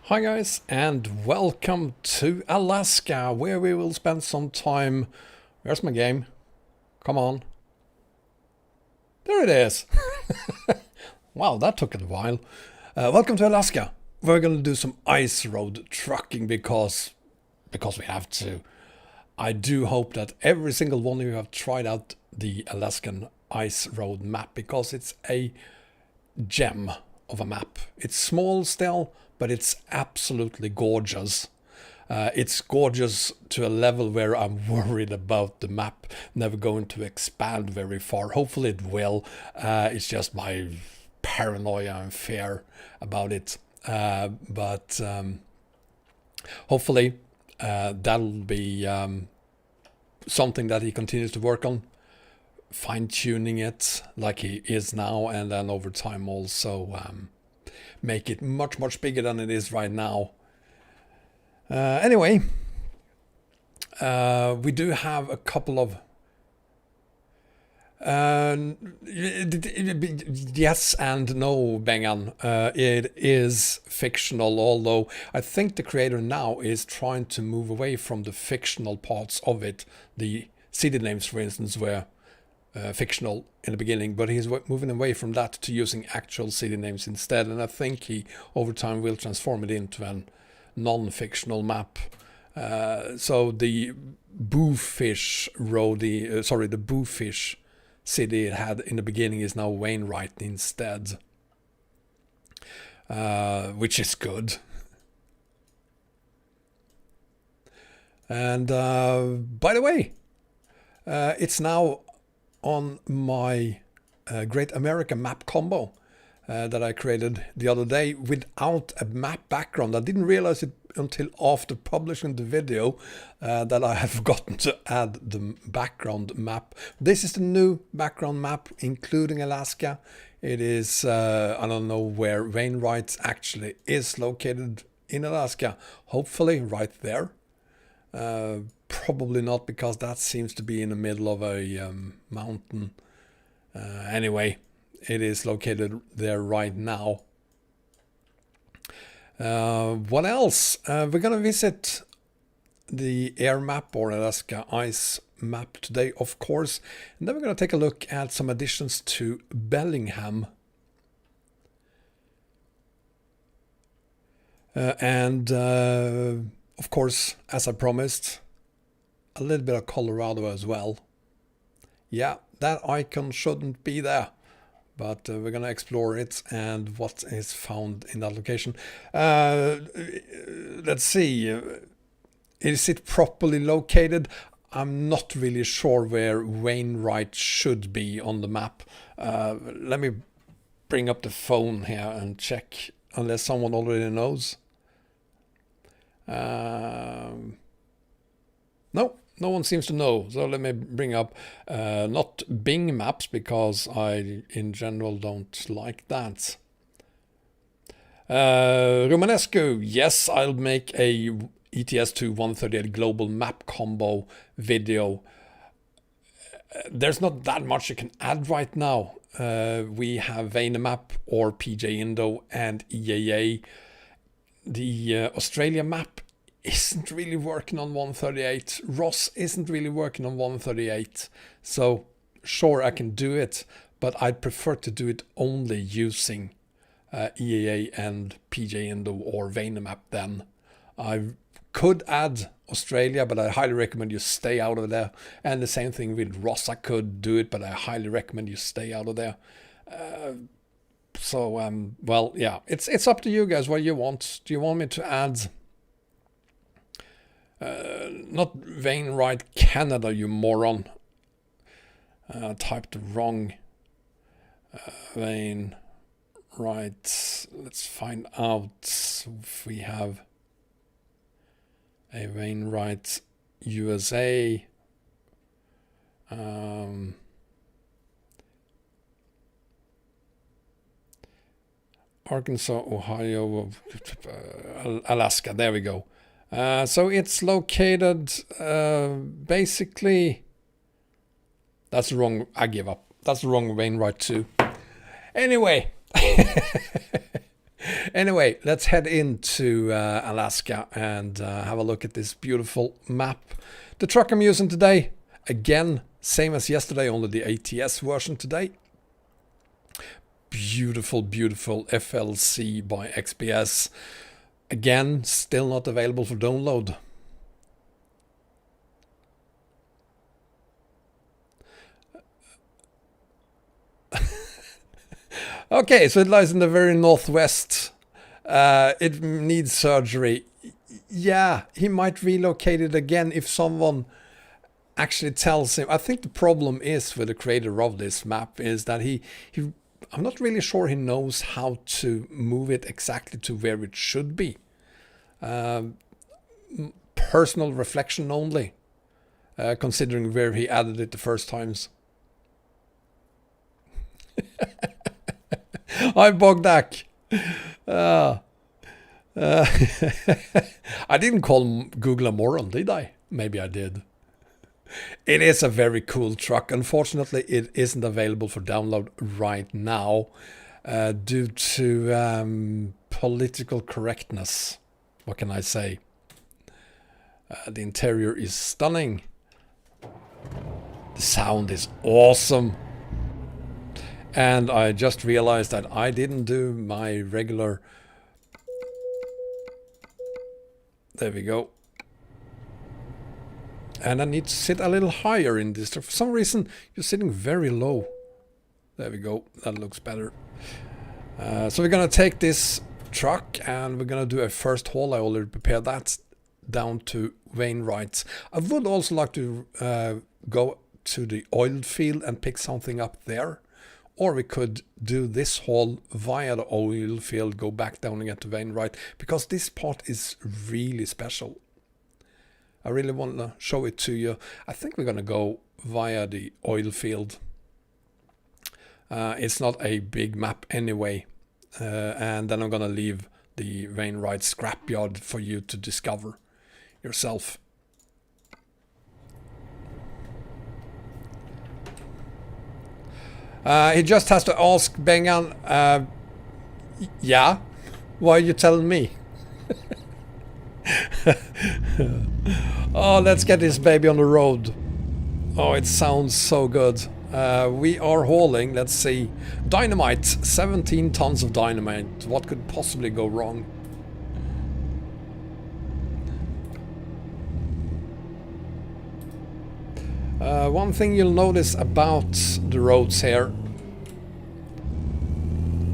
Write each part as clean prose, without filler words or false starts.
Hi guys, and welcome to Alaska, where we will spend some time. Where's my game? Come on. There it is. Wow, that took a while. Welcome to Alaska. We're gonna do some ice road trucking because we have to. I do hope that every single one of you have tried out the Alaskan ice road map because it's a gem of a map. It's small still, but it's absolutely gorgeous. It's gorgeous to a level where I'm worried about the map never going to expand very far. Hopefully it will. It's just my paranoia and fear about it. But hopefully that'll be something that he continues to work on, fine-tuning it like he is now, and then over time also make it much bigger than it is right now. Anyway, we do have a couple of yes and no, Bengan. It is fictional, although I think the creator now is trying to move away from the fictional parts of it. The city names, for instance, were fictional in the beginning, but he's moving away from that to using actual city names instead, and I think he over time will transform it into a non-fictional map. So the Boofish road, the Boofish city it had in the beginning is now Wainwright instead, which is good. And by the way, it's now on my Great American map combo that I created the other day without a map background. I didn't realize it until after publishing the video that I had forgotten to add the background map. This is the new background map, including Alaska. It is, I don't know where Wainwright actually is located in Alaska. Hopefully right there. Probably not, because that seems to be in the middle of a mountain. Anyway, it is located there right now. What else? We're gonna visit the air map or Alaska ice map today, of course, and then we're gonna take a look at some additions to Bellingham. And of course, as I promised, a little bit of Colorado as well. Yeah, that icon shouldn't be there, but we're gonna explore it and what is found in that location. Let's see, is it properly located? I'm not really sure where Wainwright should be on the map. Let me bring up the phone here and check, unless someone already knows. No one seems to know, so let me bring up not Bing Maps, because I in general don't like that. Romanescu, yes, I'll make a ETS to 138 global map combo video. There's not that much you can add right now. We have Vanemap or PJ Indo and EAA. The Australia map isn't really working on 138. Ross isn't really working on 138. So sure, I can do it, but I'd prefer to do it only using EAA and PJ Indo or Vanemap then. I could add Australia, but I highly recommend you stay out of there. And the same thing with Ross. I could do it, but I highly recommend you stay out of there. Well, yeah, it's up to you guys what you want. Do you want me to add not Wainwright, Canada, you moron? Typed the wrong Wainwright. Let's find out if we have a Wainwright USA. Arkansas, Ohio, Alaska. There we go. So it's located basically. That's the wrong. I give up. That's the wrong Wainwright too. Anyway, Anyway, let's head into Alaska and have a look at this beautiful map. The truck I'm using today, again, same as yesterday, only the ATS version today. Beautiful, beautiful FLC by XPS. Again, still not available for download. Okay, so it lies in the very northwest. It needs surgery. Yeah, he might relocate it again if someone actually tells him. I think the problem is with the creator of this map is that I'm not really sure he knows how to move it exactly to where it should be. Personal reflection only, considering where he added it the first times. Hi, Bogdak. I didn't call Google a moron, did I? Maybe I did. It is a very cool truck. Unfortunately, it isn't available for download right now due to political correctness. What can I say? The interior is stunning. The sound is awesome. And I just realized that I didn't do my regular... There we go. And I need to sit a little higher in this. For some reason, you're sitting very low. There we go. That looks better. So we're going to take this truck and we're going to do a first haul. I already prepared that down to Wainwright's. I would also like to go to the oil field and pick something up there. Or we could do this haul via the oil field, go back down again to Wainwright, because this part is really special. I really want to show it to you. I think we're going to go via the oil field. It's not a big map anyway. And then I'm going to leave the Wainwright scrapyard for you to discover yourself. He just has to ask Bengan, yeah? Why are you telling me? Oh, let's get this baby on the road. Oh, it sounds so good. We are hauling, let's see, dynamite, 17 tons of dynamite. What could possibly go wrong? One thing you'll notice about the roads here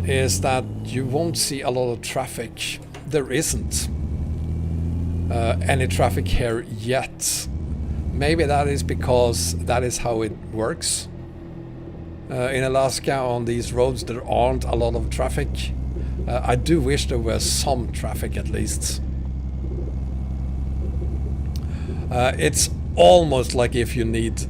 is that you won't see a lot of traffic. There isn't any traffic here yet. Maybe that is because that is how it works. In Alaska, on these roads, there aren't a lot of traffic. I do wish there was some traffic at least. It's almost like if you need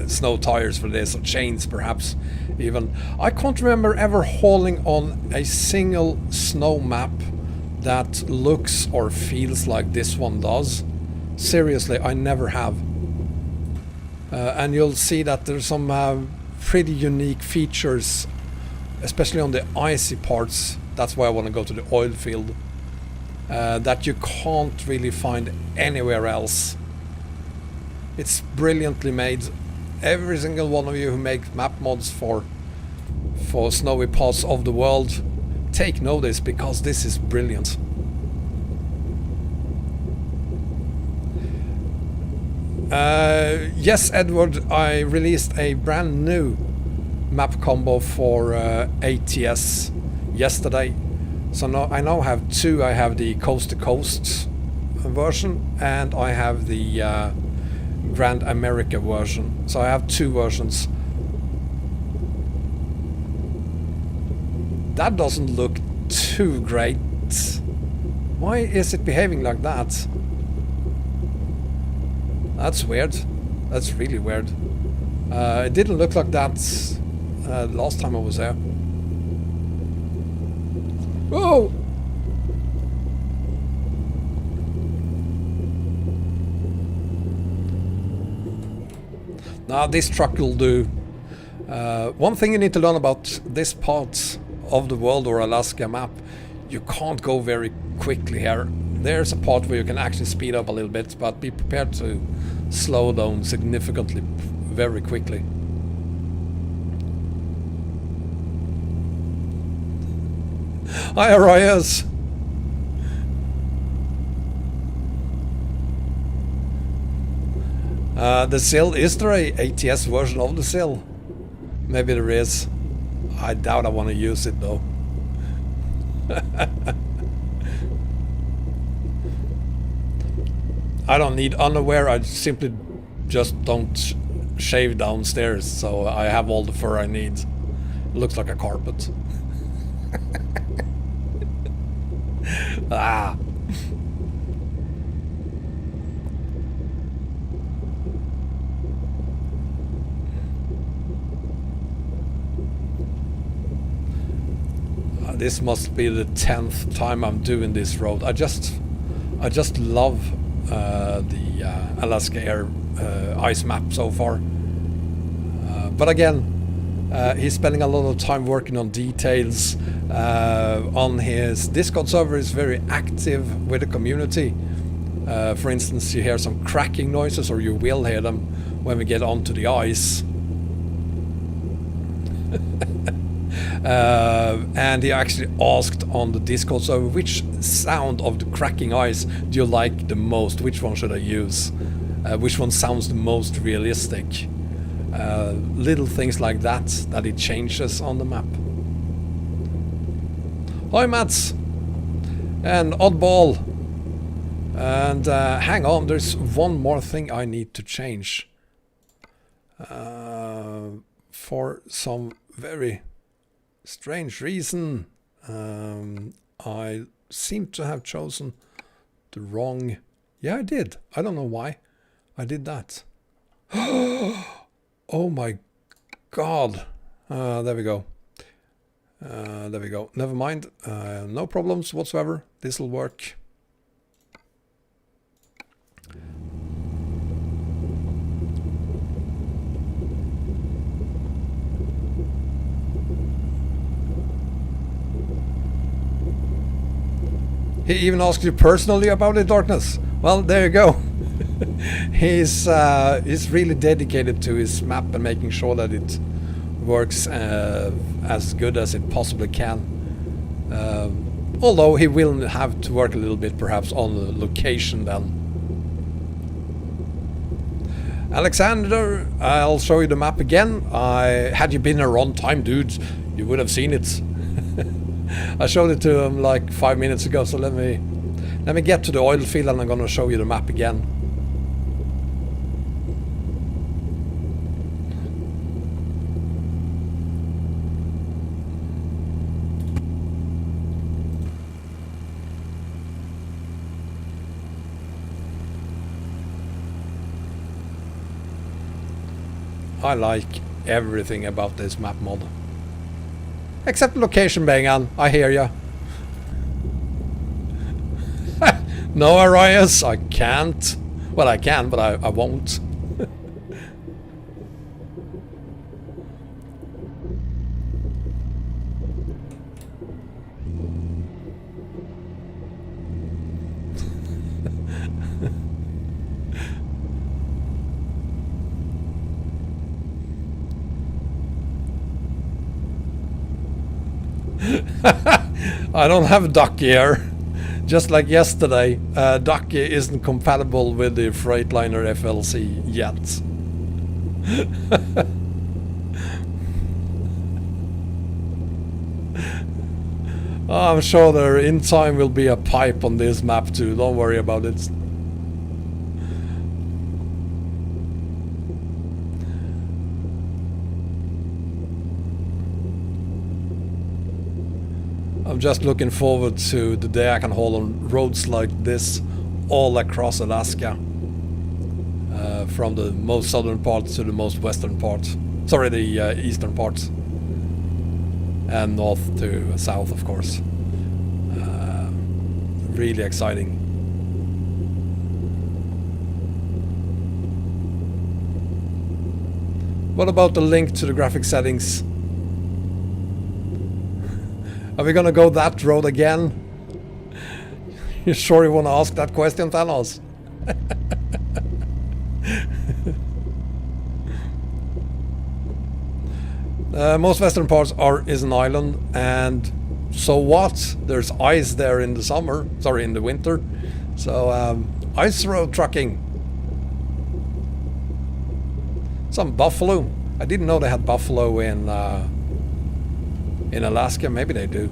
snow tires for this, or chains perhaps even. I can't remember ever hauling on a single snow map that looks or feels like this one does. Seriously, I never have. And you'll see that there's some pretty unique features, especially on the icy parts. That's why I want to go to the oil field. That you can't really find anywhere else. It's brilliantly made. Every single one of you who make map mods for snowy parts of the world, take notice, because this is brilliant. Yes, Edward, I released a brand new map combo for ATS yesterday. So now I now have two. I have the coast to coast version and I have the Grand America version. So I have two versions. That doesn't look too great. Why is it behaving like that? That's weird. That's really weird. It didn't look like that last time I was there. Whoa! Now this truck will do. One thing you need to learn about this part of the world or Alaska map, you can't go very quickly here. There's a part where you can actually speed up a little bit, but be prepared to slow down significantly very quickly. Hi, Arias! The Sill, is there a ATS version of the Sill? Maybe there is. I doubt I want to use it though. I don't need underwear, I simply just don't shave downstairs, so I have all the fur I need. It looks like a carpet. Ah. This must be the 10th time I'm doing this road. I just love the Alaska Air ice map so far. But again, he's spending a lot of time working on details. On his Discord server is very active with the community. For instance, you hear some cracking noises, or you will hear them when we get onto the ice. And he actually asked on the Discord server, which sound of the cracking ice do you like the most? Which one should I use? Which one sounds the most realistic? Little things like that it changes on the map. Hi Mats! And Oddball! And hang on, there's one more thing I need to change. For some very strange reason, I seem to have chosen the wrong... Yeah, I did. I don't know why I did that. Oh my god. There we go. There we go. Never mind. No problems whatsoever. This will work. He even asked you personally about it, Darkness. Well, there you go. He's really dedicated to his map and making sure that it works as good as it possibly can. Although he will have to work a little bit perhaps on the location then. Alexander, I'll show you the map again. Had you been here on time, dude, you would have seen it. I showed it to him like 5 minutes ago, so let me get to the oil field and I'm gonna show you the map again. I like everything about this map mod. Except location, Bellingham. I hear ya. No, Arias, I can't. Well, I can, but I won't. I don't have Ducky here. Just like yesterday, Ducky isn't compatible with the Freightliner FLC yet. I'm sure there in time will be a pipe on this map too, don't worry about it. I'm just looking forward to the day I can haul on roads like this all across Alaska. From the most southern part to the most western part. Sorry, the eastern part. And north to south, of course. Really exciting. What about the link to the graphic settings? Are we gonna go that road again? You sure you wanna ask that question, Thanos? Most western parts is an island, and so what? There's ice there in the summer, sorry, in the winter. So ice road trucking. Some buffalo. I didn't know they had buffalo in Alaska. Maybe they do.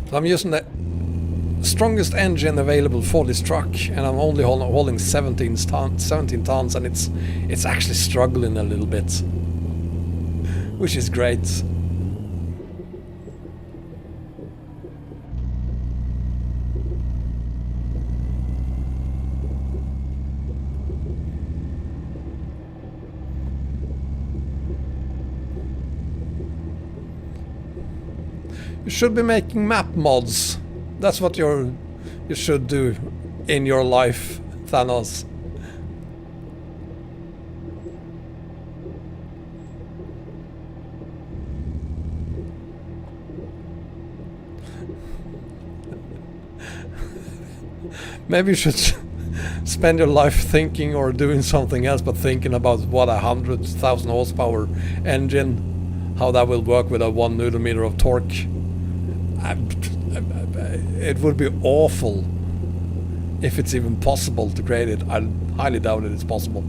So I'm using the strongest engine available for this truck, and I'm only holding 17 tons, and it's actually struggling a little bit, which is great. You should be making map mods. That's what you should do in your life, Thanos. Maybe you should spend your life thinking or doing something else, but thinking about what 100,000 horsepower engine, how that will work with a 1 Newton meter of torque. It would be awful if it's even possible to create it. I highly doubt it is possible.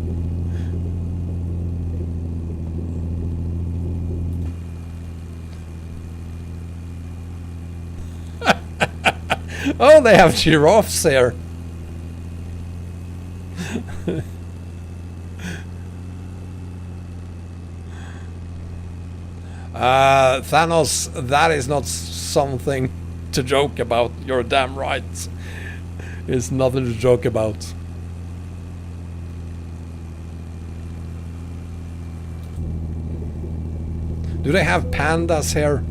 Oh, they have giraffes here. Thanos, that is not something to joke about. You're damn right. It's nothing to joke about. Do they have pandas here?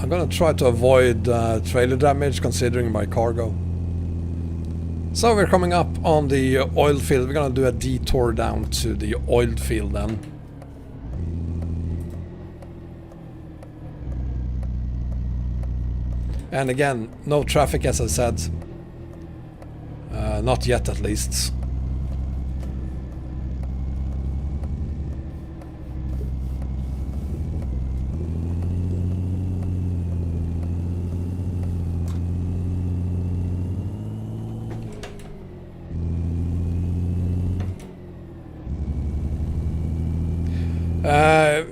I'm gonna try to avoid trailer damage considering my cargo. So we're coming up on the oil field. We're gonna do a detour down to the oil field then. And again, no traffic as I said. Not yet at least.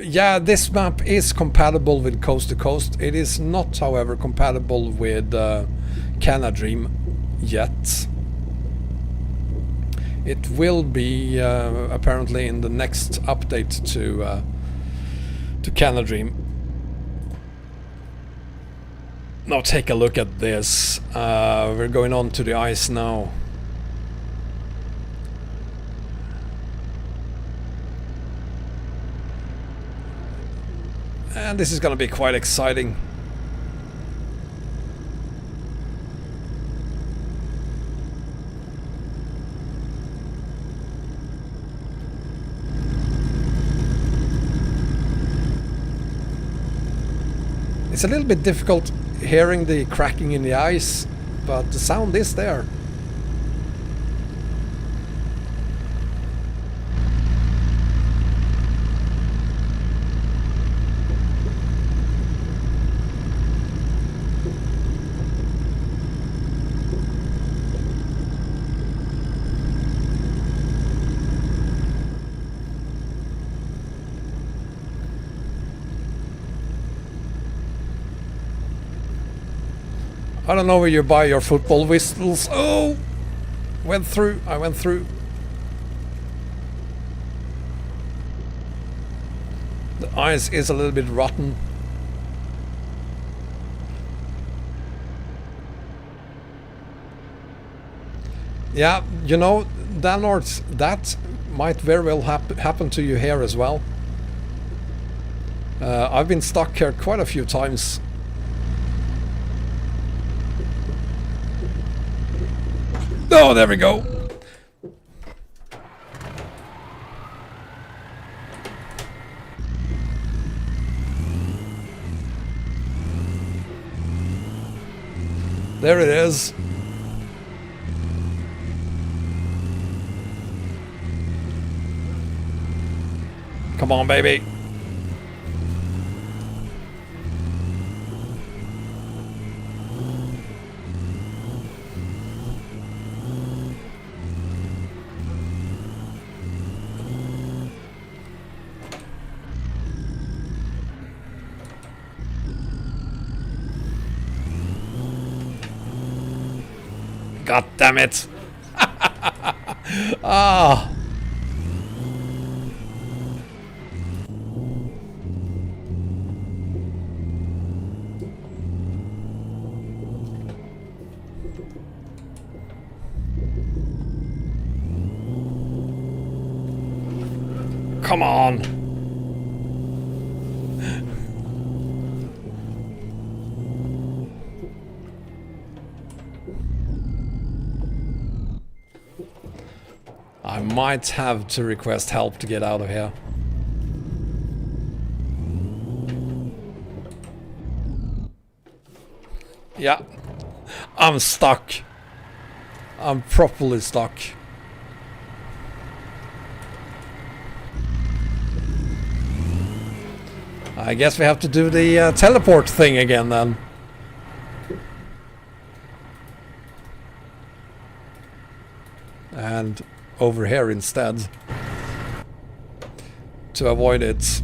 Yeah, this map is compatible with Coast to Coast. It is not, however, compatible with Canadream yet. It will be apparently in the next update to Canadream. Now take a look at this. We're going on to the ice now. And this is going to be quite exciting. It's a little bit difficult hearing the cracking in the ice, but the sound is there. I don't know where you buy your football whistles. Oh! Went through. I went through. The ice is a little bit rotten. Yeah, you know, Danort, that might very well happen to you here as well. I've been stuck here quite a few times. Oh, there we go. There it is. Come on, baby. God damn it. Ah. Come on. I might have to request help to get out of here. Yeah. I'm stuck. I'm properly stuck. I guess we have to do the teleport thing again then. And over here instead. To avoid it.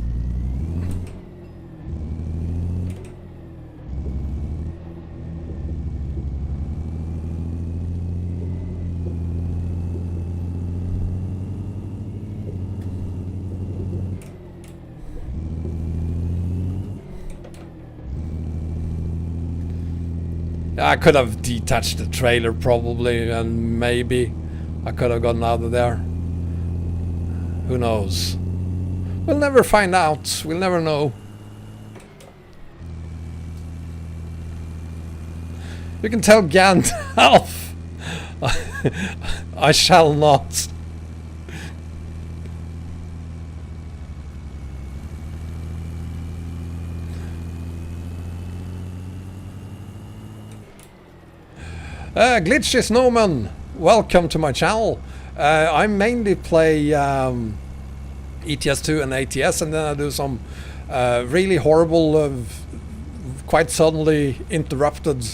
I could have detached the trailer probably, and maybe I could have gotten out of there. Who knows? We'll never find out. We'll never know. You can tell Gandalf. I shall not. Glitchy Snowman, welcome to my channel. I mainly play ETS2 and ATS, and then I do some really horrible, quite suddenly interrupted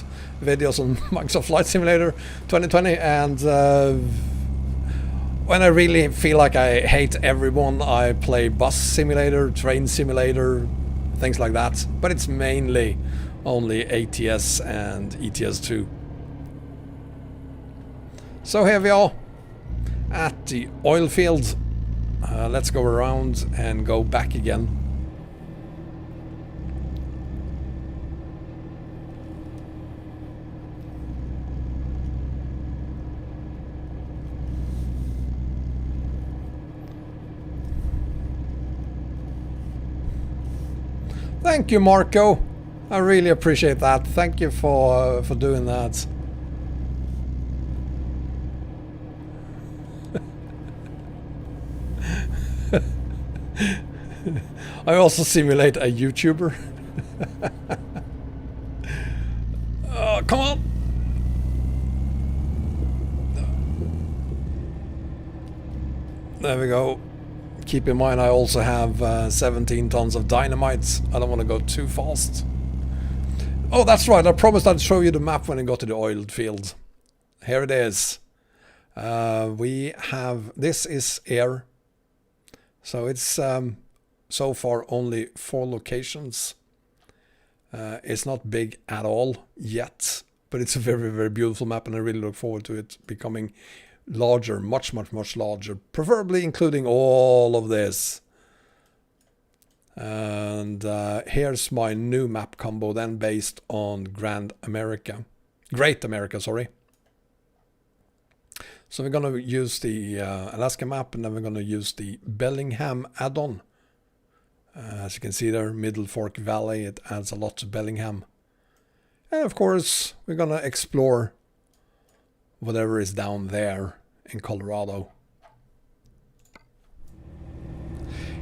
videos on Microsoft Flight Simulator 2020, and when I really feel like I hate everyone, I play bus simulator, train simulator, things like that, but it's mainly only ATS and ETS2. So here we are at the oil field. Let's go around and go back again. Thank you, Marco. I really appreciate that. Thank you for doing that. I also simulate a YouTuber. Oh, come on! There we go. Keep in mind I also have 17 tons of dynamite. I don't want to go too fast. Oh, that's right. I promised I'd show you the map when I got to the oil field. Here it is. We have... This is air. So it's so far only 4 locations. It's not big at all yet, but it's a very, very beautiful map, and I really look forward to it becoming larger, much, much, much larger, preferably including all of this. And here's my new map combo then, based on Great America, sorry. So we're going to use the Alaska map, and then we're going to use the Bellingham add-on. As you can see there, Middle Fork Valley, it adds a lot to Bellingham. And of course, we're going to explore whatever is down there in Colorado.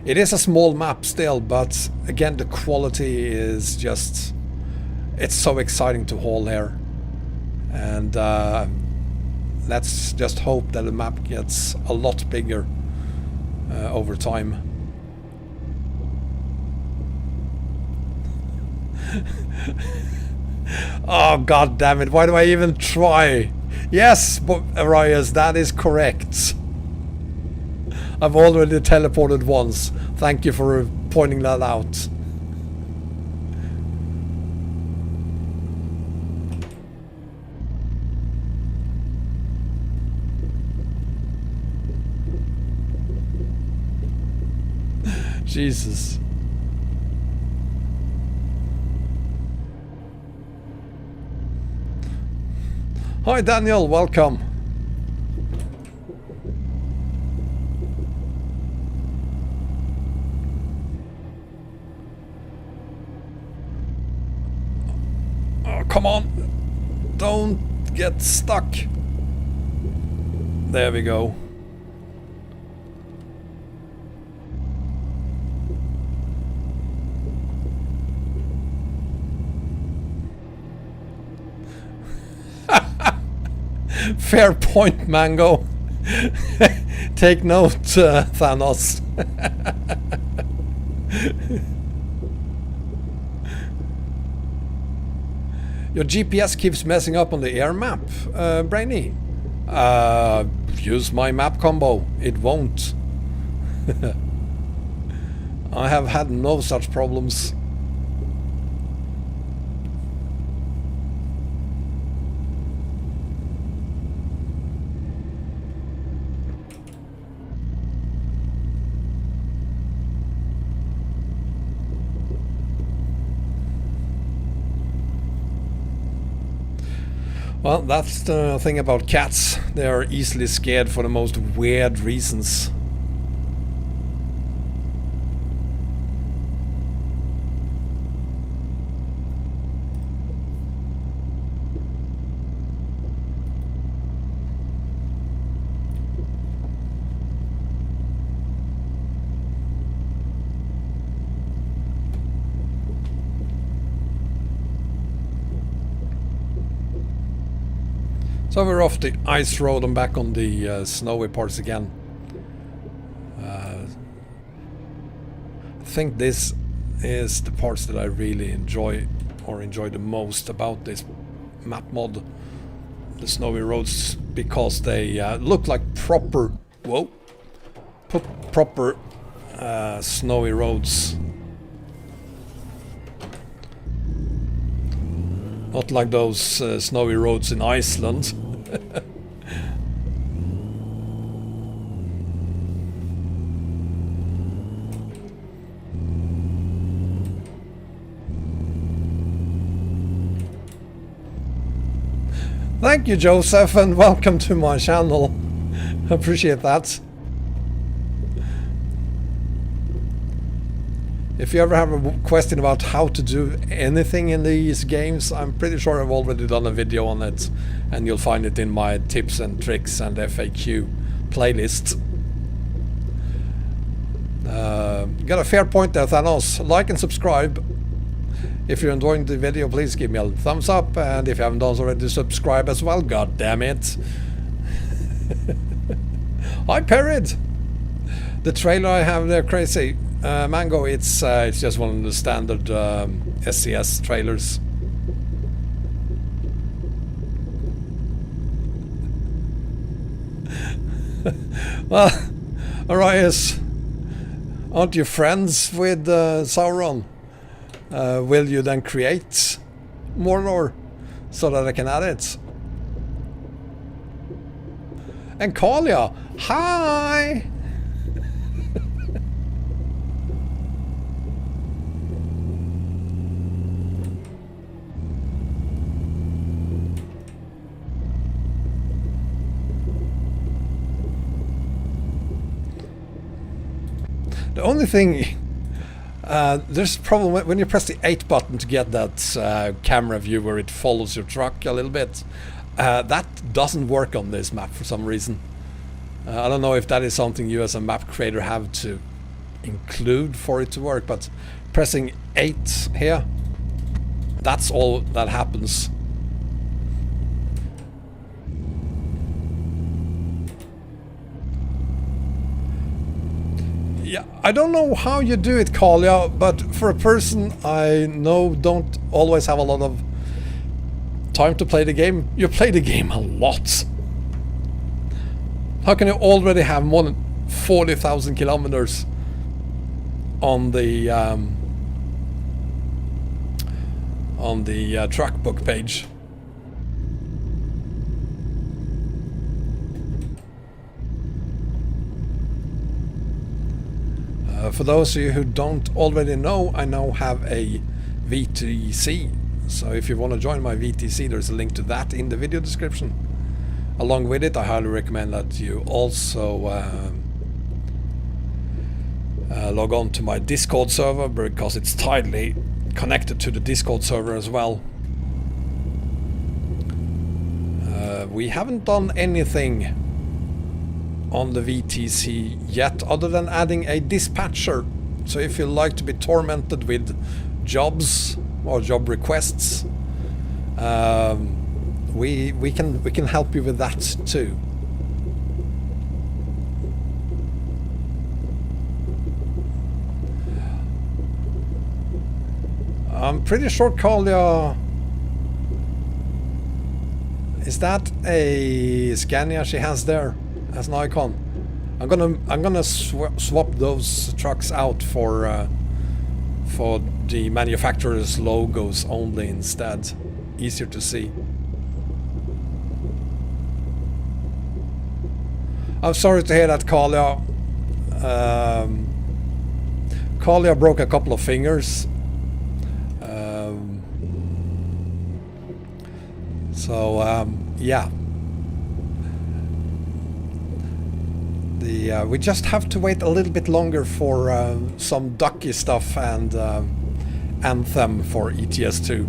It is a small map still, but again the quality is just, it's so exciting to haul here. And let's just hope that the map gets a lot bigger over time. Oh god damn it, why do I even try? Yes, but Arias, that is correct. I've already teleported once. Thank you for pointing that out. Jesus. Hi Daniel, welcome. Oh, come on. Don't get stuck. There we go. Fair point, Mango. Take note, Thanos. Your GPS keeps messing up on the air map, Brainy. Use my map combo. It won't. I have had no such problems. Well, that's the thing about cats. They are easily scared for the most weird reasons. So we're off the ice road and back on the snowy parts again. I think this is the parts that I really enjoy, or enjoy the most about this map mod. The snowy roads, because they look like proper, proper snowy roads. Not like those snowy roads in Iceland. Thank you, Joseph, and welcome to my channel. Appreciate that. If you ever have a question about how to do anything in these games, I'm pretty sure I've already done a video on it, and you'll find it in my tips and tricks and FAQ playlist. Got a fair point there, Thanos. Like and subscribe. If you're enjoying the video, please give me a thumbs up, and if you haven't done already, subscribe as well. God damn it! Hi, Parrot. The trailer I have there, crazy. Mango, it's just one of the standard SCS trailers. Well, Arias, aren't you friends with Sauron? Will you then create Mordor so that I can add it? And Kalia, hi! The only thing There's a problem when you press the 8 button to get that camera view where it follows your truck a little bit. That doesn't work on this map for some reason. I don't know if that is something you as a map creator have to include for it to work, but pressing 8 here, that's all that happens. Yeah, I don't know how you do it, Kalia, but for a person I know don't always have a lot of time to play the game, you play the game a lot. How can you already have more than 40,000 kilometers on the truck book page? For those of you who don't already know, I now have a VTC. So if you want to join my VTC, there's a link to that in the video description. Along with it, I highly recommend that you also log on to my Discord server, because it's tightly connected to the Discord server as well. We haven't done anything on the VTC yet other than adding a dispatcher. So if you like to be tormented with jobs or job requests, we can help you with that too. I'm pretty sure Kalia, is that a Scania she has there as an icon? I'm gonna swap those trucks out for the manufacturer's logos only instead. Easier to see. I'm sorry to hear that, Kalia. Kalia broke a couple of fingers. Yeah. We just have to wait a little bit longer for some ducky stuff and Anthem for ATS 2.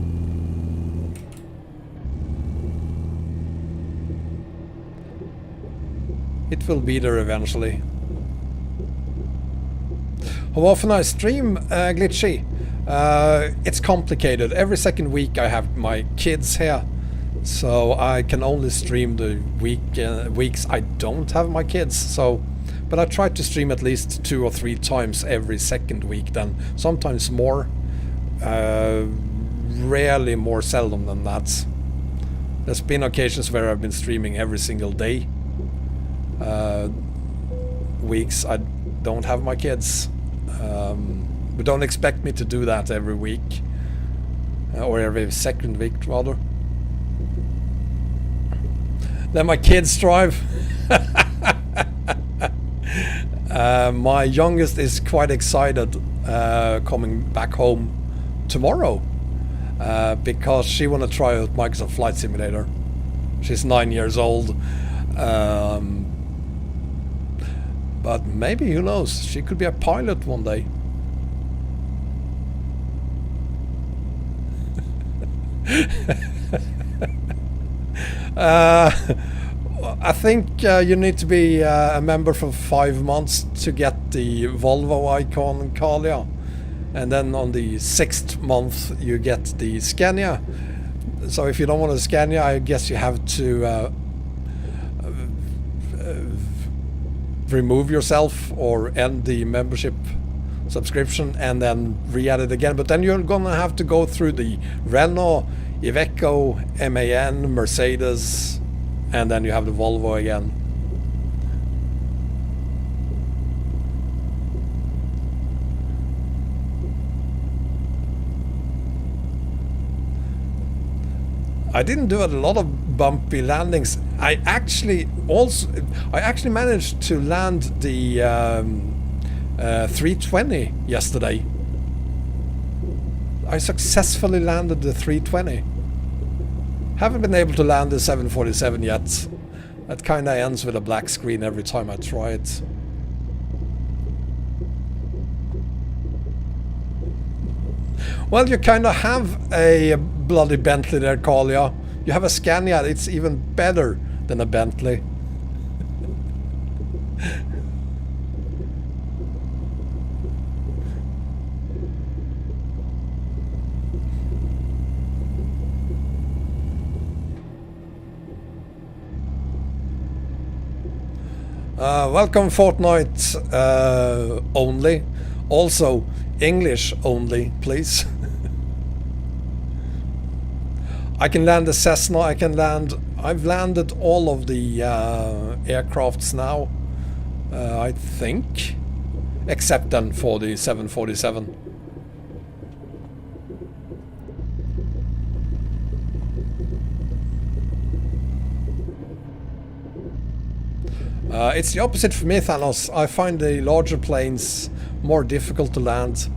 It will be there eventually. How often I stream, Glitchy? It's complicated. Every second week I have my kids here, so I can only stream the weeks I don't have my kids. So, but I try to stream at least 2 or 3 times every second week, then sometimes more. Rarely more seldom than that. There's been occasions where I've been streaming every single day. Weeks I don't have my kids. But don't expect me to do that every week, or every second week rather. Let my kids drive. My youngest is quite excited coming back home tomorrow, because she want to try out Microsoft Flight Simulator. She's 9 years old. But maybe, who knows, she could be a pilot one day. I think you need to be a member for 5 months to get the Volvo icon, Kalia. And then on the 6th month you get the Scania. So if you don't want a Scania, I guess you have to remove yourself or end the membership subscription and then re-add it again. But then you're gonna have to go through the Renault, Iveco, MAN, Mercedes, and then you have the Volvo again. I didn't do a lot of bumpy landings. I actually managed to land the 320 yesterday. I successfully landed the 320. Haven't been able to land the 747 yet. That kinda ends with a black screen every time I try it. Well, you kind of have a bloody Bentley there, Kalia. You have a Scania. It's even better than a Bentley. Welcome Fortnite only. Also English only, please. I can land the Cessna, I've landed all of the aircrafts now, I think, except then for the 747. It's the opposite for me, Thanos. I find the larger planes more difficult to land.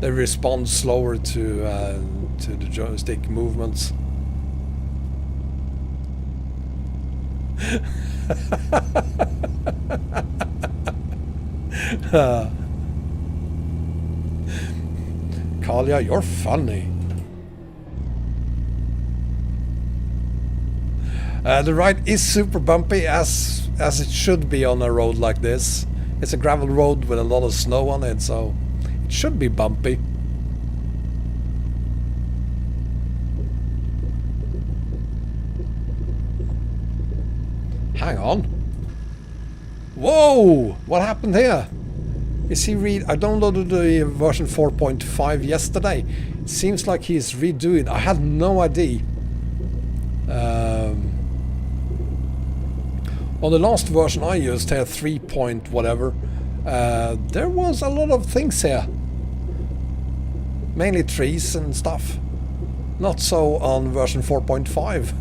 They respond slower to the joystick movements. Kalia, you're funny. The ride is super bumpy, as it should be on a road like this. It's a gravel road with a lot of snow on it, so it should be bumpy. Hang on. Whoa! What happened here? Is he I downloaded the version 4.5 yesterday. It seems like he's redoing. I had no idea. On the last version I used here, 3 point whatever, there was a lot of things here. Mainly trees and stuff. Not so on version 4.5.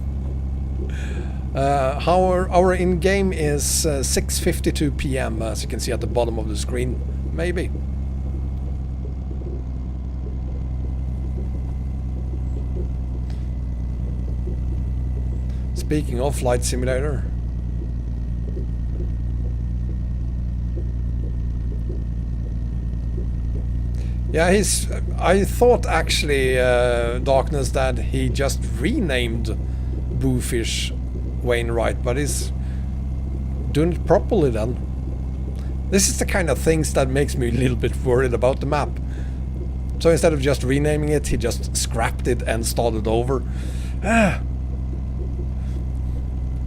Our in-game is 6:52 PM, as you can see at the bottom of the screen, maybe. Speaking of Flight Simulator. Yeah, I thought actually, Darkness, that he just renamed Boofish Wainwright, but he's doing it properly then. This is the kind of things that makes me a little bit worried about the map. So instead of just renaming it, he just scrapped it and started over.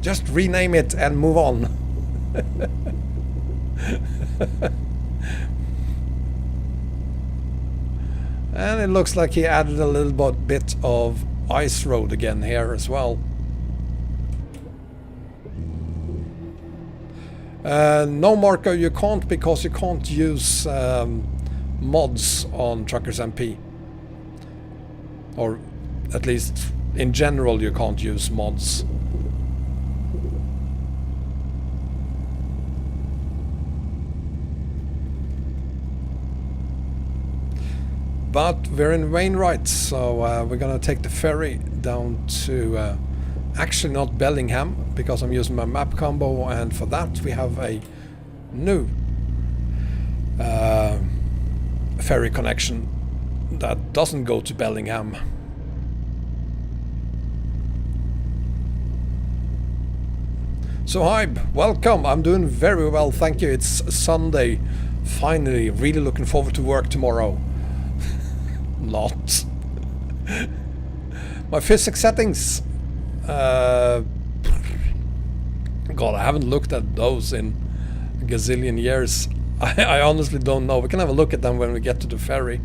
Just rename it and move on. And it looks like he added a little bit of ice road again here as well. No, Marco, you can't, because you can't use mods on Truckers MP. Or at least in general you can't use mods. But we're in Wainwright, so we're gonna take the ferry down to actually not Bellingham, because I'm using my map combo, and for that we have a new ferry connection that doesn't go to Bellingham. So hi, welcome. I'm doing very well, thank you. It's Sunday, finally. Really looking forward to work tomorrow. Not. My physics settings. God, I haven't looked at those in a gazillion years. I honestly don't know. We can have a look at them when we get to the ferry.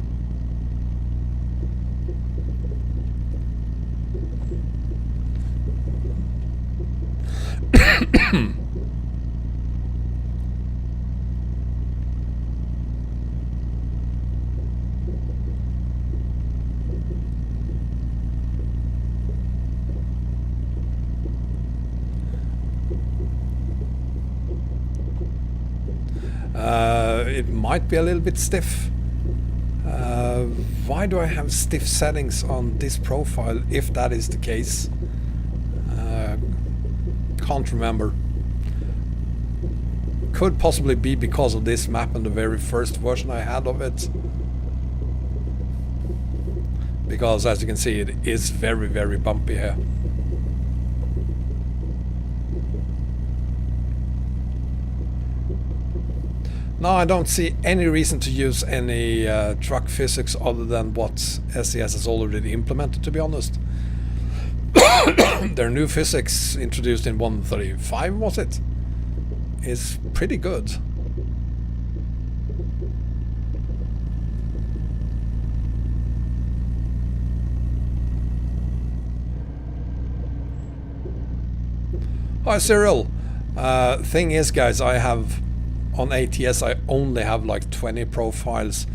It might be a little bit stiff. Why do I have stiff settings on this profile, if that is the case? Can't remember. Could possibly be because of this map and the very first version I had of it. because as you can see it is very, very bumpy here. Now I don't see any reason to use any truck physics other than what SES has already implemented, to be honest. Their new physics introduced in 1.35, was it? Is pretty good. Hi Cyril. Thing is, guys, I have on ATS I only have like 20 profiles.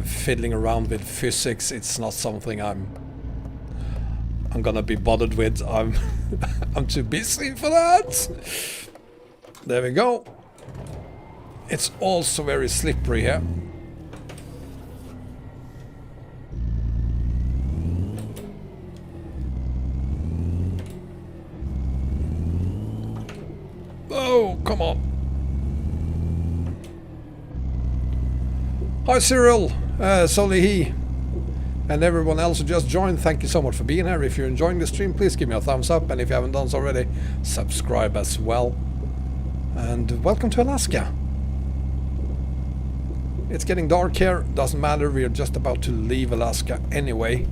Fiddling around with physics, it's not something I'm gonna be bothered with. I'm I'm too busy for that. There we go. It's also very slippery here. Oh, come on. Hi Cyril, Solihi, and everyone else who just joined, thank you so much for being here. If you're enjoying the stream, please give me a thumbs up, and if you haven't done so already, subscribe as well. And welcome to Alaska. It's getting dark here, doesn't matter, we're just about to leave Alaska anyway.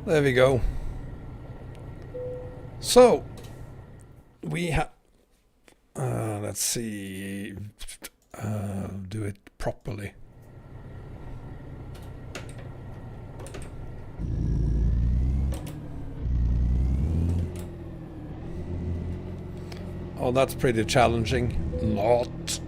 There we go. So we have let's see, do it properly. Oh, that's pretty challenging. Not.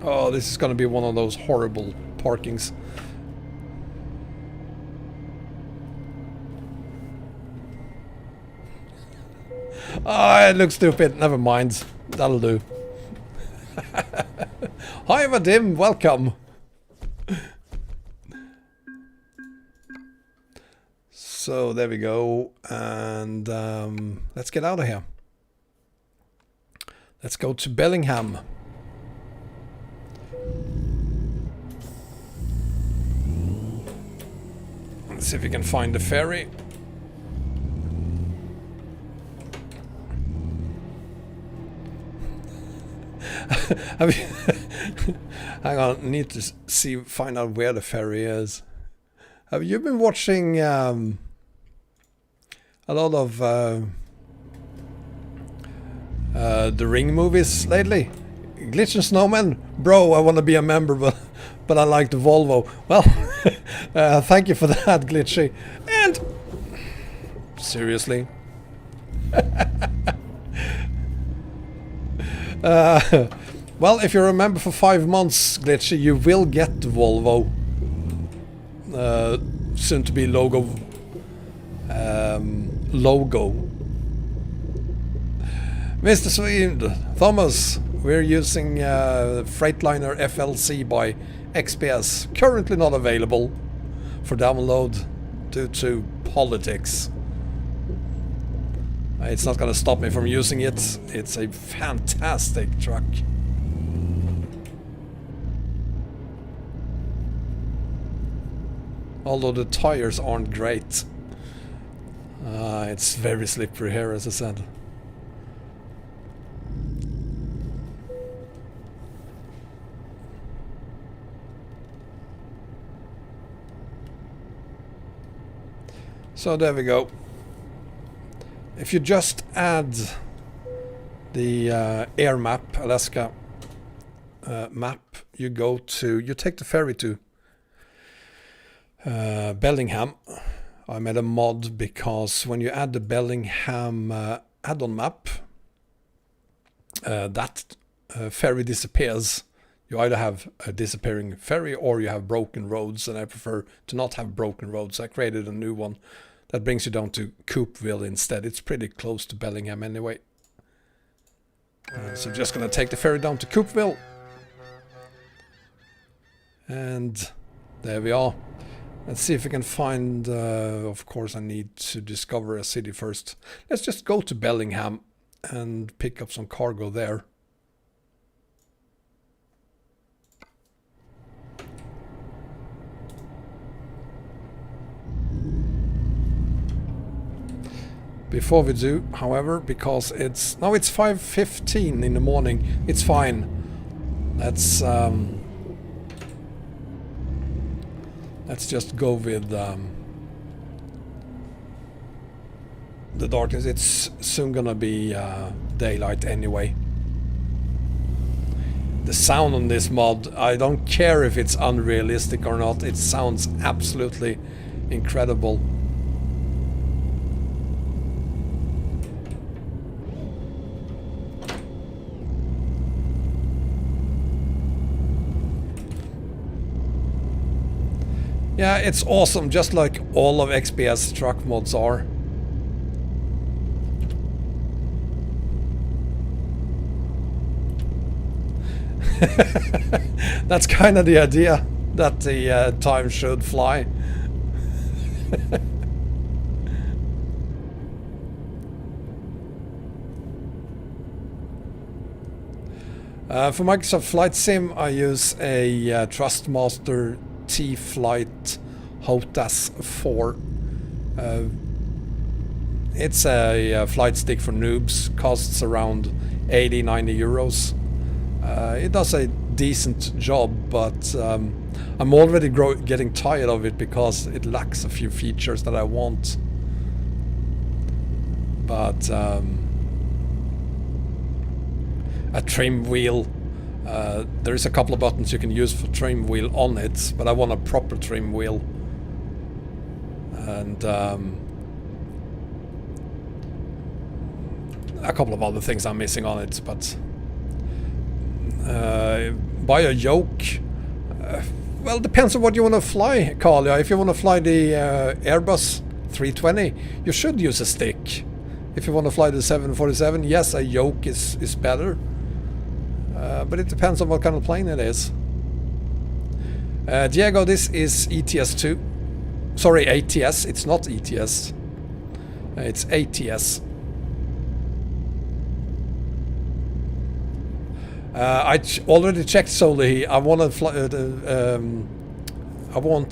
Oh, this is going to be one of those horrible parkings. Ah, it looks stupid. Never mind. That'll do. Hi, Vadim. Welcome. So, there we go. And let's get out of here. Let's go to Bellingham. Let's see if we can find the ferry. Hang on, need to find out where the ferry is. Have you been watching a lot of the Ring movies lately? Glitch and Snowman? Bro, I want to be a member, but I like the Volvo. Well, thank you for that, Glitchy. And seriously. Well, if you're a member for 5 months, Glitchy, you will get the Volvo. Soon to be logo. Mr. Swede, Thomas, we're using Freightliner FLC by XPS, currently not available for download due to politics. It's not going to stop me from using it. It's a fantastic truck. Although the tires aren't great. It's very slippery here, as I said. So there we go. If you just add the air map, Alaska map, you take the ferry to Bellingham. I made a mod because when you add the Bellingham add-on map, that ferry disappears. You either have a disappearing ferry or you have broken roads, and I prefer to not have broken roads. I created a new one that brings you down to Coopville instead. It's pretty close to Bellingham anyway. So I'm just gonna take the ferry down to Coopville. And there we are. Let's see if we can find, of course I need to discover a city first. Let's just go to Bellingham and pick up some cargo there. Before we do, however, because it's 5:15 in the morning, it's fine. Let's just go with the darkness. It's soon gonna be daylight anyway. The sound on this mod, I don't care if it's unrealistic or not, it sounds absolutely incredible. Yeah, it's awesome, just like all of XPS truck mods are. That's kind of the idea, that the time should fly. For Microsoft Flight Sim, I use a Trustmaster T-Flight HOTAS 4. It's a flight stick for noobs, costs around 80-90 euros. It does a decent job, but I'm already getting tired of it because it lacks a few features that I want. But a trim wheel, there is a couple of buttons you can use for trim wheel on it, but I want a proper trim wheel. And a couple of other things I'm missing on it, but buy a yoke. Well, it depends on what you want to fly, Kalia. If you want to fly the Airbus 320, you should use a stick. If you want to fly the 747, yes, a yoke is better. But it depends on what kind of plane it is. Diego, this is ETS2. Sorry, ATS. It's not ETS. It's ATS. I already checked solely. I want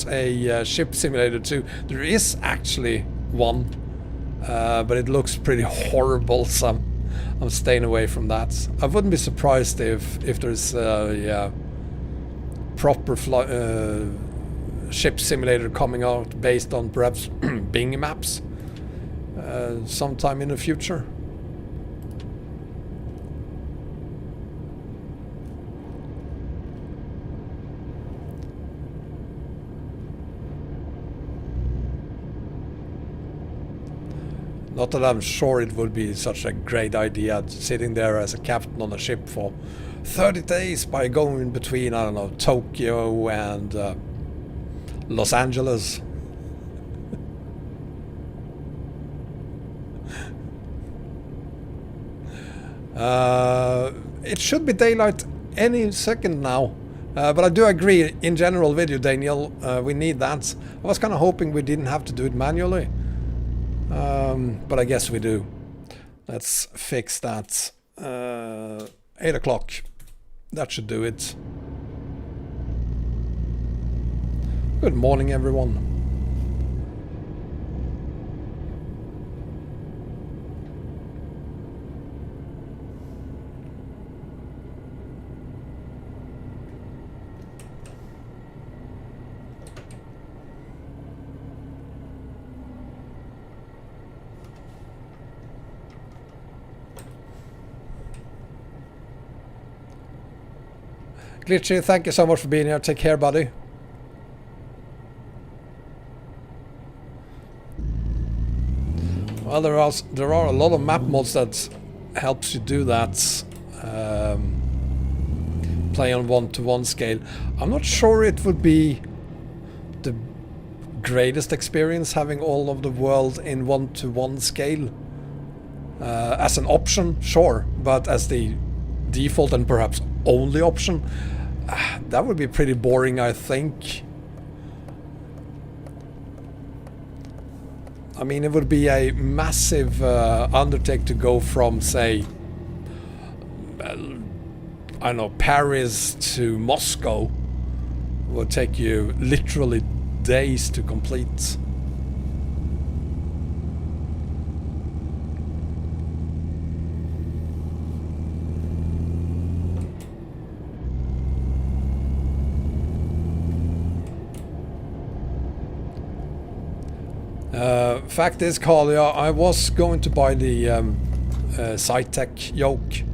a ship simulator too. There is actually one, but it looks pretty horrible. So I'm staying away from that. I wouldn't be surprised if there's a proper ship simulator coming out based on perhaps Bing maps sometime in the future. Not that I'm sure it would be such a great idea sitting there as a captain on a ship for 30 days by going between, I don't know, Tokyo and Los Angeles. It should be daylight any second now. But I do agree in general with you, Daniel. We need that. I was kind of hoping we didn't have to do it manually. But I guess we do. Let's fix that. 8 o'clock. That should do it. Good morning, everyone. Glitchy, thank you so much for being here. Take care, buddy. Well, there are a lot of map mods that helps you do that. Play on 1-to-1 scale. I'm not sure it would be the greatest experience having all of the world in 1-to-1 scale. As an option, sure, but as the default and perhaps only option, that would be pretty boring, I think. I mean, it would be a massive undertake to go from, say, I don't know, Paris to Moscow. It would take you literally days to complete. Fact is, Carl, yeah, I was going to buy the SciTech yoke,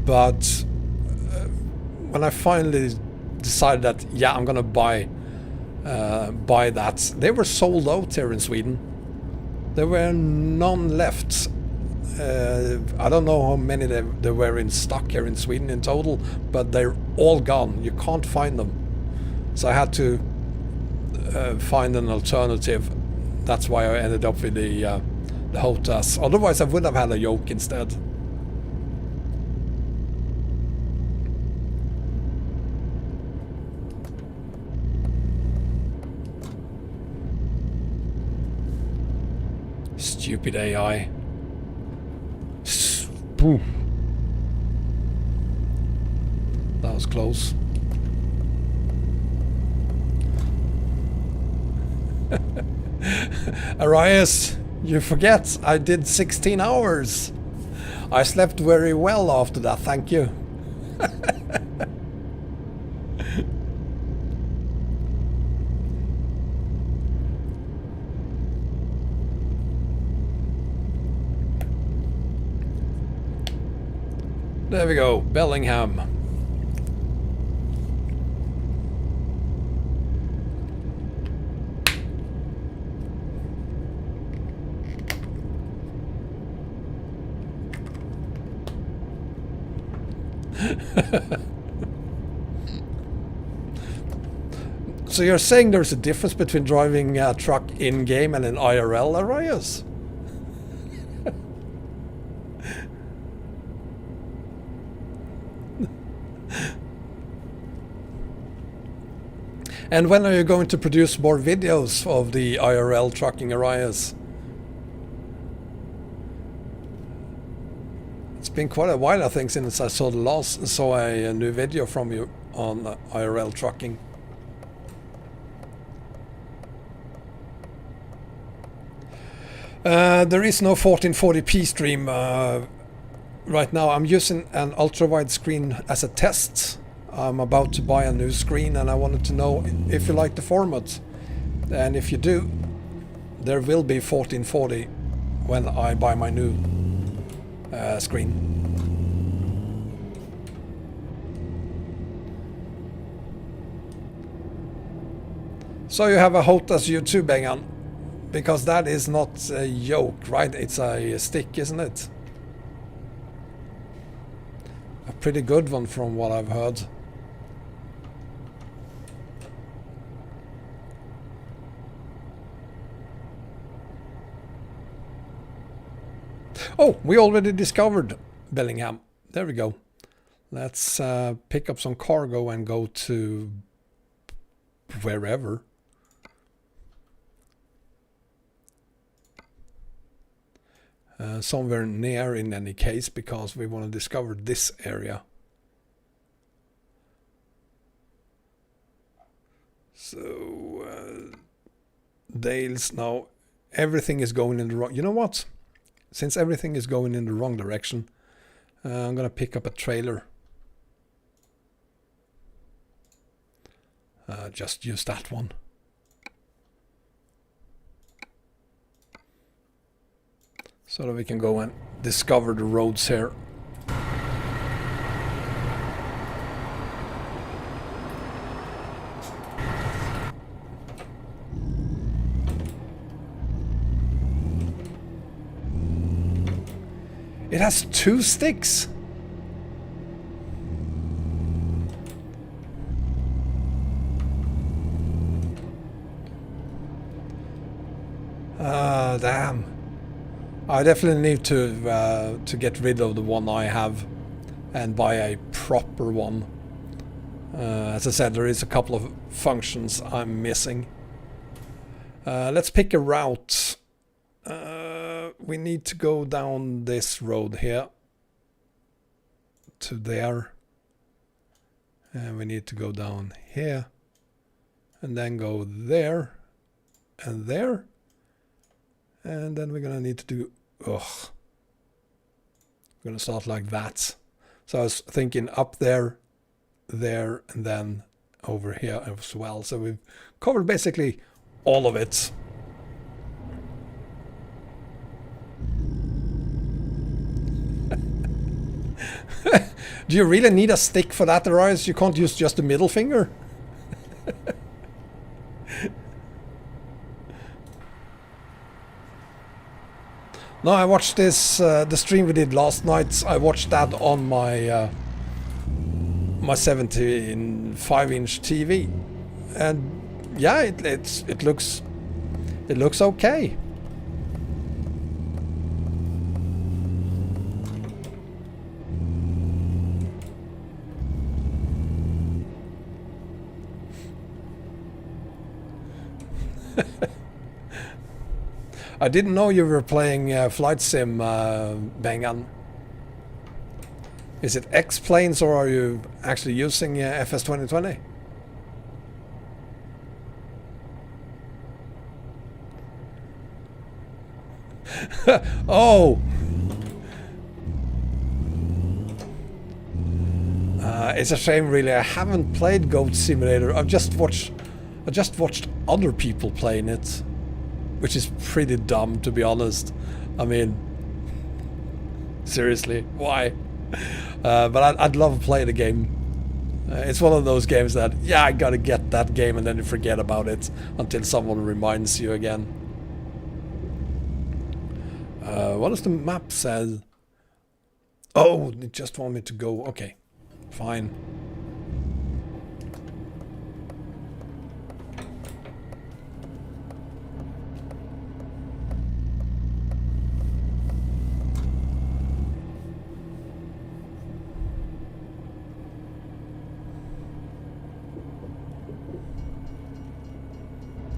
but when I finally decided that, yeah, I'm gonna buy that, they were sold out here in Sweden. There were none left. I don't know how many there were in stock here in Sweden in total, but they're all gone. You can't find them. So I had to find an alternative. That's why I ended up with the HOTAS. Otherwise I would have had a yoke instead. Stupid AI. That was close. Arias, you forget I did 16 hours. I slept very well after that, thank you. There we go, Bellingham. So you're saying there's a difference between driving a truck in-game and an IRL, Arias? And when are you going to produce more videos of the IRL trucking, Arias? It's been quite a while, I think, since I saw a new video from you on IRL trucking. There is no 1440p stream right now. I'm using an ultra-wide screen as a test. I'm about to buy a new screen and I wanted to know if you like the format. And if you do, there will be 1440 when I buy my new screen. So you have a HOTAS YouTube, Bengan, because that is not a yoke, right? It's a stick, isn't it? A pretty good one from what I've heard. Oh, we already discovered Bellingham. There we go. Let's pick up some cargo and go to wherever. Somewhere near in any case, because we want to discover this area. So Dales, now everything is going in the wrong. You know what? Since everything is going in the wrong direction, I'm gonna pick up a trailer. Just use that one. So that we can go and discover the roads here. It has 2 sticks. Damn. I definitely need to get rid of the one I have and buy a proper one. As I said, there is a couple of functions I'm missing. Let's pick a route. We need to go down this road here to there. And we need to go down here and then go there and there. And then we're gonna need to do, we're gonna start like that. So I was thinking up there, there, and then over here as well. So we've covered basically all of it. Do you really need a stick for that, Arias? You can't use just the middle finger? No, I watched this, the stream we did last night. I watched that on my my 75-inch TV, and yeah, it looks okay. I didn't know you were playing Flight Sim, Bengan. Is it X-Planes or are you actually using FS 2020? Oh! It's a shame, really. I haven't played Goat Simulator. I just watched other people playing it, which is pretty dumb, to be honest. I mean, seriously, why? But I'd love to play the game. It's one of those games that, yeah, I gotta get that game, and then you forget about it until someone reminds you again. What does the map say? Oh, it just want me to go. Okay, fine.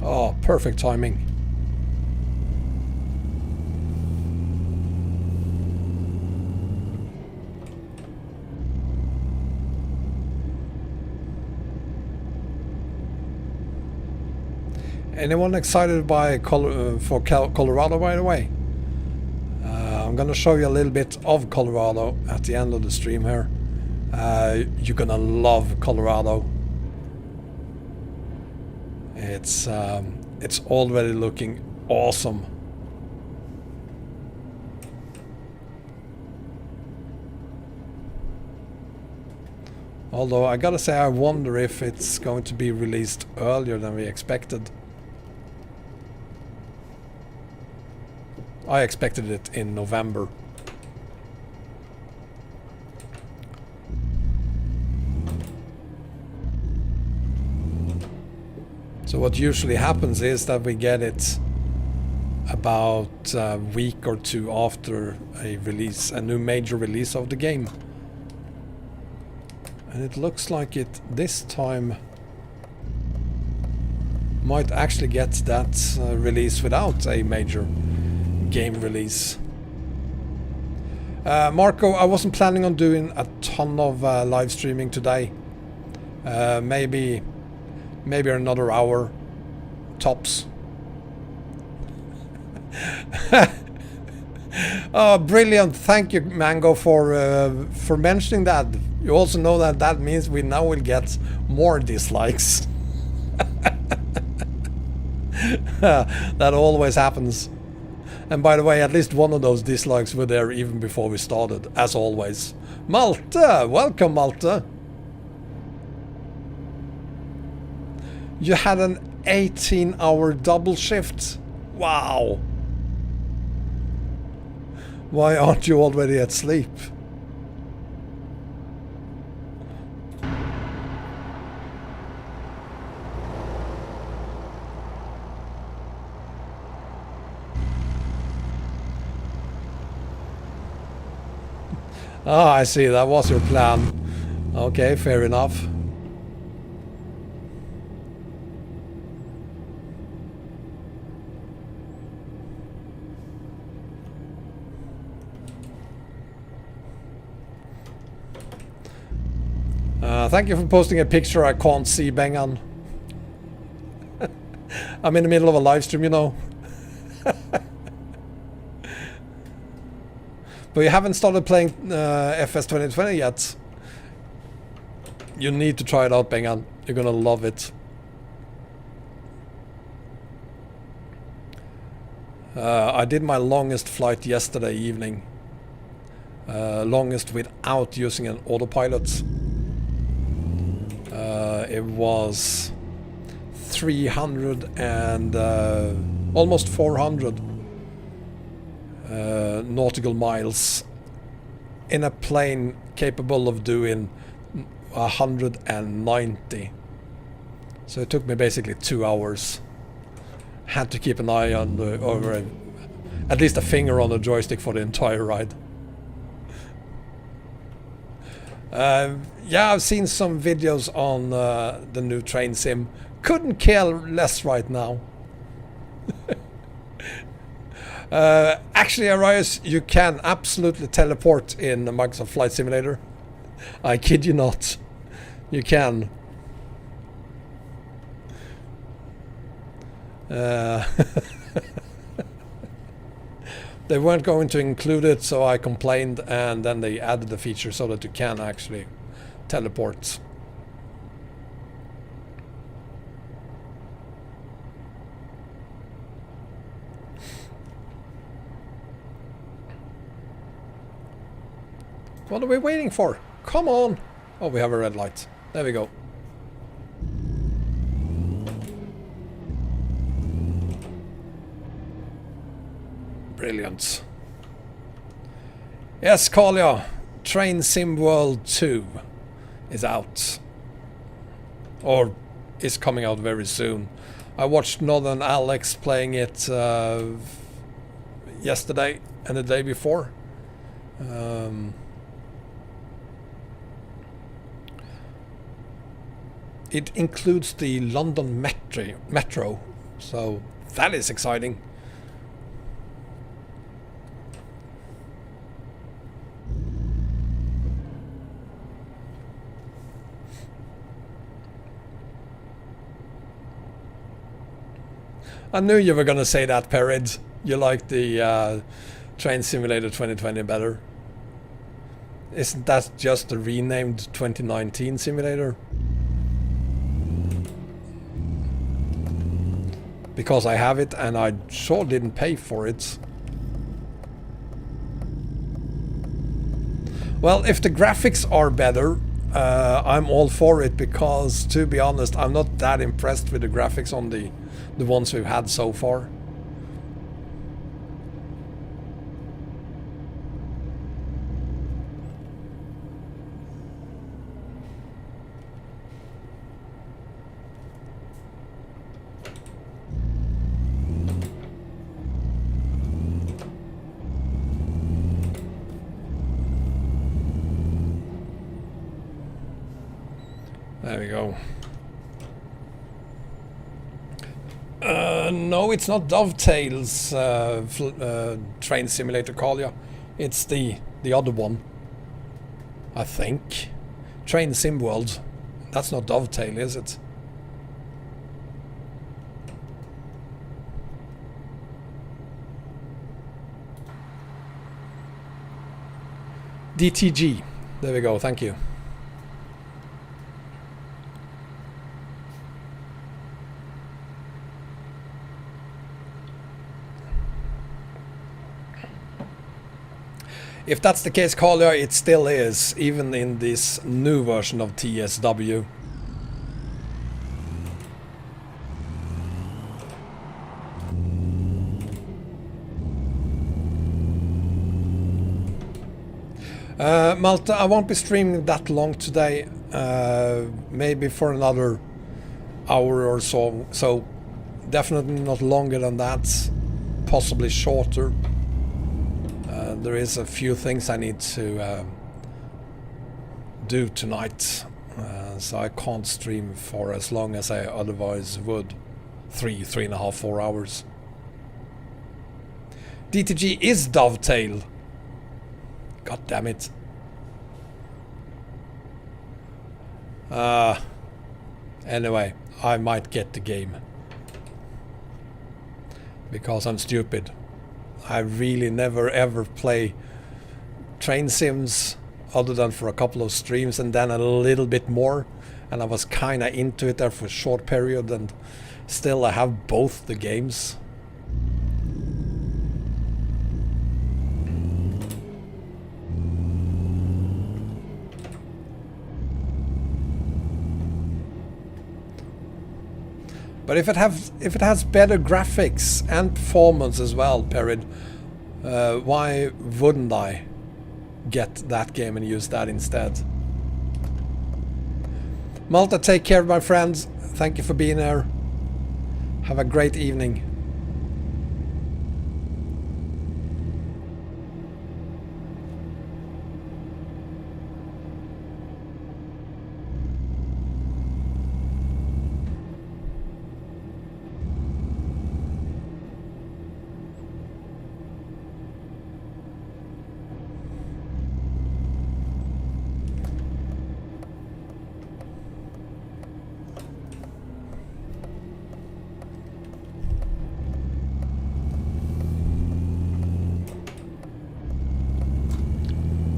Oh, perfect timing. Anyone excited by for Colorado, by the way? I'm gonna show you a little bit of Colorado at the end of the stream here. You're gonna love Colorado. It's already looking awesome. Although I gotta say, I wonder if it's going to be released earlier than we expected. I expected it in November. So what usually happens is that we get it about a week or two after a release, a new major release of the game. And it looks like it this time might actually get that release without a major game release. Marco, I wasn't planning on doing a ton of live streaming today. Maybe another hour tops. Oh, brilliant! Thank you, Mango, for mentioning that. You also know that means we now will get more dislikes. That always happens. And by the way, at least one of those dislikes were there even before we started, as always. Malta! Welcome, Malta! You had an 18-hour double shift. Wow! Why aren't you already at sleep? Ah, I see, that was your plan. Okay, fair enough. Thank you for posting a picture I can't see, Bengan. I'm in the middle of a live stream, you know. But you haven't started playing FS 2020 yet. You need to try it out, Bengan. You're gonna love it. I did my longest flight yesterday evening. Longest without using an autopilot. It was 300 and almost 400 nautical miles in a plane capable of doing 190. So it took me basically 2 hours. Had to keep an eye on the, or at least a finger on the joystick for the entire ride. Yeah, I've seen some videos on the new train sim. Couldn't care less right now. Actually, Arias, you can absolutely teleport in the Microsoft Flight Simulator. I kid you not. You can. They weren't going to include it, so I complained, and then they added the feature so that you can actually teleport. What are we waiting for? Come on! Oh, we have a red light. There we go. Brilliant. Yes, Kalia, Train Sim World 2 is out. Or is coming out very soon. I watched Northern Alex playing it yesterday and the day before. It includes the London Metro, so that is exciting. I knew you were gonna say that, Perid. You like the Train Simulator 2020 better. Isn't that just a renamed 2019 simulator? Because I have it and I sure didn't pay for it. Well, if the graphics are better, I'm all for it, because to be honest, I'm not that impressed with the graphics on the ones we've had so far. There we go. No, it's not Dovetail's Train Simulator, Kalia. It's the other one, I think. Train Sim World. That's not Dovetail, is it? DTG. There we go, thank you. If that's the case, Kalia, it still is, even in this new version of TSW. Malta, I won't be streaming that long today. Maybe for another hour or so. So definitely not longer than that. Possibly shorter. There is a few things I need to do tonight. So I can't stream for as long as I otherwise would. 3.5, 4 hours. DTG is Dovetail. God damn it. Anyway, I might get the game. Because I'm stupid. I really never ever play train sims other than for a couple of streams and then a little bit more. And I was kinda into it there for a short period, and still I have both the games. But if it has better graphics and performance as well, Perry, why wouldn't I get that game and use that instead? Malta, take care, my friends. Thank you for being here. Have a great evening.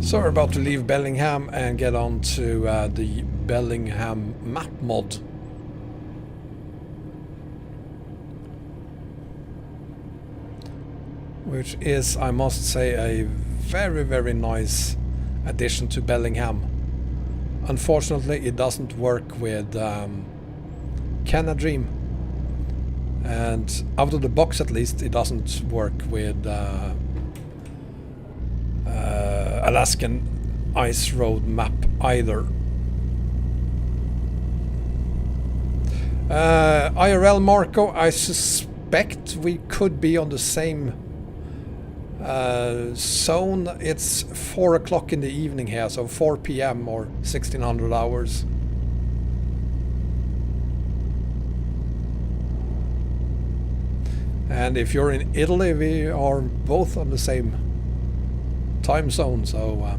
So we're about to leave Bellingham and get on to the Bellingham map mod. Which is, I must say, a very, very nice addition to Bellingham. Unfortunately, it doesn't work with Canada Dream. And out of the box at least, it doesn't work with Alaskan ice road map either. IRL Marco, I suspect we could be on the same zone. It's 4 o'clock in the evening here, so 4 p.m. or 1600 hours. And if you're in Italy, we are both on the same time zone, so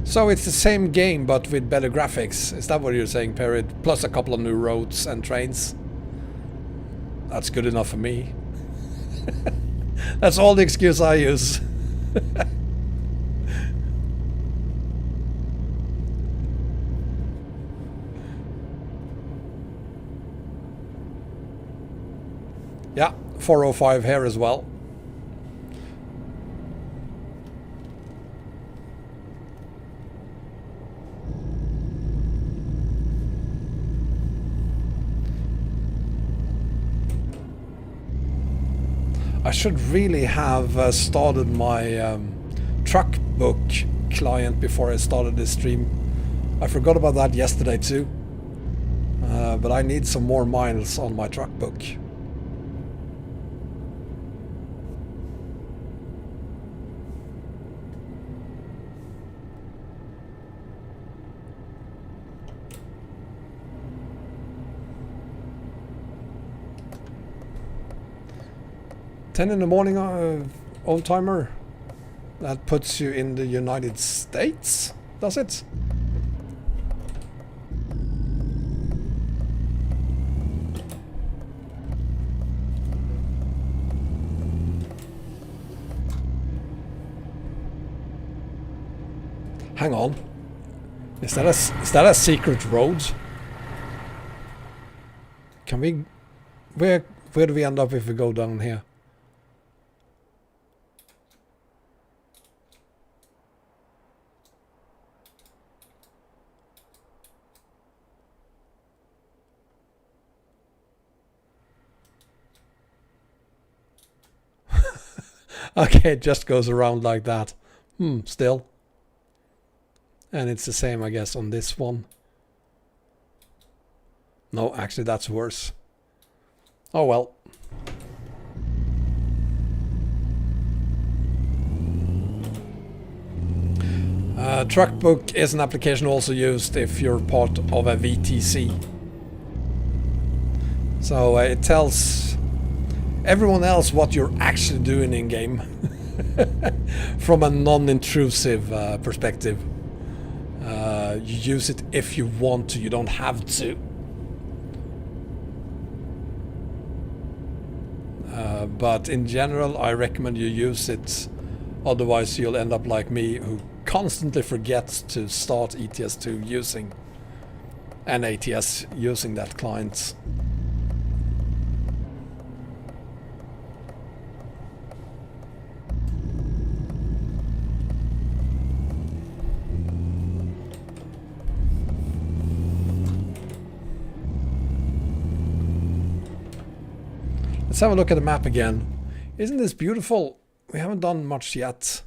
so it's the same game but with better graphics. Is that what you're saying, Perry? Plus a couple of new roads and trains. That's good enough for me. That's all the excuse I use. Yeah, 405 here as well. I should really have started my truck book client before I started this stream. I forgot about that yesterday too. But I need some more miles on my truck book. In the morning, old timer. That puts you in the United States, does it? Hang on. Is that a secret road? Can we? Where do we end up if we go down here? Okay, it just goes around like that. Still. And it's the same, I guess, on this one. No, actually, that's worse. Oh well. Truckbook is an application also used if you're part of a VTC. So it tells everyone else what you're actually doing in game from a non-intrusive perspective. You use it if you want to, you don't have to. But in general, I recommend you use it. Otherwise, you'll end up like me, who constantly forgets to start ETS2 using an ATS using that client. Let's have a look at the map again. Isn't this beautiful? We haven't done much yet.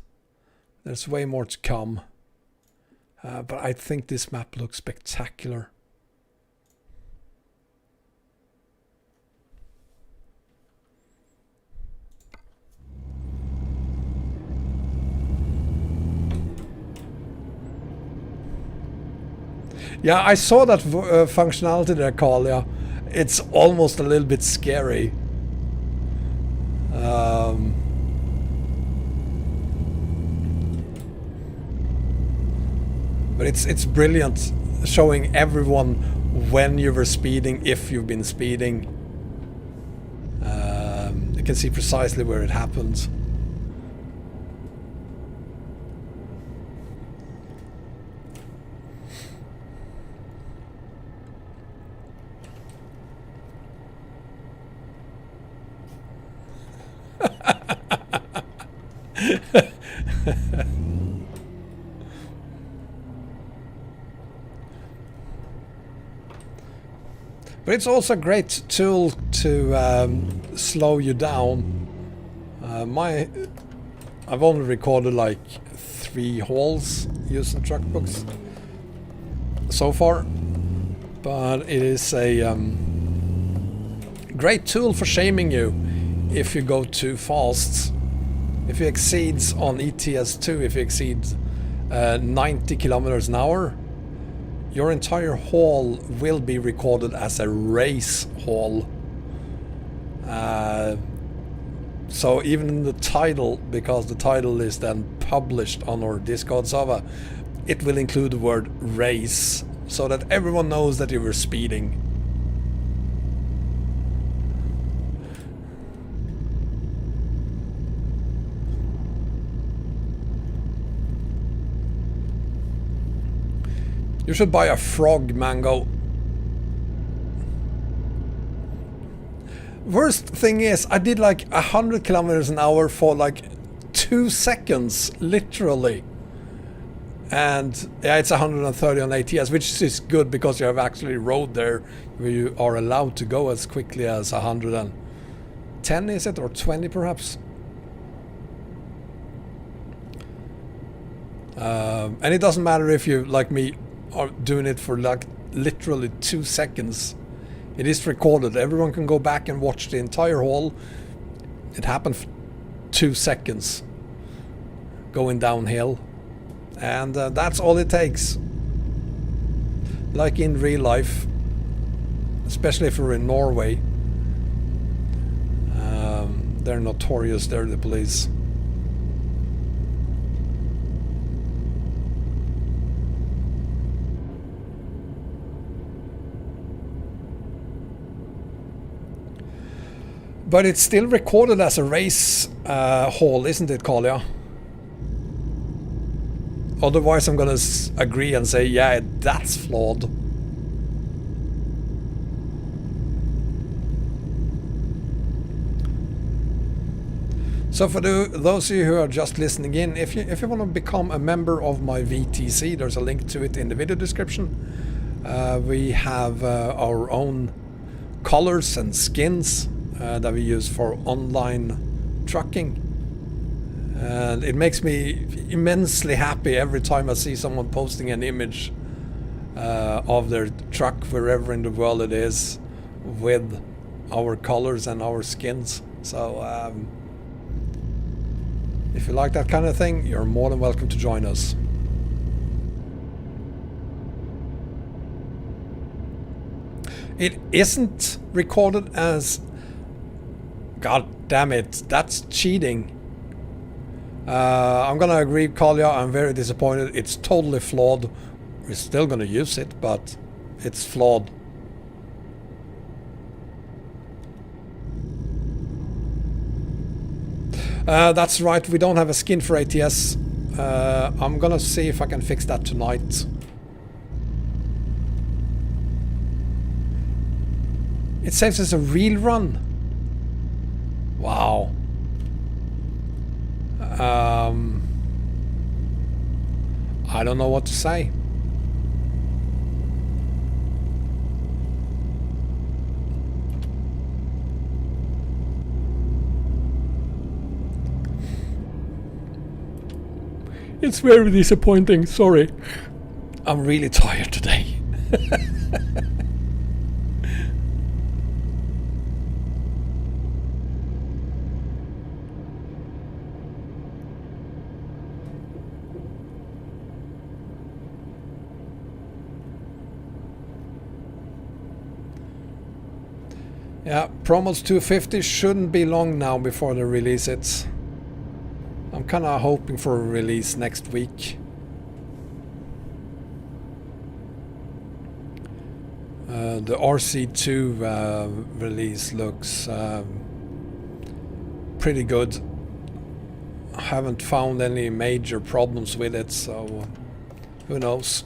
There's way more to come. But I think this map looks spectacular. Yeah, I saw that functionality there, Kalia. It's almost a little bit scary. But it's brilliant, showing everyone when you were speeding, if you've been speeding. You can see precisely where it happened. But it's also a great tool to slow you down. I've only recorded like 3 hauls using truckbooks so far, but it is a great tool for shaming you if you go too fast. If you exceeds on ETS2, if you exceed 90 kilometers an hour, your entire haul will be recorded as a race haul. So even in the title, because the title is then published on our Discord server, it will include the word race, so that everyone knows that you were speeding. You should buy a frog, Mango. Worst thing is, I did like 100 kilometers an hour for like 2 seconds, literally. And yeah, it's 130 on ATS, which is good because you have actually road there where you are allowed to go as quickly as 110, is it? Or 20 perhaps? And it doesn't matter if you, like me, are doing it for like literally 2 seconds. It is recorded. Everyone can go back and watch the entire haul. It happened for 2 seconds going downhill, and that's all it takes. Like in real life, especially if you're in Norway, they're notorious. They're the police. But it's still recorded as a race haul, isn't it, Kalia? Otherwise I'm gonna agree and say, yeah, that's flawed. So for those of you who are just listening in, if you want to become a member of my VTC, there's a link to it in the video description. We have our own colors and skins that we use for online trucking. And it makes me immensely happy every time I see someone posting an image of their truck wherever in the world it is with our colors and our skins. So if you like that kind of thing, you're more than welcome to join us. It isn't recorded as... God damn it, that's cheating. I'm gonna agree, Kalia, I'm very disappointed. It's totally flawed. We're still gonna use it, but it's flawed. That's right, we don't have a skin for ATS. I'm gonna see if I can fix that tonight. It saves as a real run. Wow. I don't know what to say. It's very disappointing, sorry. I'm really tired today. Yeah, ProMods 250 shouldn't be long now before they release it. I'm kinda hoping for a release next week. The RC2 release looks pretty good. I haven't found any major problems with it, so who knows.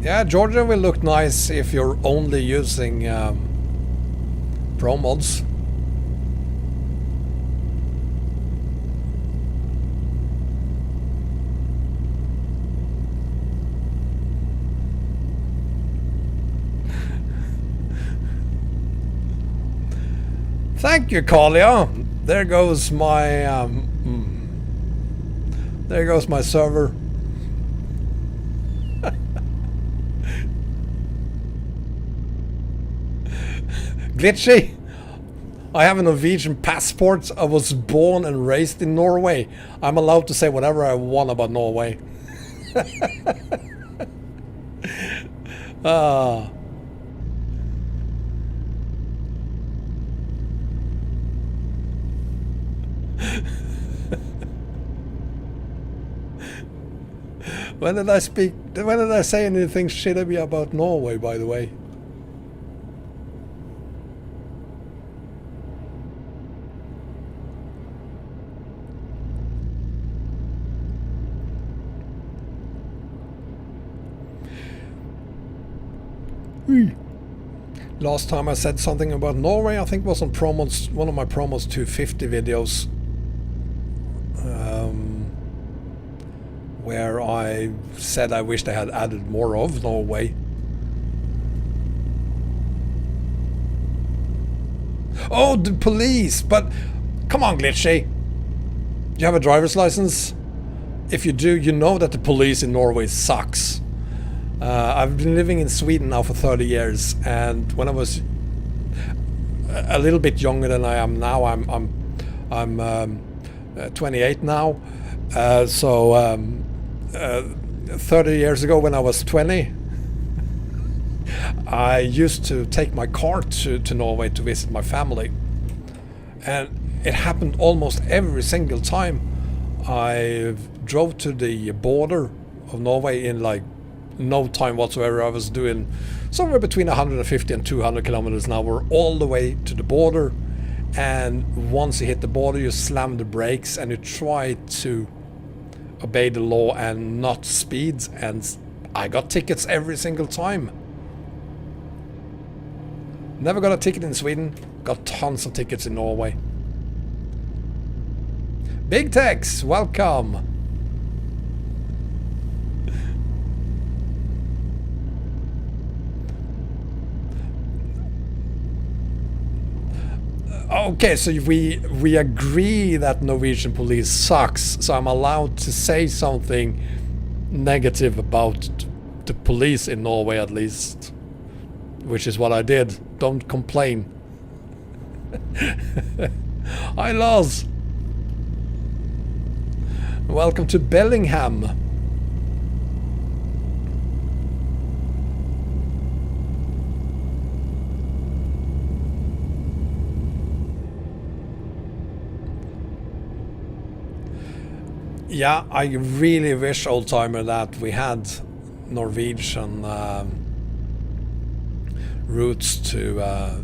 Yeah, Georgia will look nice if you're only using ProMods. Thank you, Kalia. There goes my there goes my server. Glitchy. I have a Norwegian passport. I was born and raised in Norway. I'm allowed to say whatever I want about Norway. When did I say anything shitty about Norway, by the way? Last time I said something about Norway, I think was on ProMods, one of my ProMods 250 videos, where I said I wished I had added more of Norway. Oh, the police! But come on, Glitchy, you have a driver's license? If you do, you know that the police in Norway sucks. I've been living in Sweden now for 30 years, and when I was a little bit younger than I am now, I'm 28 now. 30 years ago, when I was 20, I used to take my car to Norway to visit my family, and it happened almost every single time. I drove to the border of Norway in like no time whatsoever. I was doing somewhere between 150 and 200 kilometers an hour all the way to the border, and once you hit the border you slam the brakes and you try to obey the law and not speed, and I got tickets every single time. Never got a ticket in Sweden, got tons of tickets in Norway. Big Tex, welcome. Okay, so we agree that Norwegian police sucks, so I'm allowed to say something negative about the police in Norway at least, which is what I did. Don't complain. Hi Lars. Welcome to Bellingham. Yeah, I really wish, old timer, that we had Norwegian routes to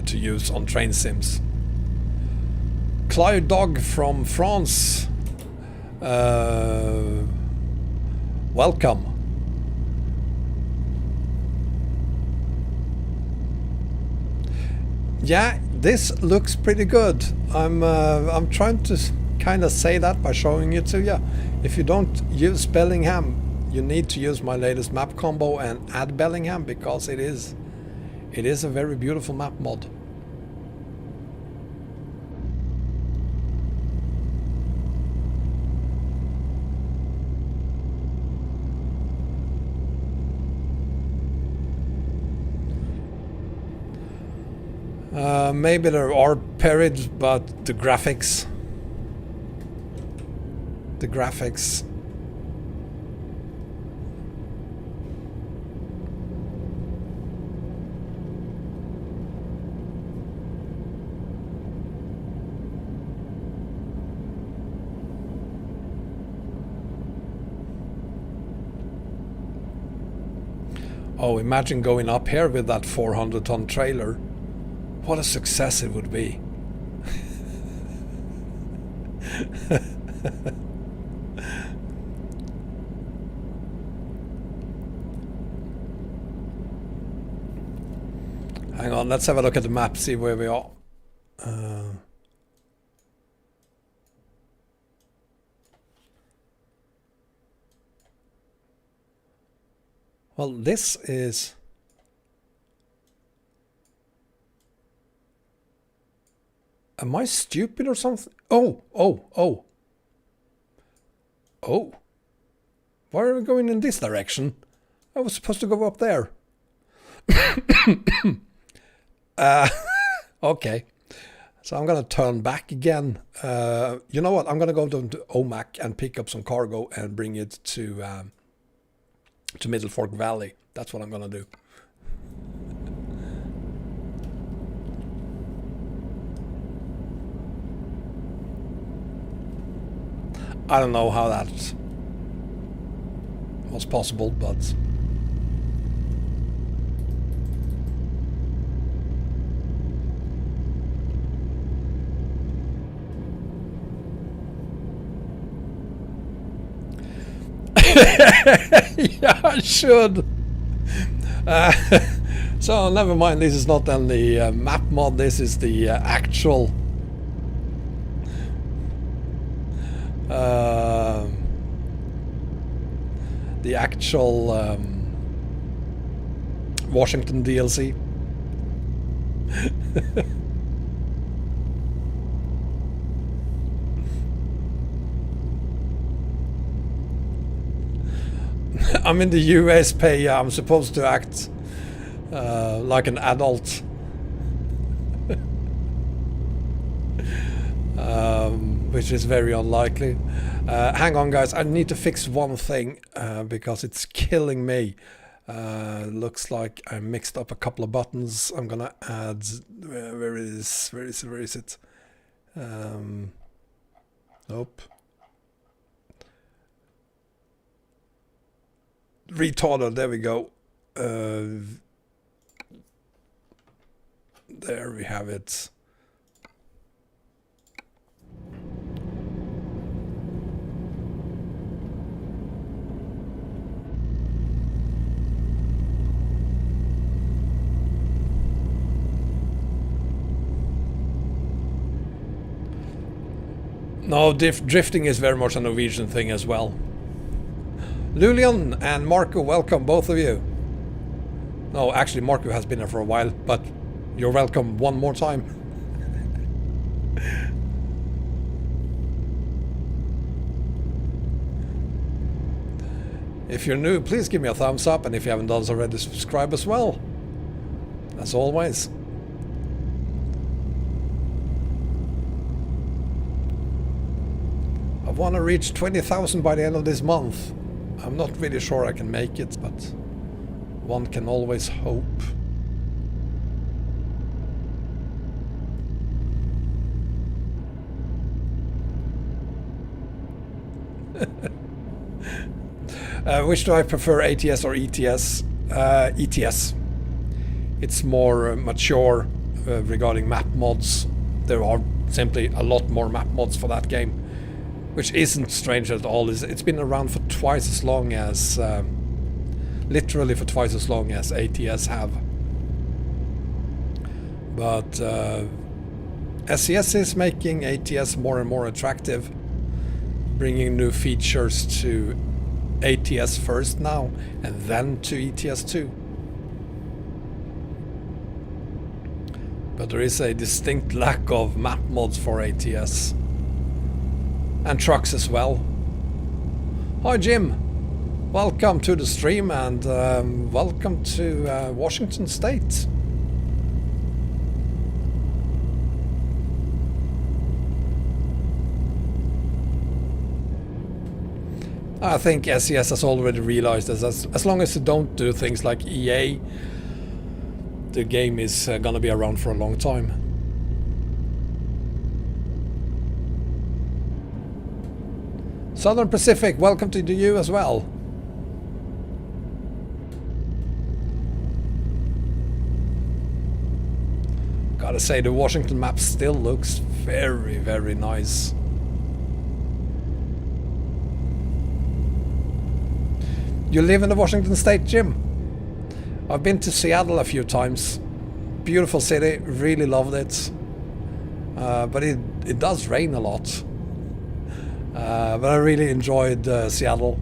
use on train sims. Clyde Dog from France, welcome. Yeah, this looks pretty good. I'm trying to kind of say that by showing it to you. If you don't use Bellingham, you need to use my latest map combo and add Bellingham, because it is a very beautiful map mod. Maybe there are periods, but the graphics. Oh, imagine going up here with that 400-ton trailer. What a success it would be. Hang on, let's have a look at the map, see where we are. Well, this is... Am I stupid or something? Oh. Why are we going in this direction? I was supposed to go up there. Okay. So I'm gonna turn back again. You know what? I'm gonna go down to Omak and pick up some cargo and bring it to Middle Fork Valley. That's what I'm gonna do. I don't know how that was possible, but yeah, I should. So never mind, this is not then the map mod, this is the actual Washington DLC. I'm in the US, pay. I'm supposed to act like an adult. Which is very unlikely. Hang on, guys. I need to fix one thing because it's killing me. Looks like I mixed up a couple of buttons. I'm gonna add. Where is it? Nope. Retarder. There we go. There we have it. No, drifting is very much a Norwegian thing as well. Lulian and Marco, welcome, both of you. No, actually Marco has been here for a while, but you're welcome one more time. If you're new, please give me a thumbs up, and if you haven't done so already, subscribe as well. As always. I want to reach 20,000 by the end of this month. I'm not really sure I can make it, but one can always hope. Which do I prefer, ATS or ETS? ETS. It's more mature regarding map mods. There are simply a lot more map mods for that game, which isn't strange at all. It's been around for twice as long as, literally for twice as long as ATS have. But SES is making ATS more and more attractive, bringing new features to ATS first now, and then to ETS 2. But there is a distinct lack of map mods for ATS. And trucks as well. Hi Jim! Welcome to the stream, and welcome to Washington State. I think SES has already realized that as long as you don't do things like EA, the game is gonna be around for a long time. Southern Pacific, welcome to you as well. Gotta say, the Washington map still looks very, very nice. You live in the Washington State, Jim? I've been to Seattle a few times. Beautiful city, really loved it. But it does rain a lot. But I really enjoyed Seattle.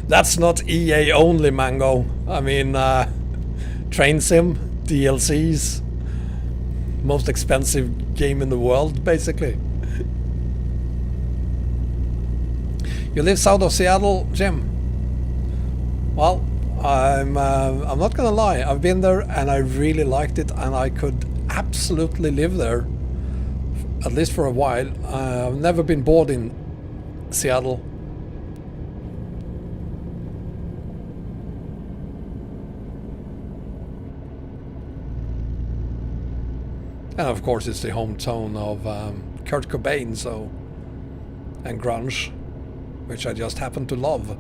That's not EA only, Mango. I mean, Train Sim, DLCs, most expensive game in the world, basically. You live south of Seattle, Jim? Well, I'm not gonna lie. I've been there and I really liked it, and I could absolutely live there, at least for a while. I've never been bored in Seattle. And of course it's the hometown of Kurt Cobain, so, and grunge, which I just happen to love.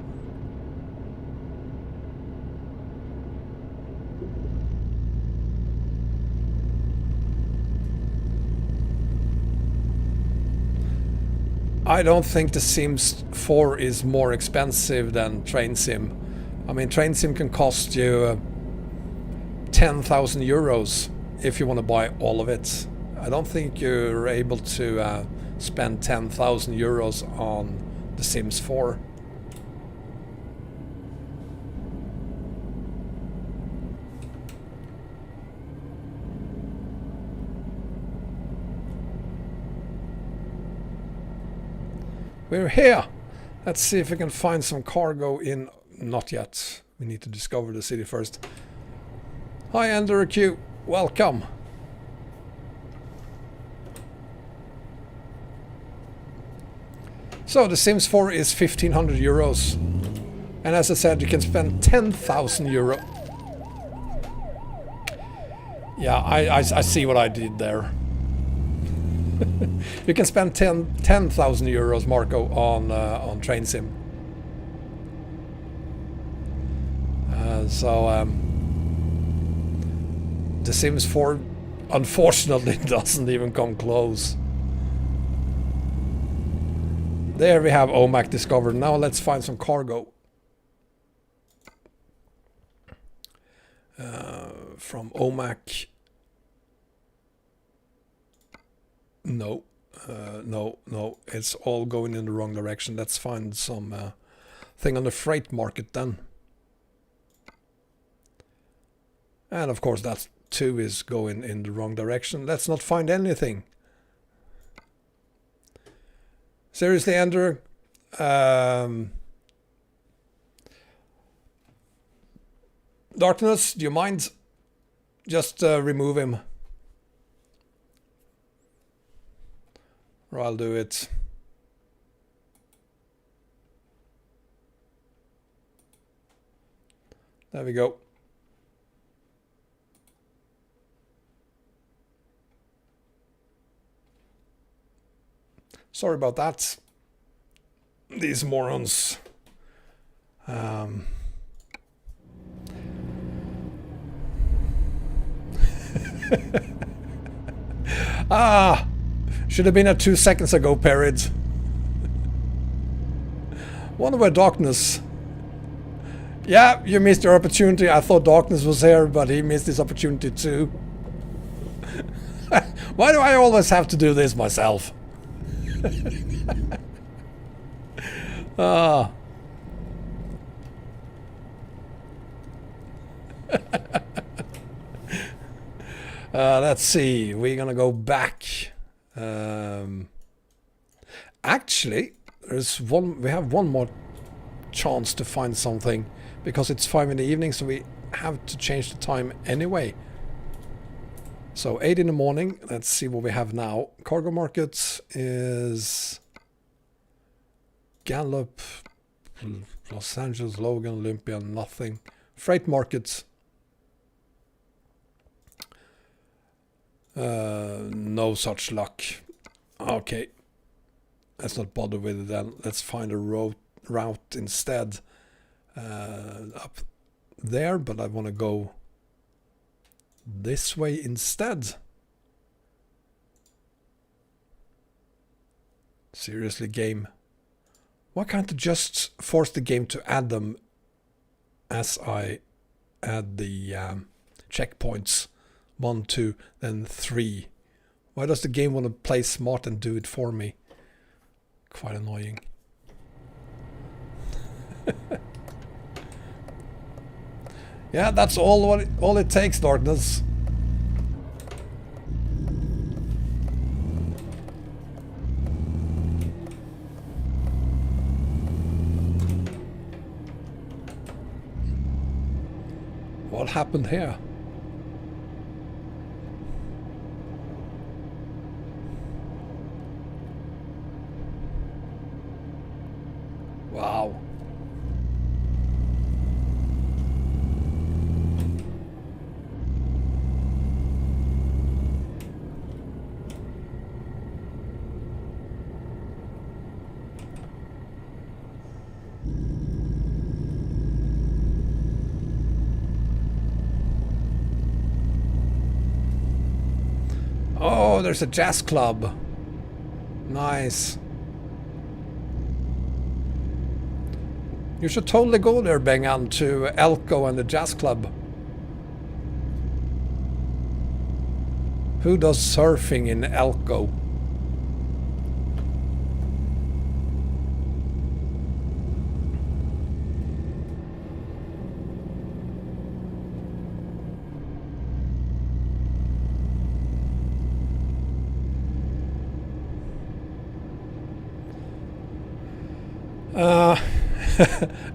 I don't think the Sims 4 is more expensive than Train Sim. I mean, Train Sim can cost you 10,000 euros if you want to buy all of it. I don't think you're able to spend 10,000 euros on The Sims 4. We're here! Let's see if we can find some cargo in... Not yet. We need to discover the city first. Hi, Ender Q. Welcome. So the Sims 4 is 1,500 euros. And as I said, you can spend 10,000 euro. Yeah, I see what I did there. You can spend 10,000 euros, Marco, on Train Sim. The Sims 4 unfortunately doesn't even come close. There we have OMAC discovered. Now let's find some cargo. from OMAC. No, no, it's all going in the wrong direction. Let's find some thing on the freight market then. And of course that too is going in the wrong direction. Let's not find anything. Seriously, Andrew? Darkness, do you mind? Just remove him. Or I'll do it. There we go. Sorry about that. These morons. Ah! Should have been at 2 seconds ago, Perrid. Wonder where Darkness... Yeah, you missed your opportunity. I thought Darkness was here, but he missed his opportunity too. Why do I always have to do this myself? Ah. Let's see. We're gonna go back. Actually, there's one. We have one more chance to find something because it's 5 in the evening, so we have to change the time anyway. So 8 in the morning. Let's see what we have now. Cargo market is Gallup, Los Angeles, Logan, Olympia, nothing. Freight markets. No such luck. Okay. Let's not bother with it then. Let's find a route instead. Up there, but I want to go this way instead. Seriously, game. Why can't I just force the game to add them as I add the checkpoints? 1, 2, then 3. Why does the game want to play smart and do it for me? Quite annoying. Yeah, that's all it takes, Darkness. What happened here? Wow. Oh, there's a jazz club. Nice. You should totally go there, Bellingham, to Elko and the jazz club. Who does surfing in Elko?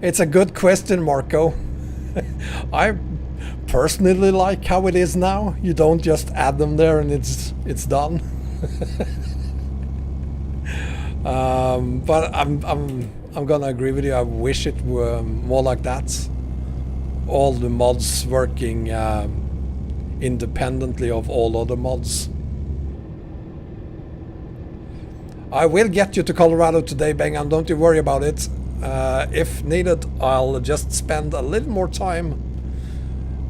It's a good question, Marco. I personally like how it is now. You don't just add them there and it's done. But I'm gonna agree with you. I wish it were more like that. All the mods working independently of all other mods. I will get you to Colorado today, Bellingham. Don't you worry about it. If needed, I'll just spend a little more time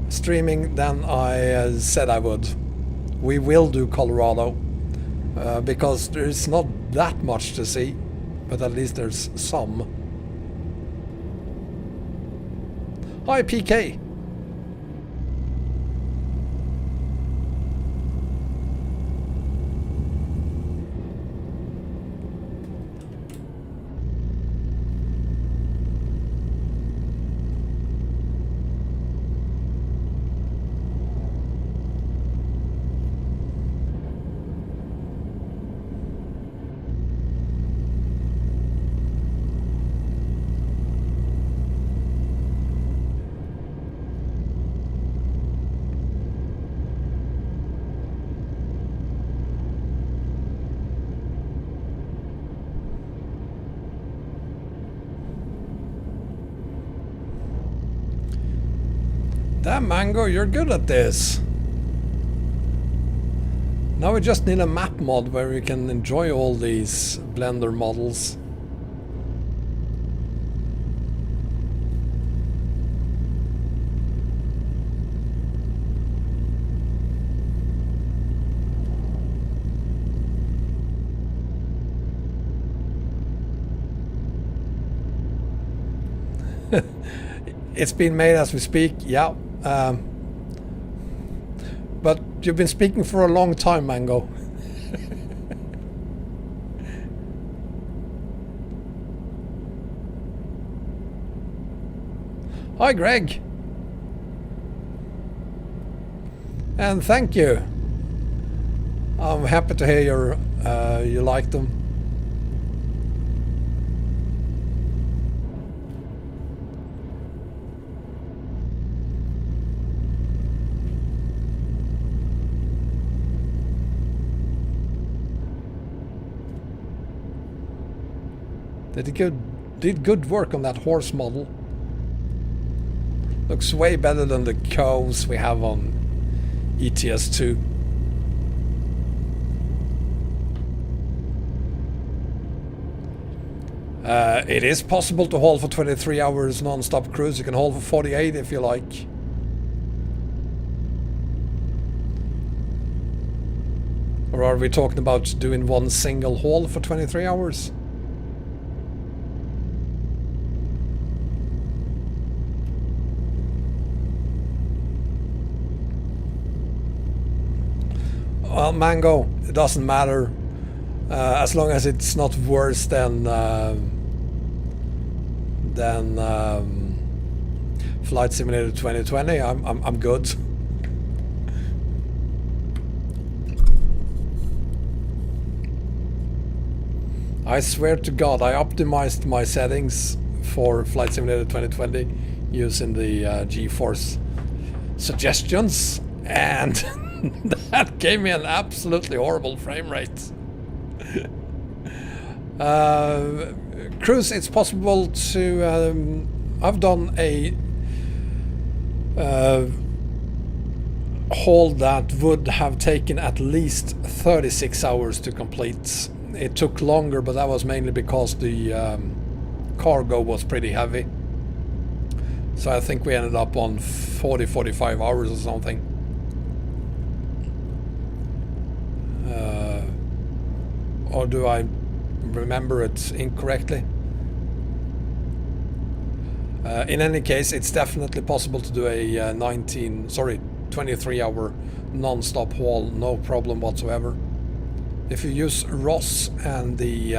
streaming than I said I would. We will do Colorado because there's not that much to see, but at least there's some. Hi, PK. Damn, Mango, you're good at this. Now we just need a map mod where we can enjoy all these Blender models. It's been made as we speak, yeah. But you've been speaking for a long time, Mango. Hi, Greg. And thank you. I'm happy to hear you like them. They did good work on that horse model. Looks way better than the cows we have on ATS 2. It is possible to haul for 23 hours non-stop cruise. You can haul for 48 if you like. Or are we talking about doing one single haul for 23 hours? Well, Mango, it doesn't matter as long as it's not worse than Flight Simulator 2020. I'm good. I swear to God, I optimized my settings for Flight Simulator 2020 using the GeForce suggestions, and that gave me an absolutely horrible frame rate. Cruise, it's possible to... I've done a haul that would have taken at least 36 hours to complete. It took longer, but that was mainly because the cargo was pretty heavy. So I think we ended up on 40-45 hours or something. Or do I remember it incorrectly? In any case, it's definitely possible to do a 23-hour non-stop haul, no problem whatsoever. If you use ROS and the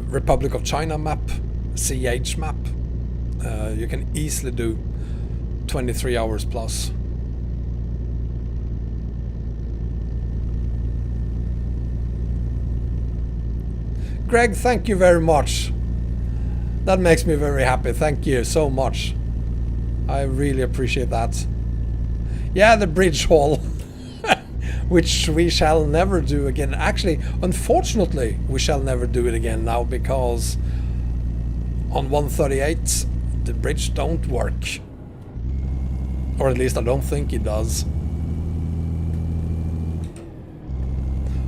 Republic of China map, CH map, you can easily do 23 hours plus. Greg, thank you very much. That makes me very happy. Thank you so much. I really appreciate that. Yeah, the bridge haul, which we shall never do again. Actually, unfortunately, we shall never do it again now, because on 138 the bridge don't work. Or at least I don't think it does.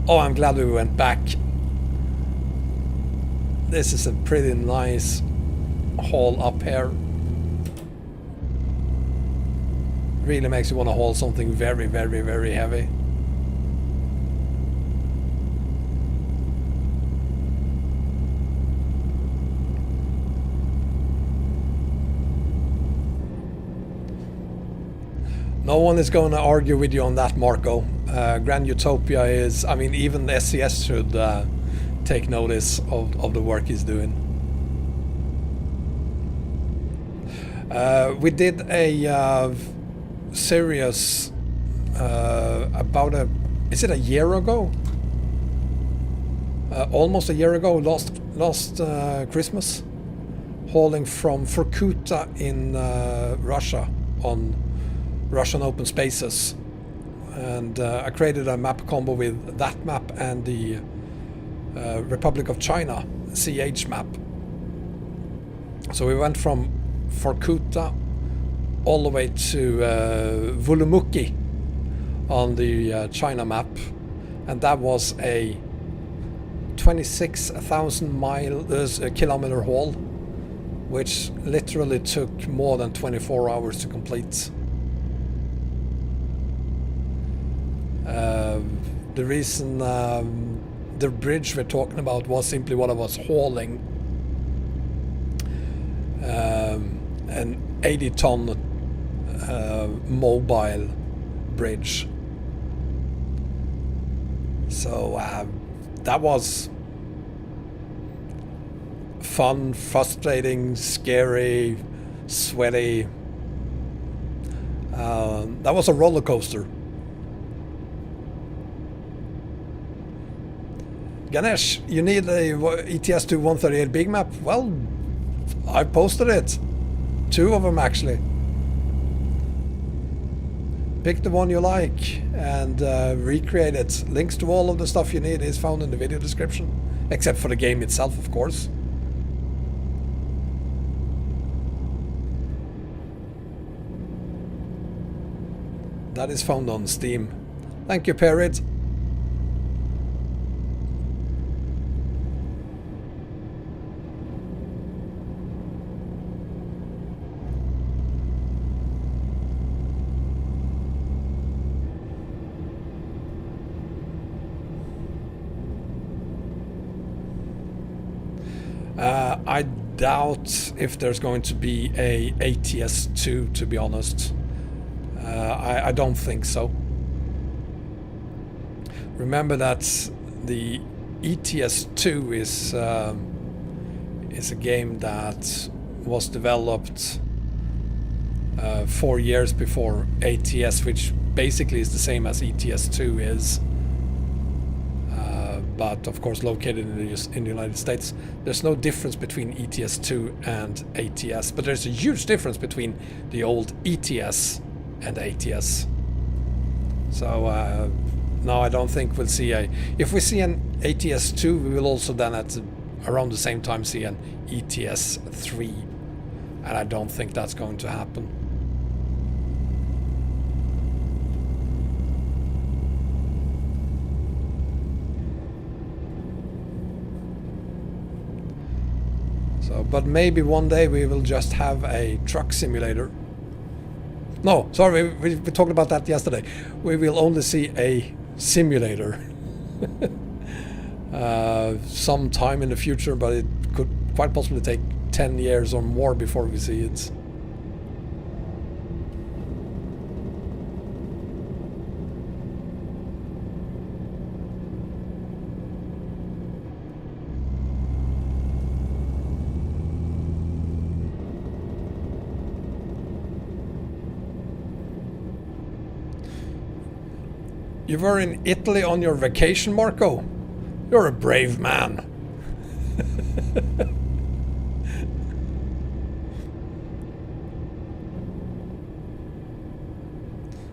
Oh, I'm glad we went back. This is a pretty nice haul up here. Really makes you want to haul something very, very, very heavy. No one is going to argue with you on that, Marco. Grand Utopia is, I mean, even the SCS should take notice of the work he's doing. We did a series about is it a year ago? Almost a year ago, last Christmas, hauling from Vorkuta in Russia on Russian open spaces, and I created a map combo with that map and the Republic of China CH map. So we went from Vorkuta all the way to Vulumuki on the China map, and that was a 26,000 kilometer haul, which literally took more than 24 hours to complete. The reason the bridge we're talking about was simply what I was hauling, an 80-ton mobile bridge. So that was fun, frustrating, scary, sweaty. That was a roller coaster. Ganesh, you need a ETS 2138 big map? Well, I posted it. 2 of them actually. Pick the one you like and recreate it. Links to all of the stuff you need is found in the video description. Except for the game itself, of course. That is found on Steam. Thank you, Perry. I doubt if there's going to be a ATS 2, to be honest. I don't think so. Remember that the ETS 2 is a game that was developed 4 years before ATS, which basically is the same as ETS 2 is. But of course located in the United States. There's no difference between ETS 2 and ATS, but there's a huge difference between the old ETS and ATS. So no, I don't think we'll see if we see an ATS 2, we will also then around the same time see an ETS 3, and I don't think that's going to happen. But maybe one day we will just have a truck simulator. No, sorry, we talked about that yesterday. We will only see a simulator sometime in the future, but it could quite possibly take 10 years or more before we see it. You were in Italy on your vacation, Marco? You're a brave man.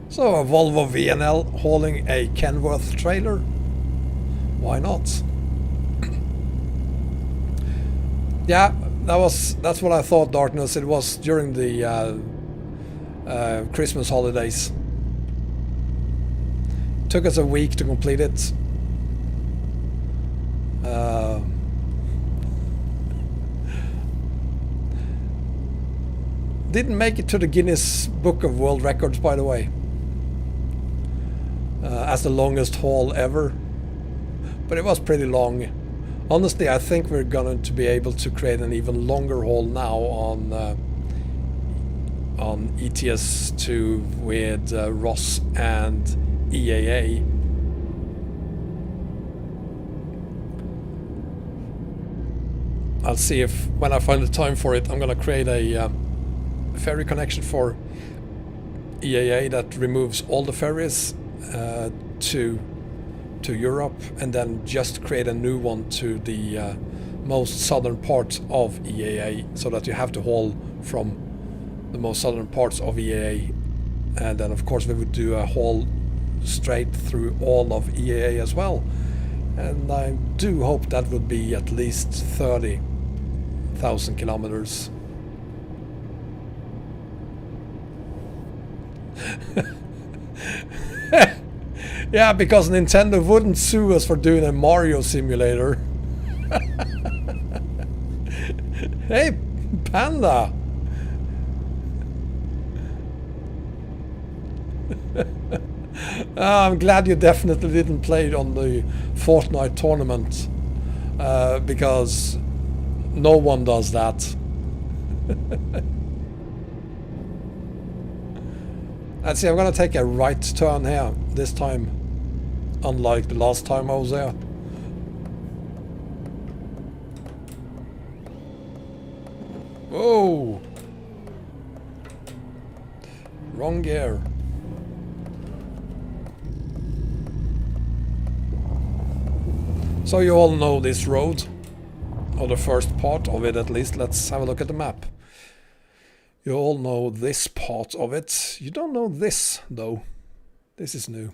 So a Volvo VNL hauling a Kenworth trailer? Why not? Yeah, that's what I thought, Darkness. It was during the Christmas holidays. Took us a week to complete it. Didn't make it to the Guinness Book of World Records, by the way, as the longest haul ever, but it was pretty long. Honestly, I think we're going to be able to create an even longer haul now on ETS 2 with Ross and EAA. I'll see if, when I find the time for it, I'm gonna create a ferry connection for EAA that removes all the ferries to Europe, and then just create a new one to the most southern part of EAA, so that you have to haul from the most southern parts of EAA, and then of course we would do a haul straight through all of EAA as well, and I do hope that would be at least 30,000 kilometers. Yeah, because Nintendo wouldn't sue us for doing a Mario simulator. Hey, Panda! I'm glad you definitely didn't play it on the Fortnite tournament, because no one does that. Let's see, I'm gonna take a right turn here this time, unlike the last time I was there. Whoa! Wrong gear. So you all know this road, or the first part of it at least. Let's have a look at the map. You all know this part of it. You don't know this, though. This is new.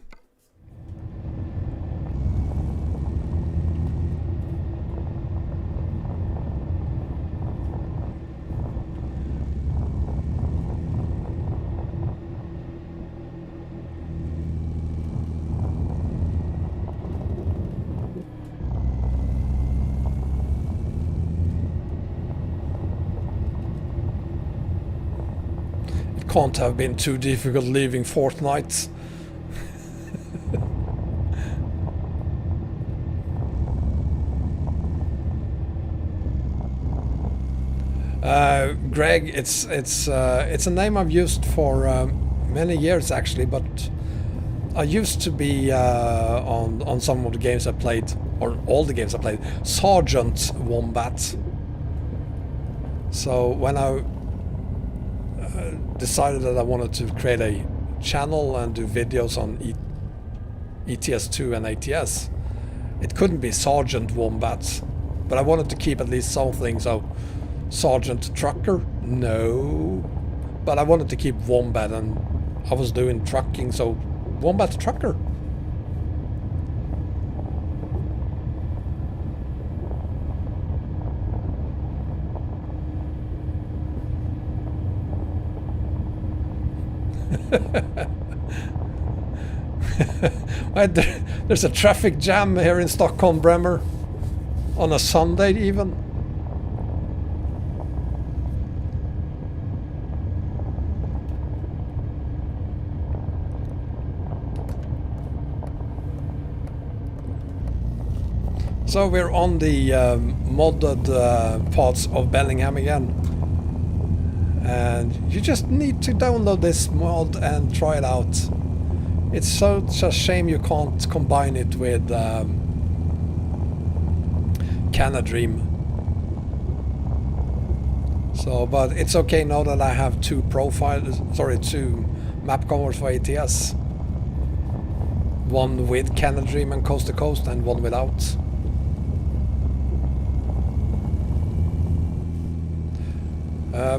Can't have been too difficult leaving Fortnite. Greg, it's a name I've used for many years actually, but I used to be on some of the games I played, or all the games I played, Sergeant Wombat. So when I decided that I wanted to create a channel and do videos on ETS2 and ATS, it couldn't be Sergeant Wombat, but I wanted to keep at least something. So Sergeant Trucker, no, but I wanted to keep Wombat, and I was doing trucking, so Wombat Trucker. There's a traffic jam here in Stockholm, Bremer, on a Sunday even. So we're on the modded parts of Bellingham again. And you just need to download this mod and try it out. It's such a shame you can't combine it with Canadream. So, but it's okay now that I have two map covers for ATS. One with Canadream and Coast to Coast, and one without.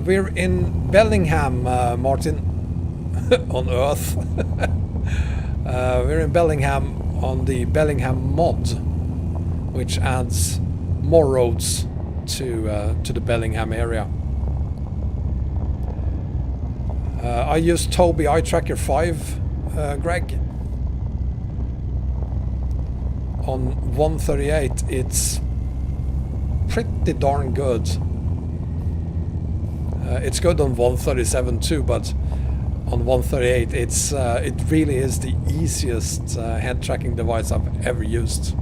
We're in Bellingham, Martin, on Earth. We're in Bellingham on the Bellingham Mod, which adds more roads to the Bellingham area. I use Tobii Eyetracker 5, Greg. On 138, it's pretty darn good. It's good on 137 too, but on 138 it really is the easiest hand tracking device I've ever used.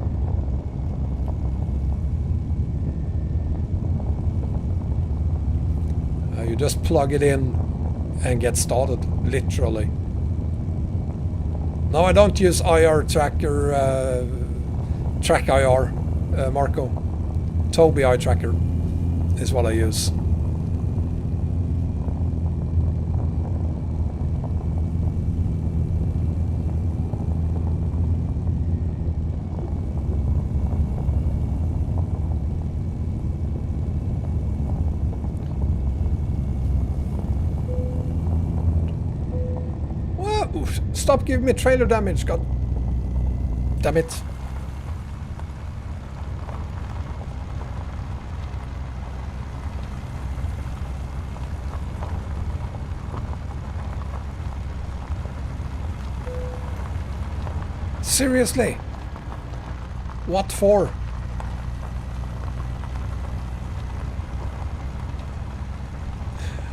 You just plug it in and get started, literally. No, I don't use IR tracker, track IR, Marco. Tobii Eyetracker is what I use. Stop giving me trailer damage, god damn it. seriously? What for?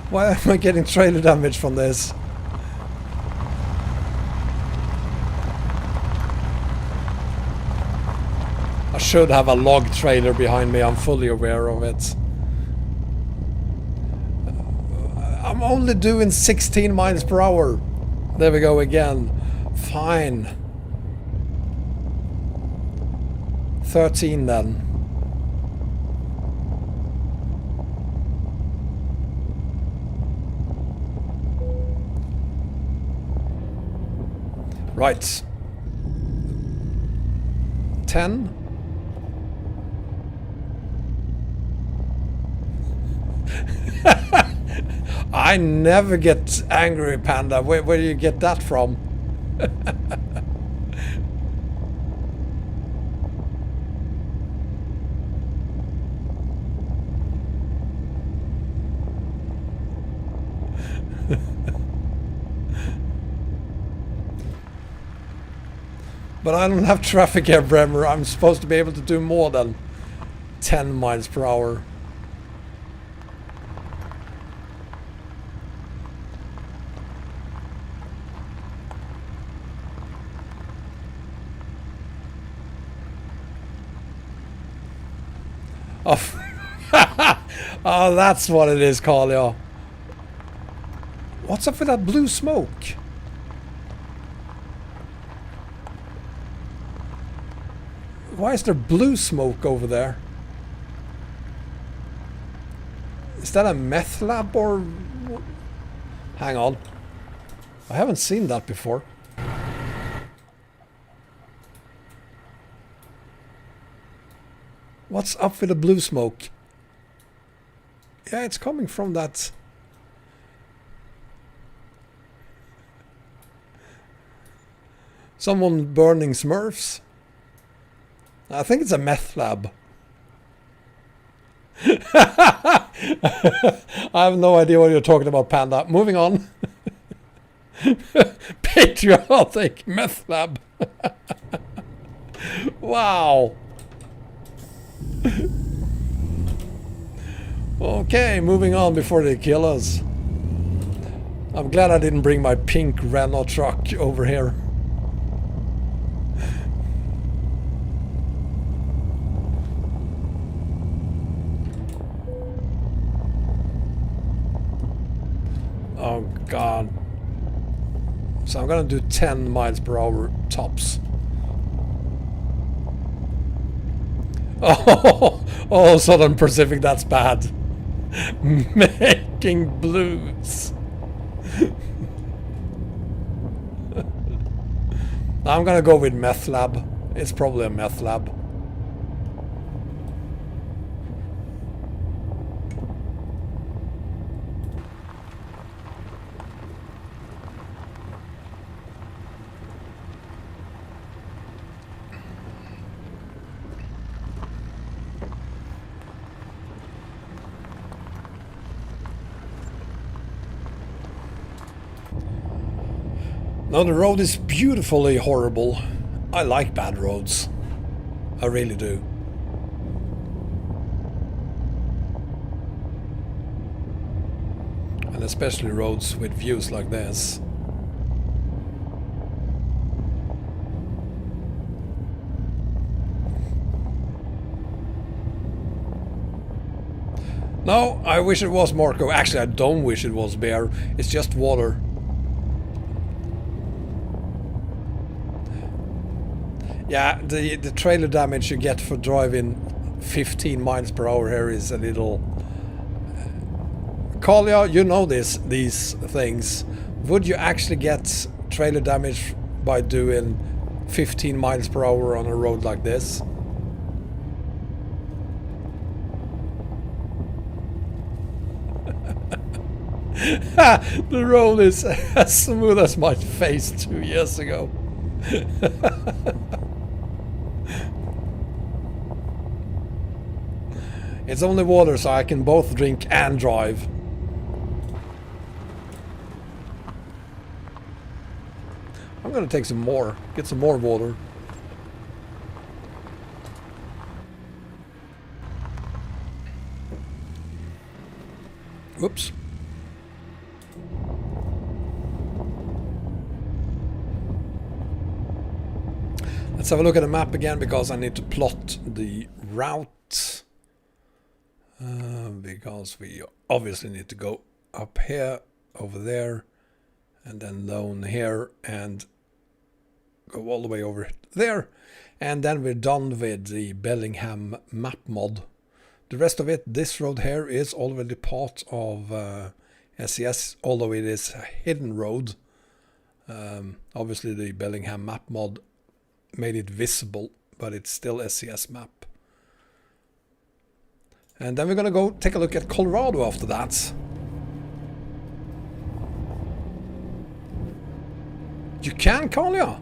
Why am I getting trailer damage from this? I should have a log trailer behind me, I'm fully aware of it. I'm only doing 16 miles per hour. There we go again. Fine. 13 then. Right. 10. I never get angry, Panda. Where do you get that from? But I don't have traffic here, Bremer. I'm supposed to be able to do more than 10 miles per hour. Oh, oh, that's what it is, Carlia. What's up with that blue smoke? Why is there blue smoke over there? Is that a meth lab or... Hang on. I haven't seen that before. What's up with the blue smoke? Yeah, it's coming from that... Someone burning Smurfs? I think it's a meth lab. I have no idea what you're talking about, Panda. Moving on. Patriotic meth lab. Wow. Okay, moving on before they kill us. I'm glad I didn't bring my pink Renault truck over here. Oh god. So I'm gonna do 10 miles per hour tops. Oh, Southern Pacific, that's bad. Making blues. I'm gonna go with meth lab. It's probably a meth lab. No, the road is beautifully horrible. I like bad roads. I really do. And especially roads with views like this. No, I wish it was Marco. Actually, I don't wish it was Bear. It's just water. Yeah, the trailer damage you get for driving 15 miles per hour here is a little... Kalia, you know these things. Would you actually get trailer damage by doing 15 miles per hour on a road like this? The road is as smooth as my face 2 years ago. It's only water, so I can both drink and drive. I'm gonna take some more, get some more water. Oops. Let's have a look at the map again, because I need to plot the route. Because we obviously need to go up here, over there, and then down here, and go all the way over there. And then we're done with the Bellingham map mod. The rest of it, this road here, is already part of SES, although it is a hidden road. Obviously the Bellingham map mod made it visible, but it's still SES map. And then we're gonna go take a look at Colorado after that. You can, Kalia?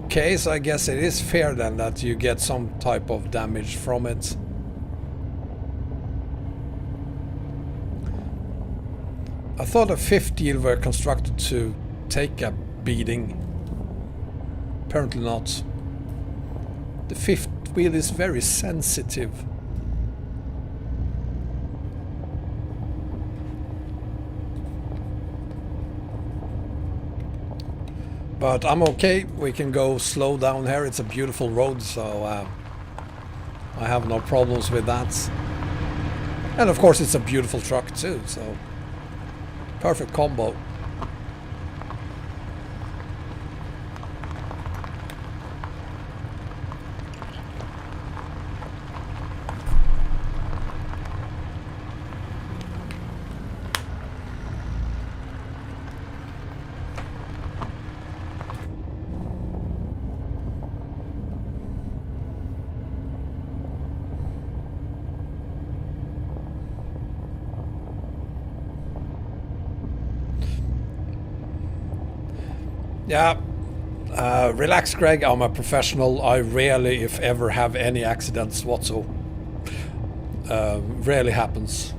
Okay, so I guess it is fair then that you get some type of damage from it. I thought a fifth wheel were constructed to take a beating. Apparently not. The fifth wheel is very sensitive. But I'm okay, we can go slow down here. It's a beautiful road, so I have no problems with that. And of course it's a beautiful truck too, so perfect combo. Yeah, relax, Greg. I'm a professional. I rarely, if ever, have any accidents whatsoever. Rarely happens.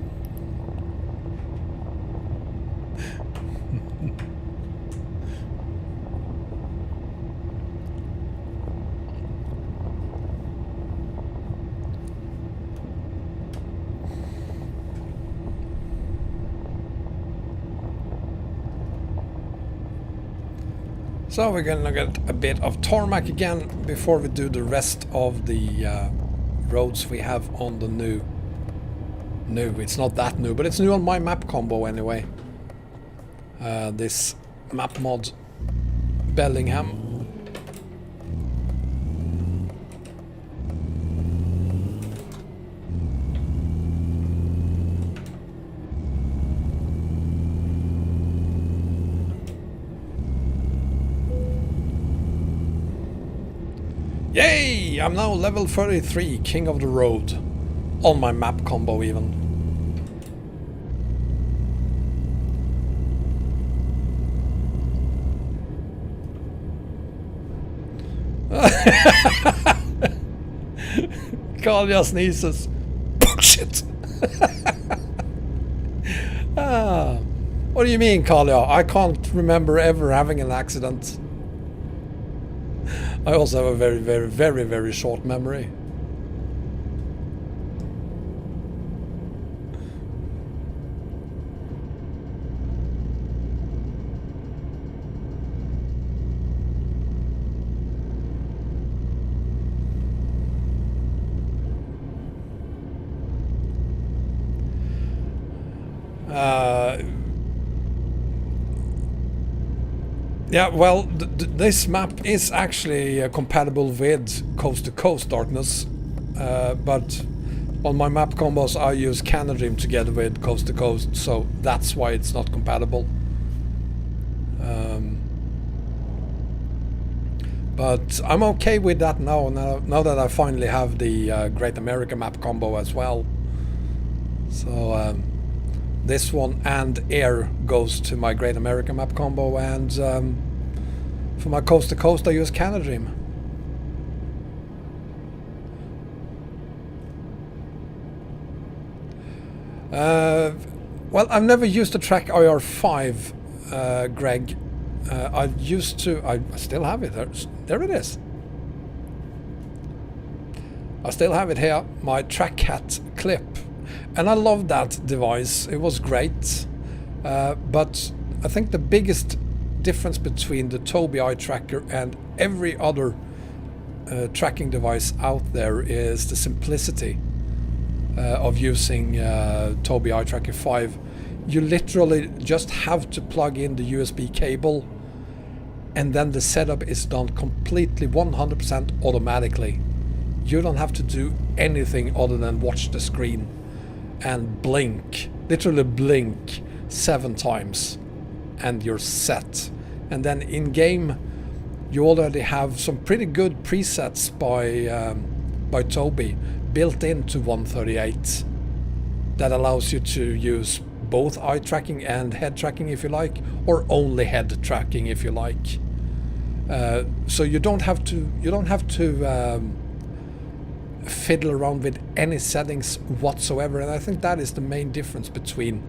So we're gonna get a bit of tarmac again before we do the rest of the roads we have on the new. It's not that new, but it's new on my map combo anyway. This map mod Bellingham. Yay! I'm now level 33, king of the road. On my map combo even. Kalia sneezes. Bullshit! What do you mean, Kalia? I can't remember ever having an accident. I also have a very, very, very, very short memory. Yeah, well, this map is actually compatible with coast-to-coast darkness, but on my map combos I use Canadrim together with coast-to-coast, so that's why it's not compatible. But I'm okay with that now that I finally have the Great America map combo as well. So this one and air goes to my Great America map combo, and for my coast to coast I use Canadrim. Well, I've never used the track IR5, Greg. I still have it. There it is. I still have it here. My track hat clip. And I love that device. It was great. But I think the biggest difference between the Tobii Eyetracker and every other tracking device out there is the simplicity of using Tobii Eyetracker 5. You literally just have to plug in the USB cable, and then the setup is done completely 100% automatically. You don't have to do anything other than watch the screen and blink, literally blink 7 times, and you're set. And then in game you already have some pretty good presets by Tobii built into 138 that allows you to use both eye tracking and head tracking if you like, or only head tracking if you like. So you don't have to fiddle around with any settings whatsoever, and I think that is the main difference between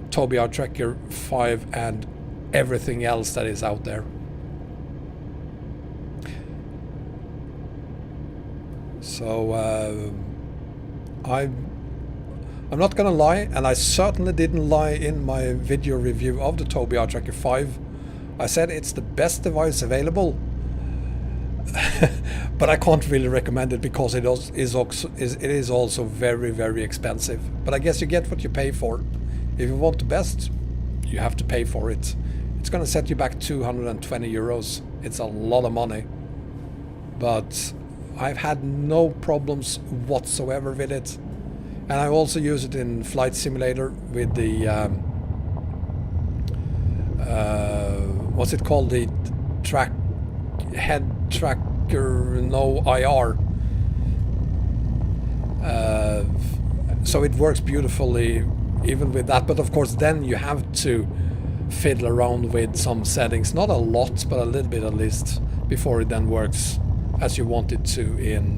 Tobii Eyetracker 5 and everything else that is out there. So I'm not gonna lie, and I certainly didn't lie in my video review of the Tobii Eyetracker 5. I said it's the best device available, but I can't really recommend it because it is also very, very expensive. But I guess you get what you pay for. If you want the best, you have to pay for it. It's gonna set you back 220 euros. It's a lot of money, but I've had no problems whatsoever with it. And I also use it in Flight Simulator with the what's it called, the head tracker, no IR. So it works beautifully even with that, but of course then you have to fiddle around with some settings, not a lot but a little bit at least, before it then works as you want it to in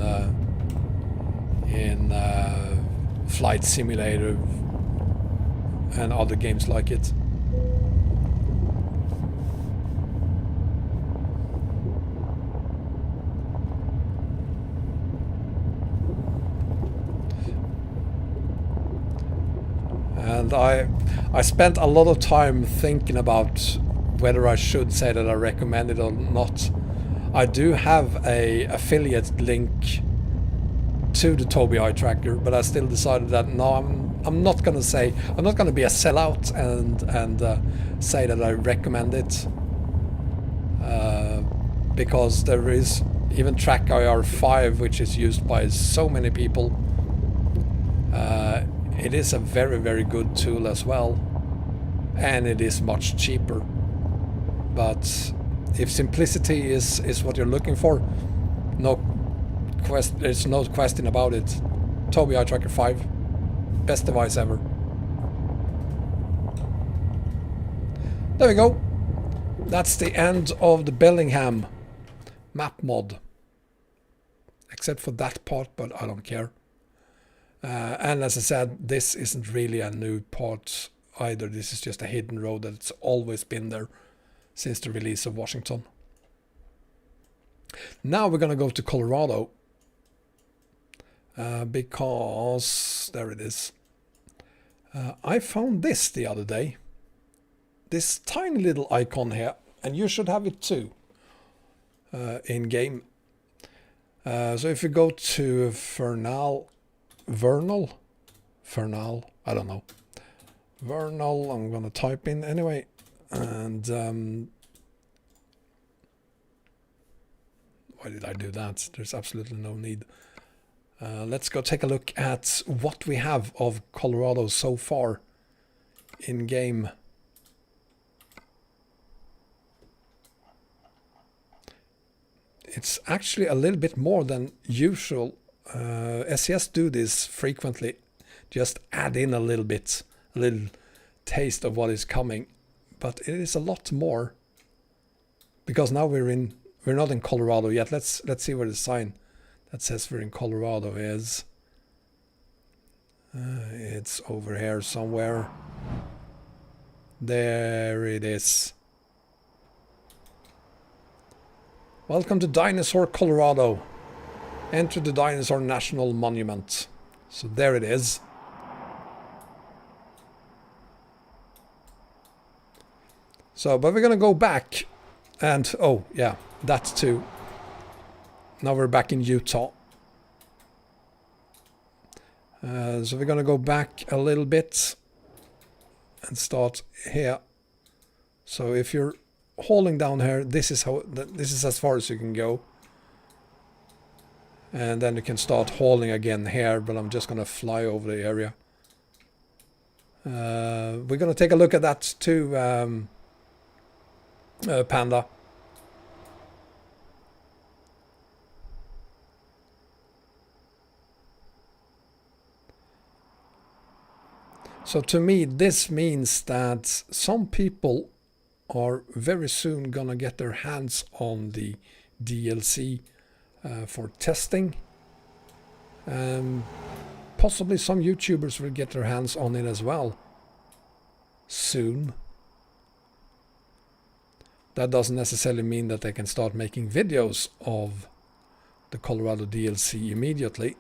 Flight Simulator and other games like it. And I spent a lot of time thinking about whether I should say that I recommend it or not. I do have a affiliate link to the Tobii Eyetracker, but I still decided that no, I'm not gonna say, I'm not gonna be a sellout and say that I recommend it, because there is even Track IR 5, which is used by so many people. It is a very, very good tool as well, and it is much cheaper. But if simplicity is what you're looking for, there's no question about it. Tobii Eyetracker 5, best device ever. There we go. That's the end of the Bellingham map mod. Except for that part, but I don't care. And as I said, this isn't really a new part either. This is just a hidden road that's always been there since the release of Washington. Now we're gonna go to Colorado, because there it is. I found this the other day, this tiny little icon here, and you should have it too in game. So if you go to Vernal, I don't know, Vernal, I'm gonna type in anyway, and why did I do that? There's absolutely no need. Let's go take a look at what we have of Colorado so far in game. It's actually a little bit more than usual. SES do this frequently, just add in a little bit, a little taste of what is coming, but it is a lot more because now we're not in Colorado yet. Let's see where the sign that says we're in Colorado is. It's over here somewhere. There it is. Welcome to Dinosaur, Colorado. Enter the Dinosaur National Monument. So there it is. So, but we're gonna go back and, oh yeah, that too. Now we're back in Utah. So we're gonna go back a little bit and start here. So if you're holding down here, this is as far as you can go. And then you can start hauling again here, but I'm just gonna fly over the area. We're gonna take a look at that too, Panda. So to me, this means that some people are very soon gonna get their hands on the DLC for testing. Possibly some YouTubers will get their hands on it as well soon. That doesn't necessarily mean that they can start making videos of the Colorado DLC immediately.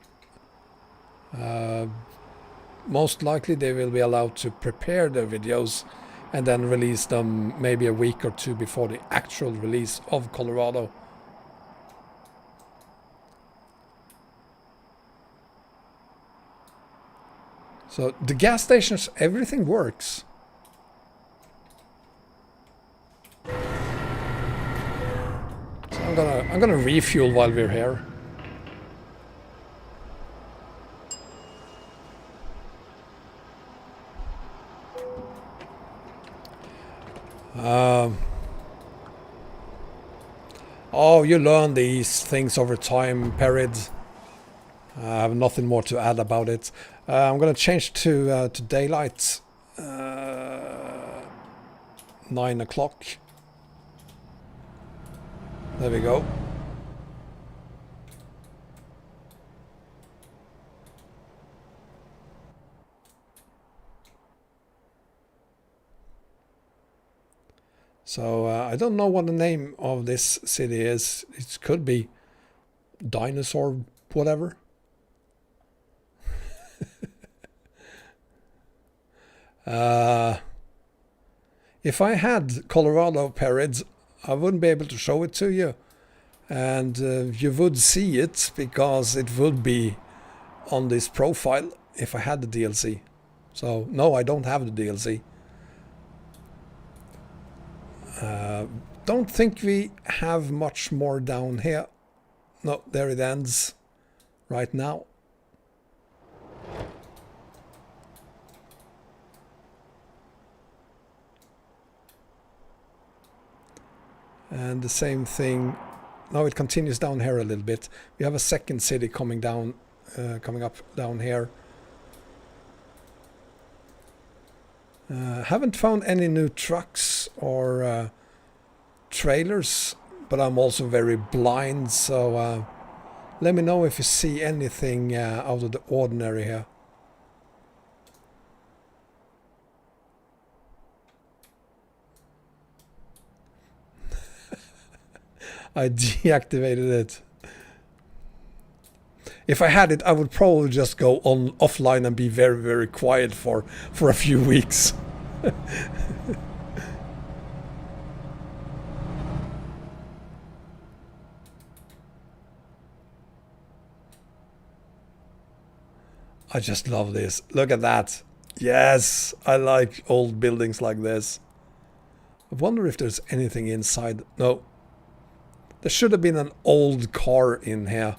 Most likely they will be allowed to prepare their videos and then release them maybe a week or two before the actual release of Colorado. So the gas stations, everything works. So I'm gonna refuel while we're here. Oh, you learn these things over time, Perid. I have nothing more to add about it. I'm going to change to daylight. 9 o'clock. There we go. So I don't know what the name of this city is. It could be Dinosaur whatever. If I had Colorado Perids, I wouldn't be able to show it to you. And you would see it because it would be on this profile if I had the DLC. So no, I don't have the DLC. Don't think we have much more down here. No, there it ends right now. And the same thing. Now it continues down here a little bit. We have a second city coming down, coming up down here. Haven't found any new trucks or trailers, but I'm also very blind, so let me know if you see anything out of the ordinary here. I deactivated it. If I had it, I would probably just go offline and be very, very quiet for a few weeks. I just love this. Look at that. Yes, I like old buildings like this. I wonder if there's anything inside. No. There should have been an old car in here.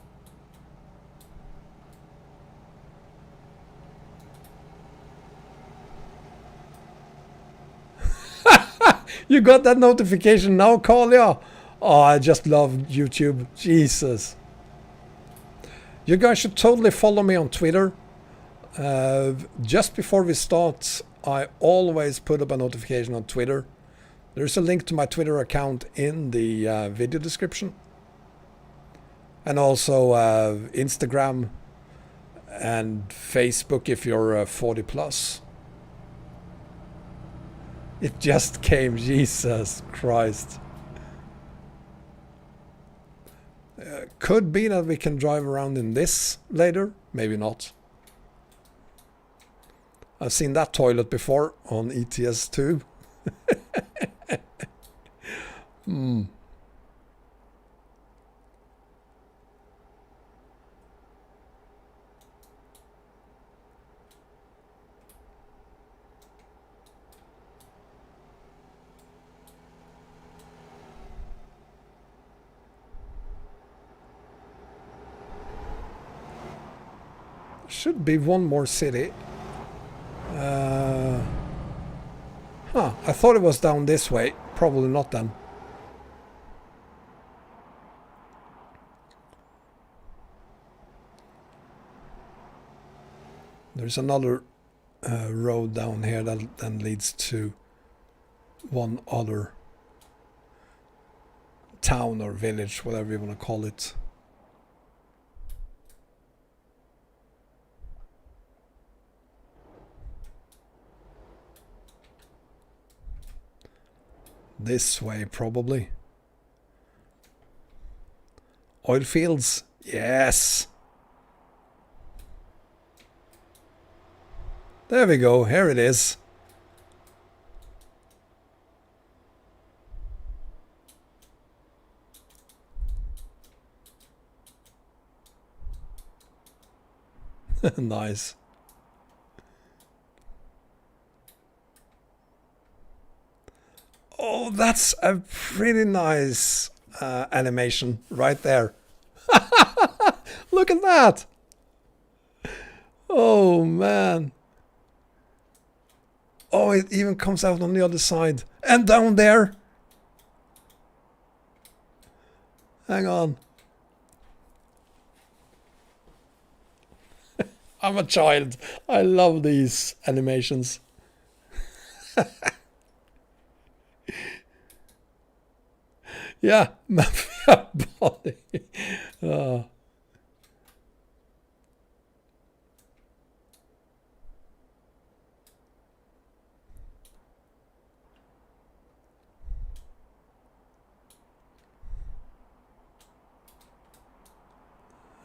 You got that notification now, Kalia? Oh, I just love YouTube. Jesus. You guys should totally follow me on Twitter. Just before we start, I always put up a notification on Twitter. There's a link to my Twitter account in the video description. And also Instagram and Facebook if you're 40 plus. It just came, Jesus Christ. Could be that we can drive around in this later, maybe not. I've seen that toilet before on ATS 2. Should be one more city. I thought it was down this way. Probably not then. There's another road down here that then leads to one other town or village, whatever you want to call it. This way, probably. Oil fields? Yes! There we go, here it is. Nice. Oh, that's a pretty nice animation right there. Look at that. Oh, man. Oh, it even comes out on the other side. And down there. Hang on. I'm a child. I love these animations. Yeah, mafia body.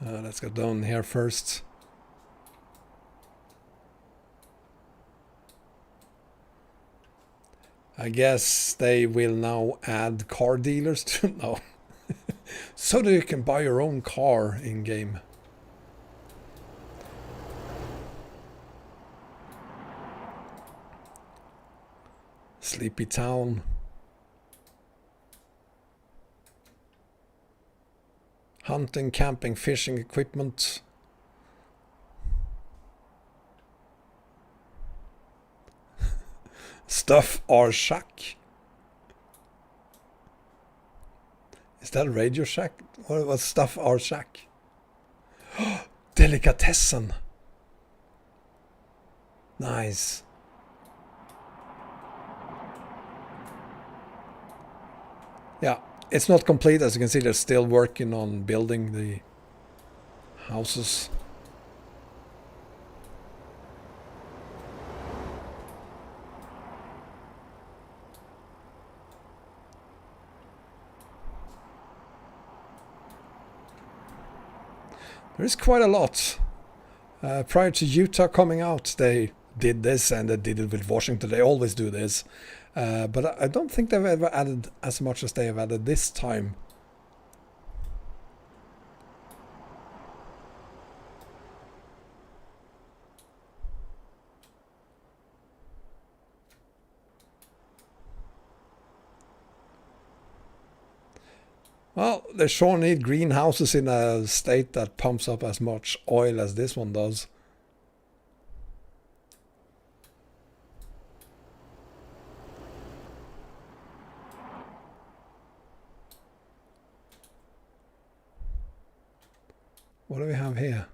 Let's go down here first. I guess they will now add car dealers to no. So that you can buy your own car in game. Sleepy town. Hunting, camping, fishing equipment. Stuff our shack. Is that a Radio Shack? What was stuff our shack? Delicatessen. Nice. Yeah, it's not complete. As you can see, they're still working on building the houses. There is quite a lot. Prior to Utah coming out, they did this, and they did it with Washington. They always do this. But I don't think they've ever added as much as they have added this time. Well, they sure need greenhouses in a state that pumps up as much oil as this one does. What do we have here?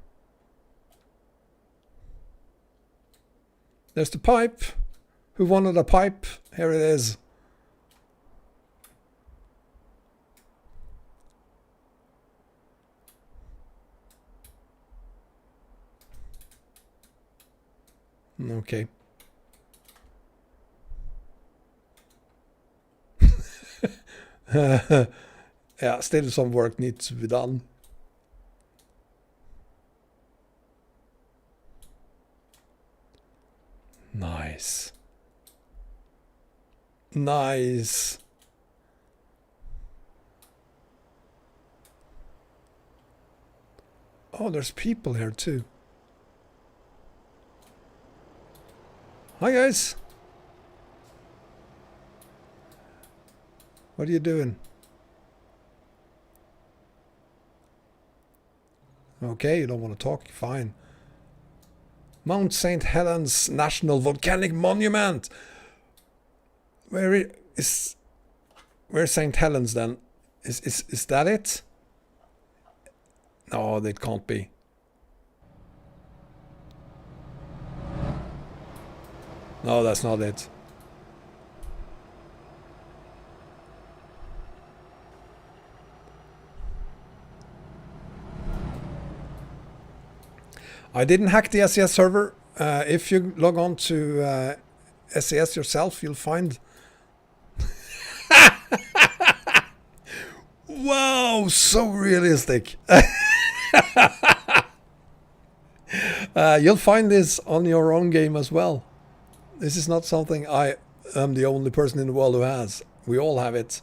There's the pipe. Who wanted a pipe? Here it is. Okay. Yeah, still some work needs to be done. Nice. Nice. Oh, there's people here too. Hi guys. What are you doing? Okay, you don't want to talk? Fine. Mount St. Helens National Volcanic Monument. Where's St. Helens then? Is that it? No, that can't be. No, that's not it. I didn't hack the SES server. If you log on to SES yourself, you'll find... Wow, so realistic. You'll find this on your own game as well. This is not something I am the only person in the world who has. We all have it.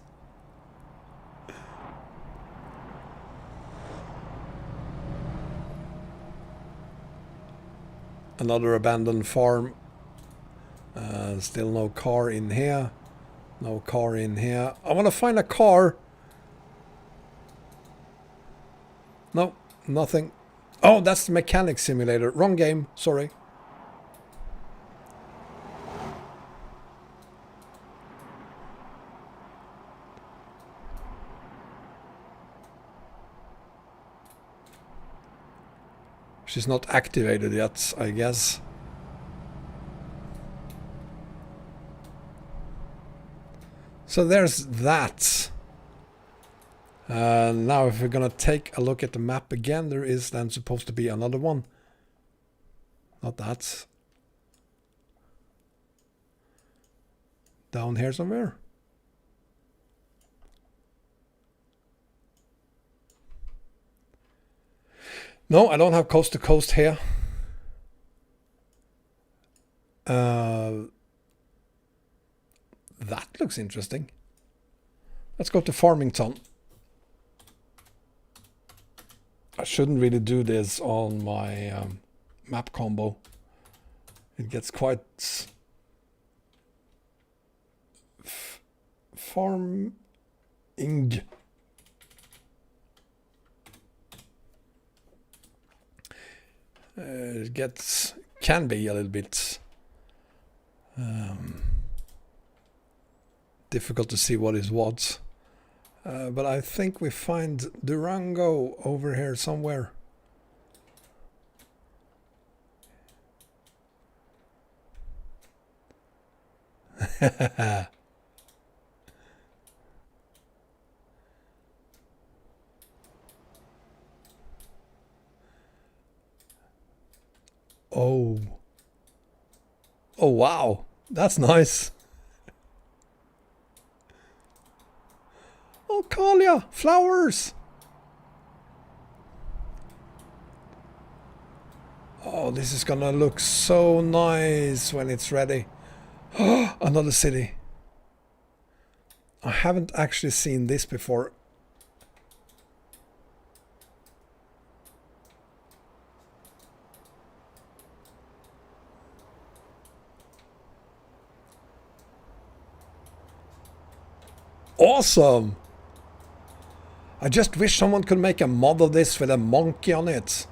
Another abandoned farm. Still no car in here. No car in here. I want to find a car. No, nothing. Oh, that's the mechanic simulator. Wrong game. Sorry. She's not activated yet, I guess. So there's that. Now if we're gonna take a look at the map again, there is then supposed to be another one. Not that. Down here somewhere. No, I don't have coast to coast here. That looks interesting. Let's go to Farmington. I shouldn't really do this on my map combo. It gets quite... Farming. It can be a little bit difficult to see what is what. But I think we find Durango over here somewhere. Oh. Oh, wow. That's nice. Oh, Kalia, flowers. Oh, this is gonna look so nice when it's ready. Oh, another city. I haven't actually seen this before. Awesome! I just wish someone could make a mod of this with a monkey on it.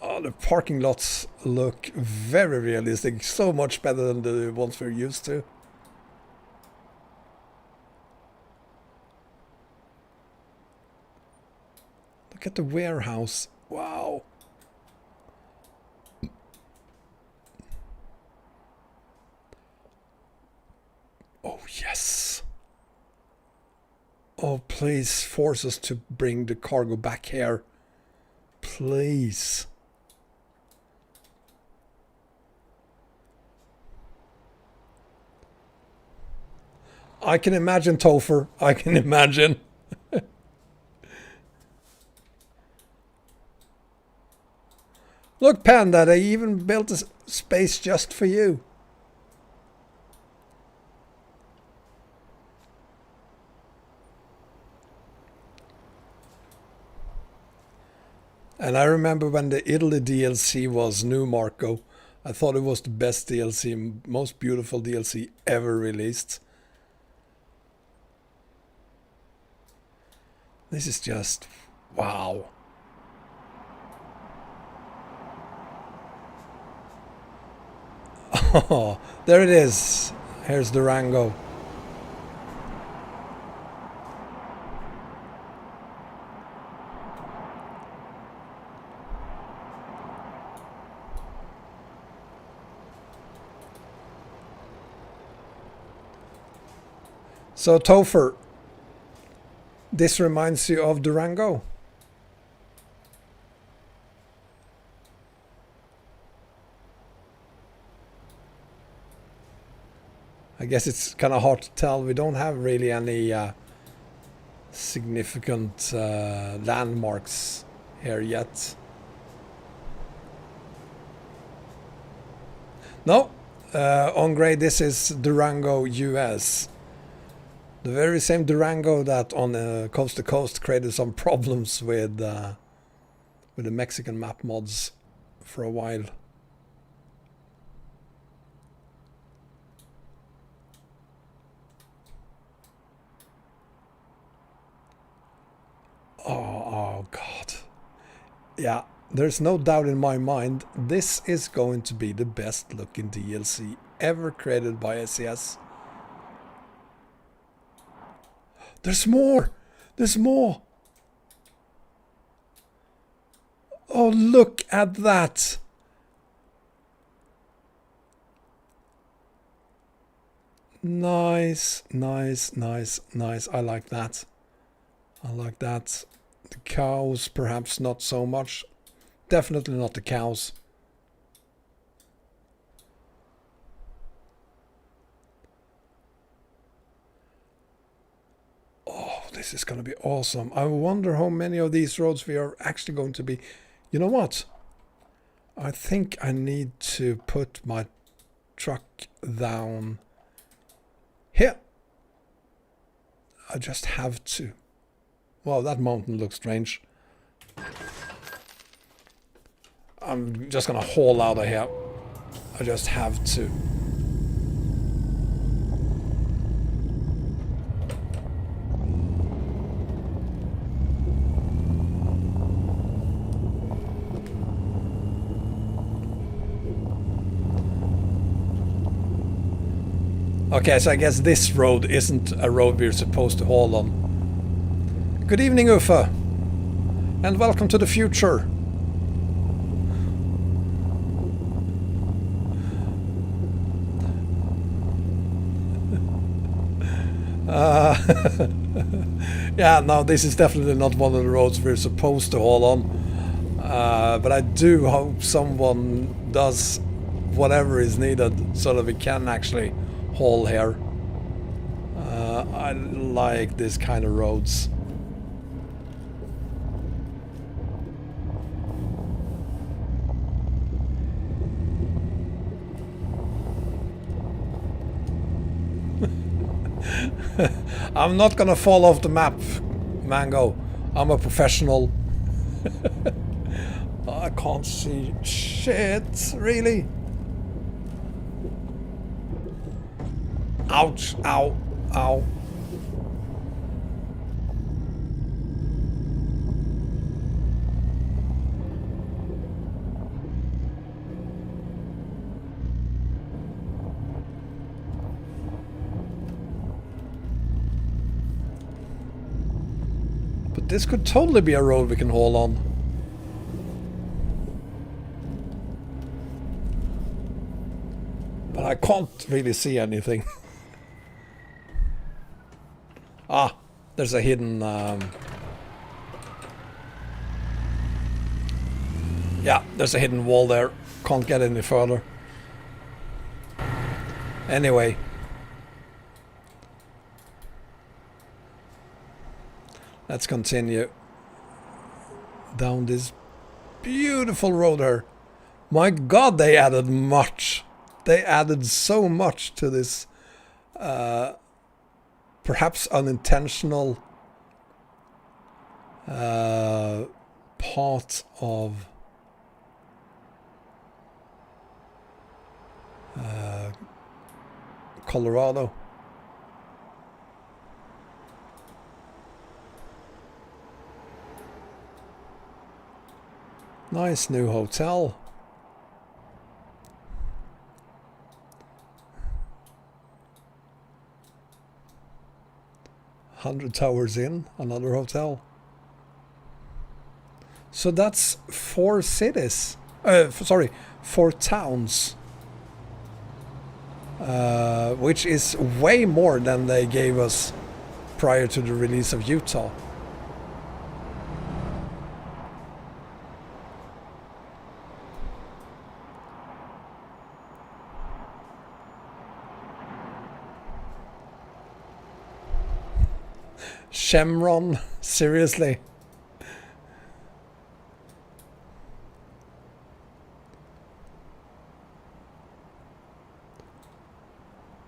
Oh, the parking lots look very realistic. So much better than the ones we're used to. Look at the warehouse. Wow. Oh, yes. Oh, please force us to bring the cargo back here. Please. I can imagine, Topher. I can imagine. Look, Panda, they even built a space just for you. And I remember when the Italy DLC was new, Marco. I thought it was the best DLC, most beautiful DLC ever released. This is just wow. Oh, there it is. Here's Durango. So Topher, this reminds you of Durango? I guess it's kind of hard to tell. We don't have really any significant landmarks here yet. No, on grey this is Durango, US. The very same Durango that on Coast to Coast created some problems with the Mexican map mods for a while. Oh God. Yeah, there's no doubt in my mind this is going to be the best looking DLC ever created by SES. There's more! There's more! Oh, look at that! Nice, nice, nice, nice. I like that. I like that. The cows, perhaps not so much. Definitely not the cows. Oh, this is going to be awesome. I wonder how many of these roads we are actually going to be. You know what? I think I need to put my truck down here. I just have to. Wow, that mountain looks strange. I'm just gonna haul out of here. I just have to. Okay, so I guess this road isn't a road we're supposed to haul on. Good evening, Uffe, and welcome to the future. Yeah, no, this is definitely not one of the roads we're supposed to haul on. But I do hope someone does whatever is needed so that we can actually haul here. I like this kind of roads. I'm not gonna fall off the map, Mango. I'm a professional. I can't see shit, really. Ouch, ow, ow. But this could totally be a road we can haul on. But I can't really see anything. Ah, there's a hidden... Yeah, there's a hidden wall there. Can't get any further. Anyway. Let's continue down this beautiful road here. My God, they added much. They added so much to this perhaps unintentional part of Colorado. Nice new hotel. $100 towers in, another hotel. So that's 4 cities. Sorry, 4 towns. Which is way more than they gave us prior to the release of Utah. Shemron, seriously?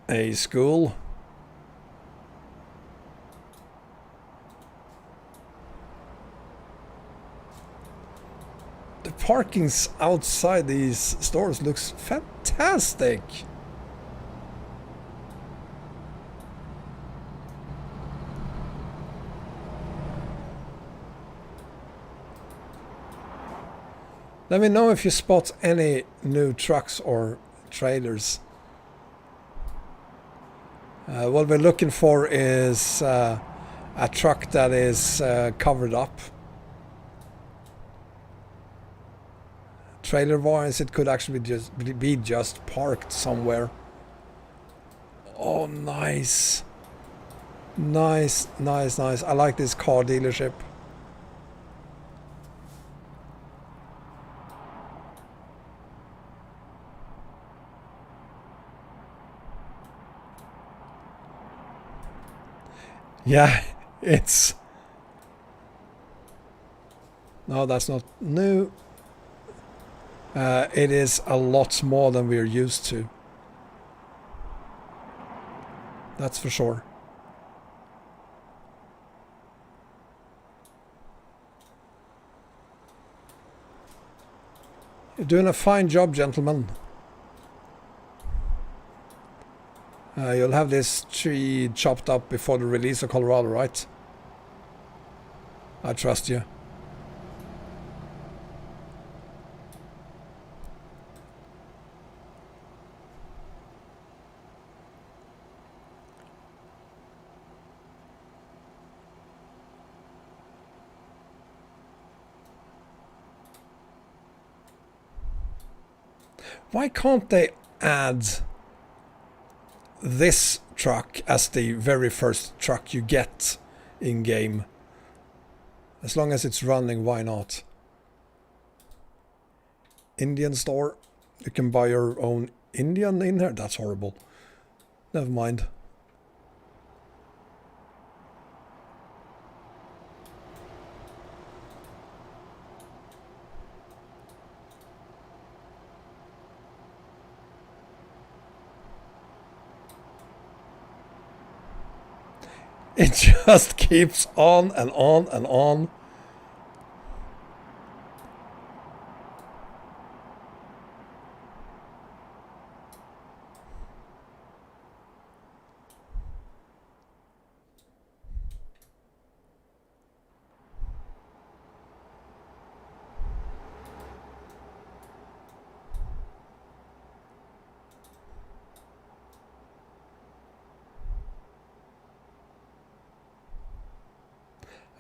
A school. The parkings outside these stores looks fantastic. Let me know if you spot any new trucks or trailers. What we're looking for is a truck that is covered up. Trailer-wise, it could actually be just parked somewhere. Oh, nice. Nice, nice, nice. I like this car dealership. Yeah, it's... No, that's not new. It is a lot more than we're used to. That's for sure. You're doing a fine job, gentlemen. You'll have this tree chopped up before the release of Colorado, right? I trust you. Why can't they add this truck as the very first truck you get in game? As long as it's running, why not? Indian store. You can buy your own Indian in here. That's horrible. Never mind. It just keeps on and on and on.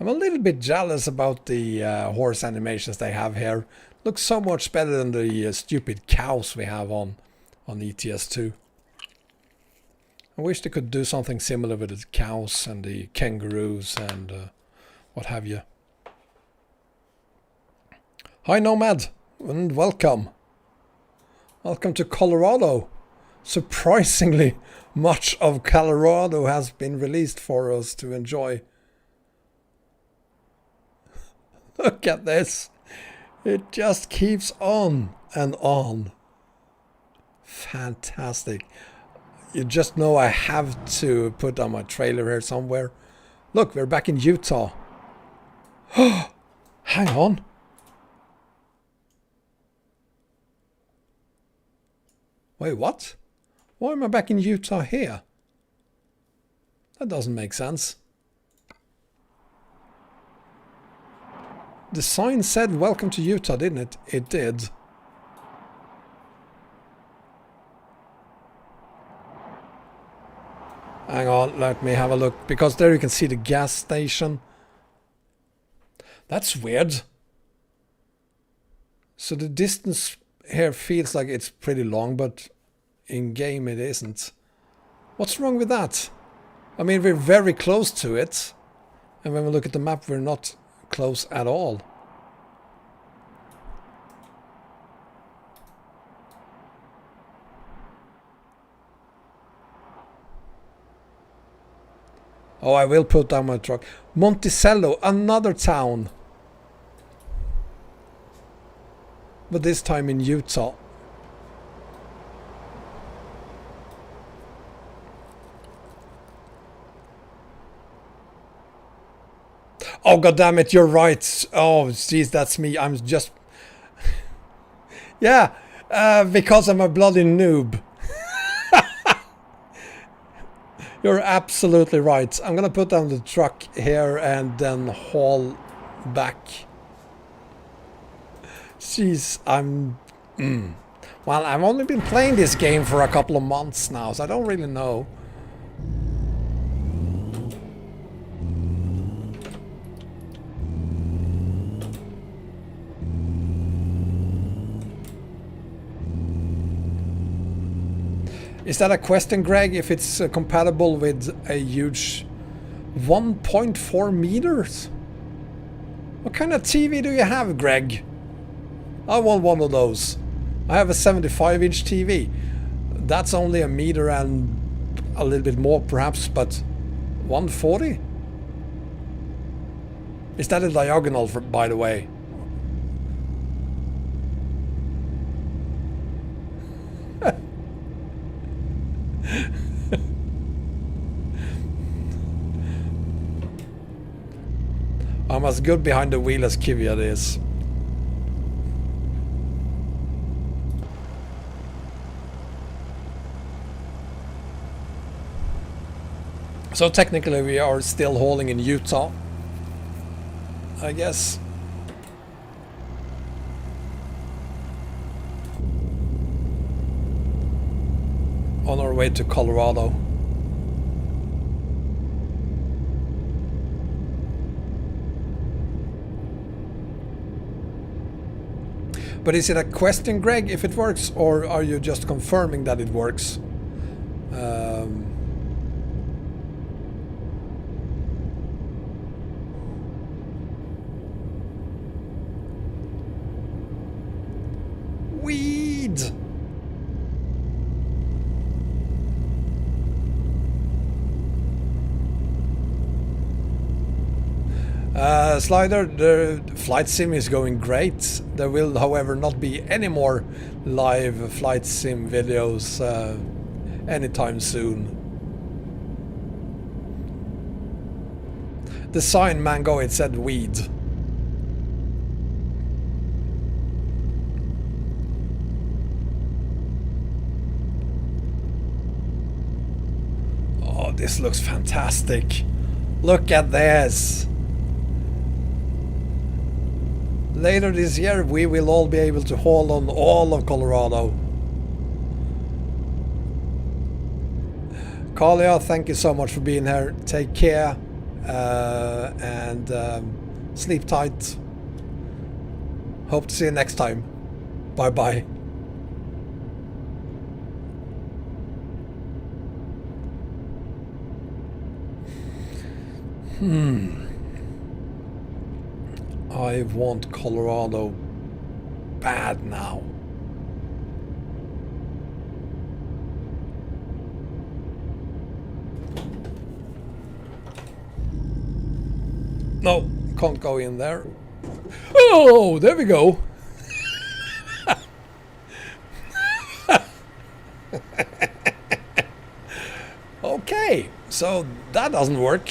I'm a little bit jealous about the horse animations they have here. Looks so much better than the stupid cows we have on ETS2. I wish they could do something similar with the cows and the kangaroos and what have you. Hi Nomad, and welcome. Welcome to Colorado. Surprisingly, much of Colorado has been released for us to enjoy. Look at this. It just keeps on and on. Fantastic. You just know I have to put on my trailer here somewhere. Look, we're back in Utah. Hang on. Wait, what? Why am I back in Utah here? That doesn't make sense. The sign said welcome to Utah, didn't it? It did. Hang on, let me have a look. Because there you can see the gas station. That's weird. So the distance here feels like it's pretty long, but in game it isn't. What's wrong with that? I mean, we're very close to it. And when we look at the map, we're not close at all. Oh, I will put down my truck. Monticello, another town. But this time in Utah. Oh, god damn it, you're right. Oh, jeez, that's me. I'm just... yeah, because I'm a bloody noob. You're absolutely right. I'm gonna put down the truck here and then haul back. Jeez, I'm... Well, I've only been playing this game for a couple of months now, so I don't really know. Is that a question, Greg? If it's compatible with a huge 1.4 meters? What kind of TV do you have, Greg? I want one of those. I have a 75-inch TV. That's only a meter and a little bit more, perhaps, but 140? Is that a diagonal, by the way? I'm as good behind the wheel as Kvyat is. So technically we are still hauling in Utah, I guess. On our way to Colorado. But is it a question, Greg, if it works, or are you just confirming that it works? Weed! Slider, the flight sim is going great. There will, however, not be any more live flight sim videos anytime soon. The sign, Mango, it said weed. Oh, this looks fantastic. Look at this. Later this year, we will all be able to haul on all of Colorado. Kalia, thank you so much for being here. Take care and sleep tight. Hope to see you next time. Bye bye. I want Colorado bad now. No, can't go in there. Oh, there we go. Okay, so that doesn't work.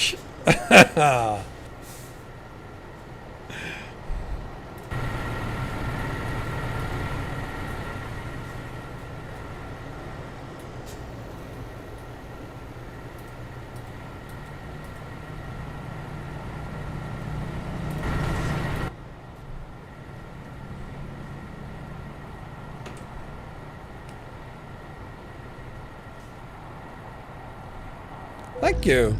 Thank you.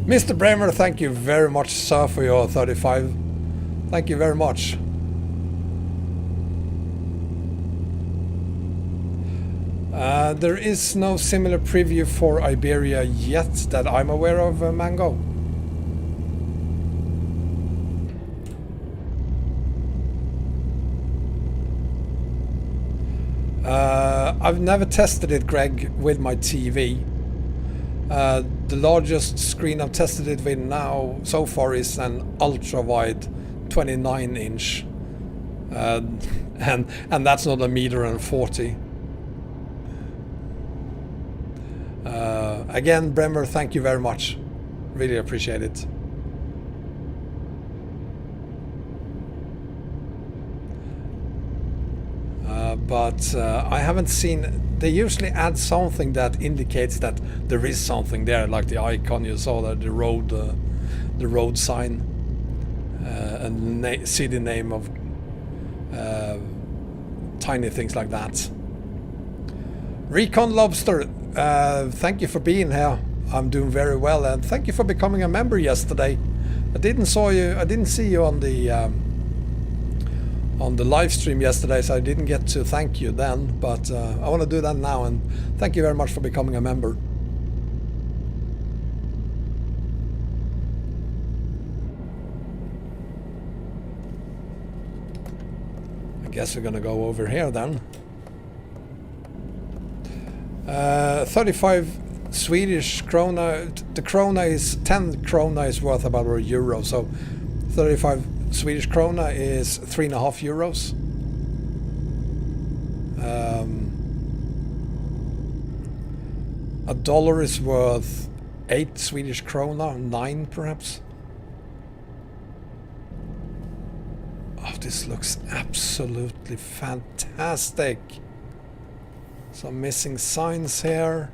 Mr. Bremer, thank you very much, sir, for your 35. Thank you very much. There is no similar preview for Iberia yet that I'm aware of, Mango. I've never tested it, Greg, with my TV. The largest screen I've tested it with now so far is an ultra-wide 29-inch. And that's not 1.40 meters. Again, Bremer, thank you very much. Really appreciate it. But I haven't seen... They usually add something that indicates that there is something there, like the icon you saw, the road sign, and city name of tiny things like that. Recon Lobster, thank you for being here. I'm doing very well, and thank you for becoming a member yesterday. I didn't see you on the live stream yesterday, so I didn't get to thank you then, but I want to do that now, and thank you very much for becoming a member. I guess we're gonna go over here then. 35 Swedish krona. The krona is 10 krona is worth about €1, so 35 Swedish krona is 3.5 euros. A dollar is worth 8 Swedish krona, 9 perhaps. Oh, this looks absolutely fantastic. Some missing signs here.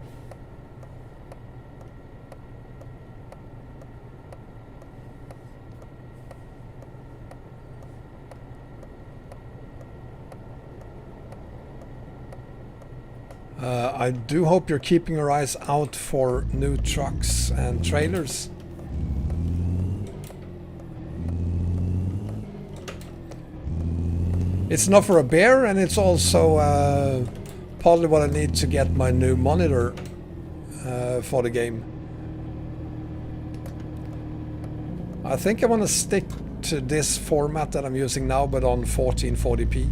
I do hope you're keeping your eyes out for new trucks and trailers. It's not for a bear, and it's also partly what I need to get my new monitor for the game. I think I want to stick to this format that I'm using now, but on 1440p.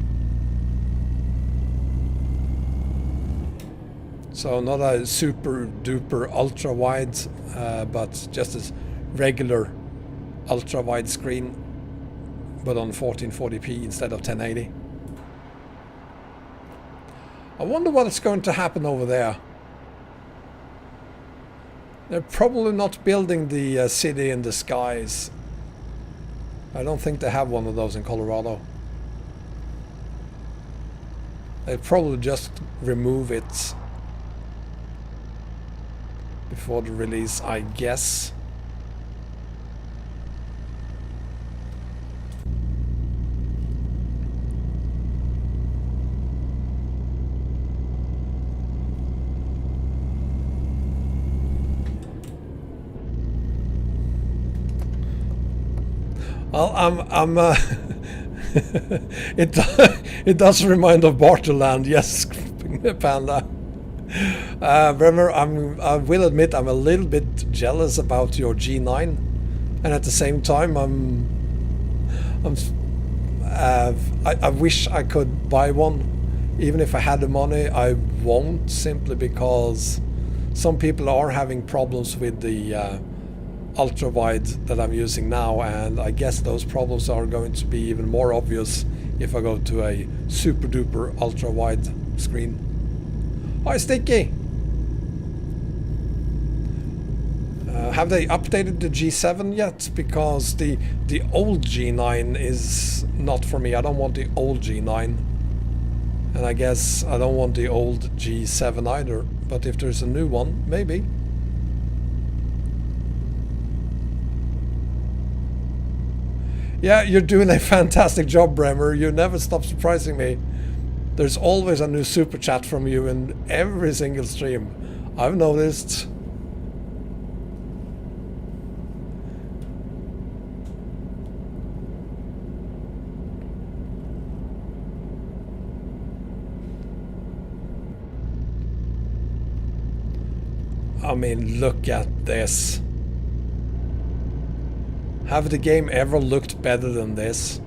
So not a super duper ultra wide, but just a regular ultra wide screen, but on 1440p instead of 1080. I wonder what's going to happen over there. They're probably not building the city in the skies. I don't think they have one of those in Colorado. They'll probably just remove it before the release, I guess. Well, it does remind of Barterland, yes, Panda. Bremer, I will admit I'm a little bit jealous about your G9, and at the same time I wish I could buy one. Even if I had the money, I won't, simply because some people are having problems with the ultra wide that I'm using now, and I guess those problems are going to be even more obvious if I go to a super duper ultra wide screen. Hi Sticky! Have they updated the G7 yet? Because the old G9 is not for me. I don't want the old G9. And I guess I don't want the old G7 either. But if there's a new one, maybe. Yeah, you're doing a fantastic job, Bremer. You never stop surprising me. There's always a new super chat from you in every single stream. I've noticed. I mean, look at this. Have the game ever looked better than this?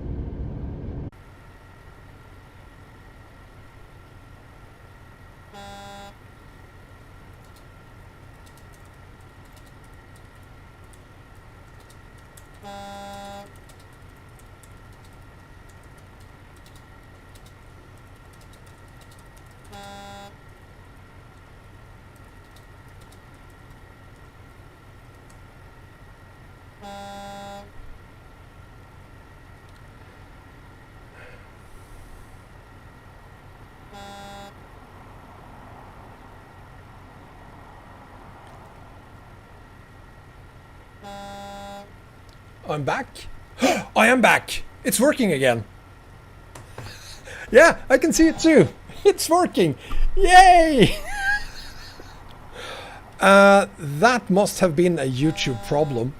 I'm back. I am back. It's working again. Yeah, I can see it too. It's working. Yay! That must have been a YouTube problem,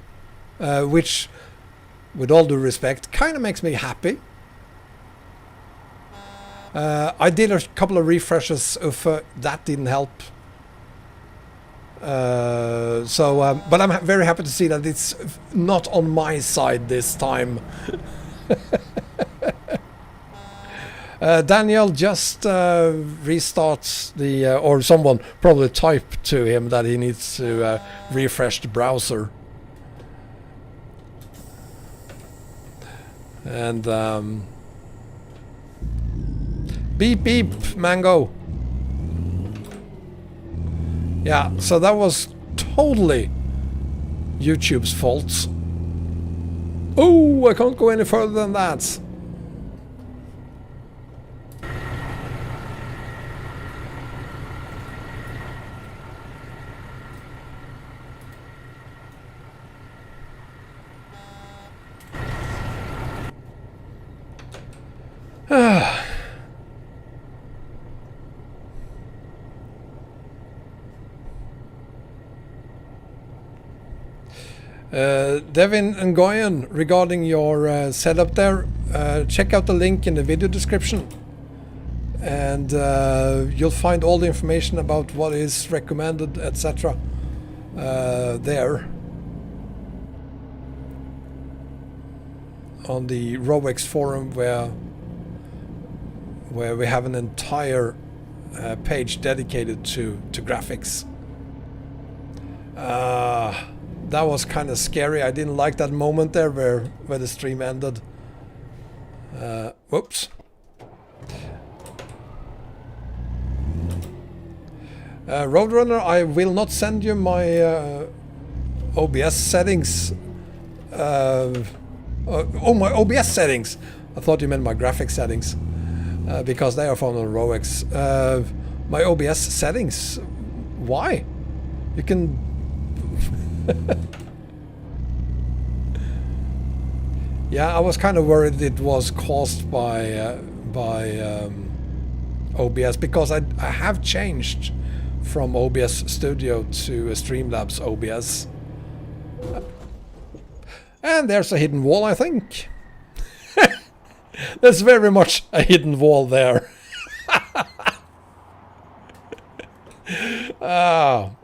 which, with all due respect, kind of makes me happy. I did a couple of refreshes if that didn't help. But I'm very happy to see that it's not on my side this time. Daniel just restarts the, or someone probably typed to him that he needs to refresh the browser. And beep beep, Mango. Yeah, so that was totally YouTube's fault. Oh, I can't go any further than that. Devin and Goyen, regarding your setup there, check out the link in the video description, and you'll find all the information about what is recommended, etc. there on the Rowex forum, where we have an entire page dedicated to graphics. That was kind of scary. I didn't like that moment there where the stream ended. Whoops. Roadrunner, I will not send you my OBS settings. Oh, my OBS settings. I thought you meant my graphic settings, because they are found on Rowex. My OBS settings. Why? You can. Yeah, I was kind of worried it was caused by OBS, because I have changed from OBS Studio to Streamlabs OBS. And there's a hidden wall, I think. There's very much a hidden wall there.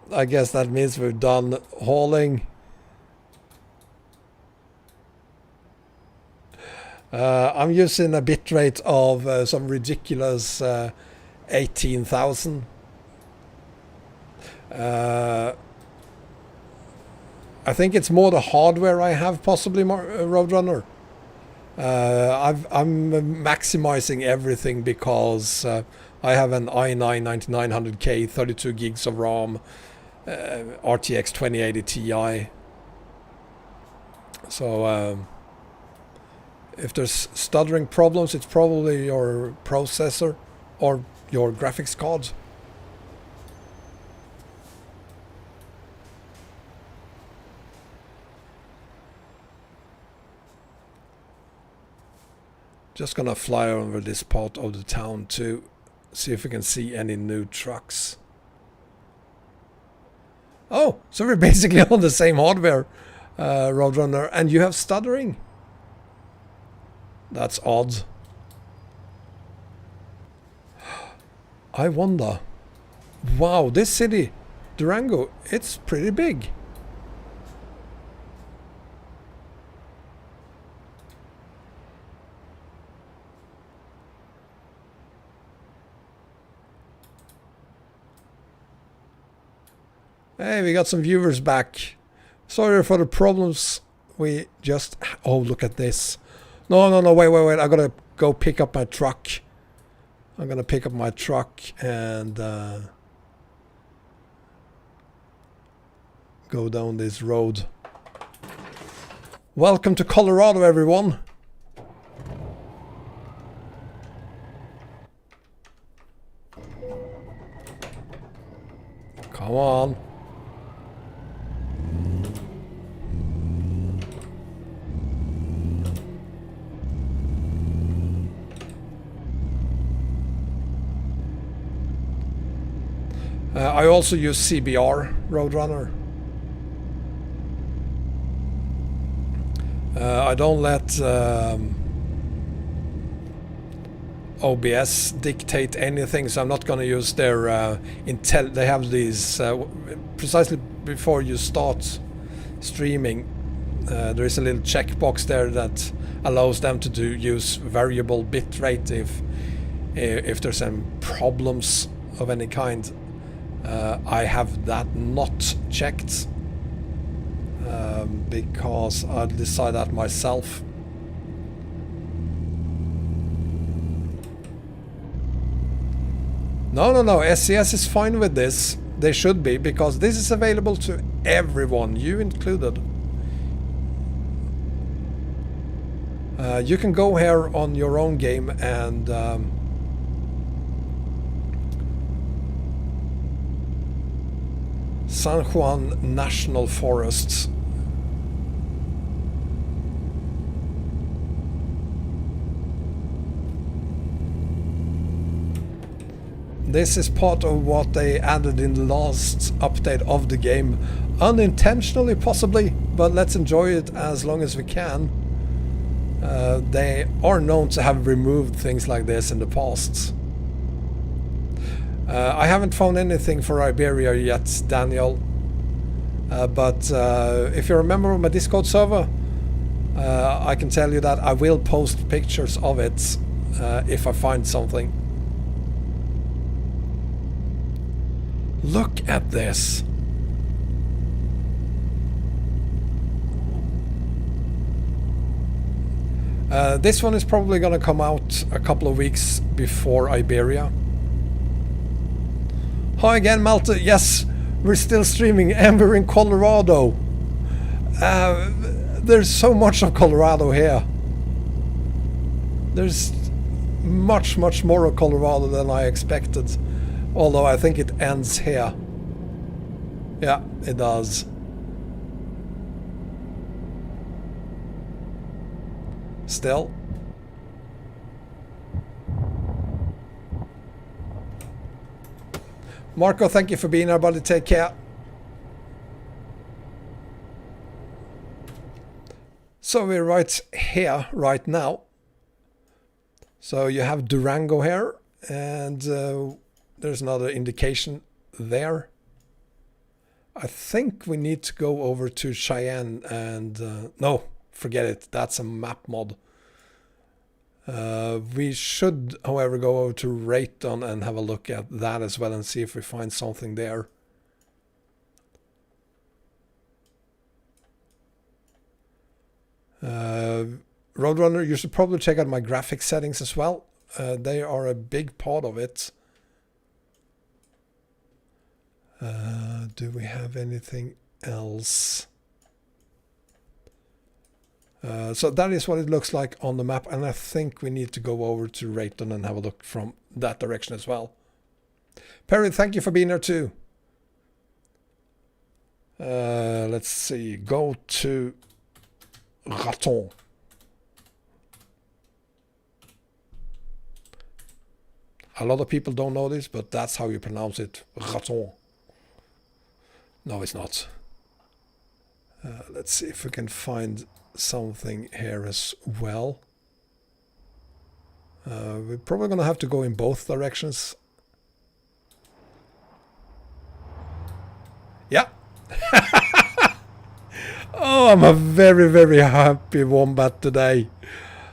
I guess that means we're done hauling. I'm using a bitrate of some ridiculous 18,000. I think it's more the hardware I have, possibly, Roadrunner. I'm maximizing everything because I have an i9 9900K, 32 gigs of RAM, RTX 2080 Ti. So if there's stuttering problems, it's probably your processor or your graphics card. Just gonna fly over this part of the town to see if we can see any new trucks. Oh, so we're basically on the same hardware, Roadrunner, and you have stuttering. That's odd. I wonder. Wow, this city, Durango, it's pretty big. Hey, we got some viewers back. Sorry for the problems. We just... Oh, look at this. No, wait. I gotta go pick up my truck. I'm gonna pick up my truck and go down this road. Welcome to Colorado, everyone. Come on. I also use CBR, Roadrunner. I don't let OBS dictate anything, so I'm not going to use their intel. They have these precisely before you start streaming. There is a little checkbox there that allows them to use variable bitrate if there's any problems of any kind. I have that not checked because I decide that myself. No, SCS is fine with this. They should be, because this is available to everyone, you included. You can go here on your own game and San Juan National Forests. This is part of what they added in the last update of the game. Unintentionally, possibly, but let's enjoy it as long as we can. They are known to have removed things like this in the past. I haven't found anything for Iberia yet, Daniel. But if you're a member of my Discord server, I can tell you that I will post pictures of it if I find something. Look at this. This one is probably going to come out a couple of weeks before Iberia. Hi again, Malte. Yes, we're still streaming and we're in Colorado. There's so much of Colorado here. There's much more of Colorado than I expected. Although I think it ends here. Yeah, it does. Still. Marco, thank you for being here, buddy. Take care. So we're right here, right now. So you have Durango here, and there's another indication there. I think we need to go over to Cheyenne and... no, forget it. That's a map mod. We should, however, go over to Rayton and have a look at that as well and see if we find something there. Roadrunner, you should probably check out my graphics settings as well. They are a big part of it. Do we have anything else? So that is what it looks like on the map, and I think we need to go over to Rayton and have a look from that direction as well. Perry, thank you for being there too. Let's see, go to Raton. A lot of people don't know this, but that's how you pronounce it, Raton. No, it's not. Let's see if we can find something here as well. We're probably going to have to go in both directions. Yeah. Oh, I'm a very, very happy wombat today.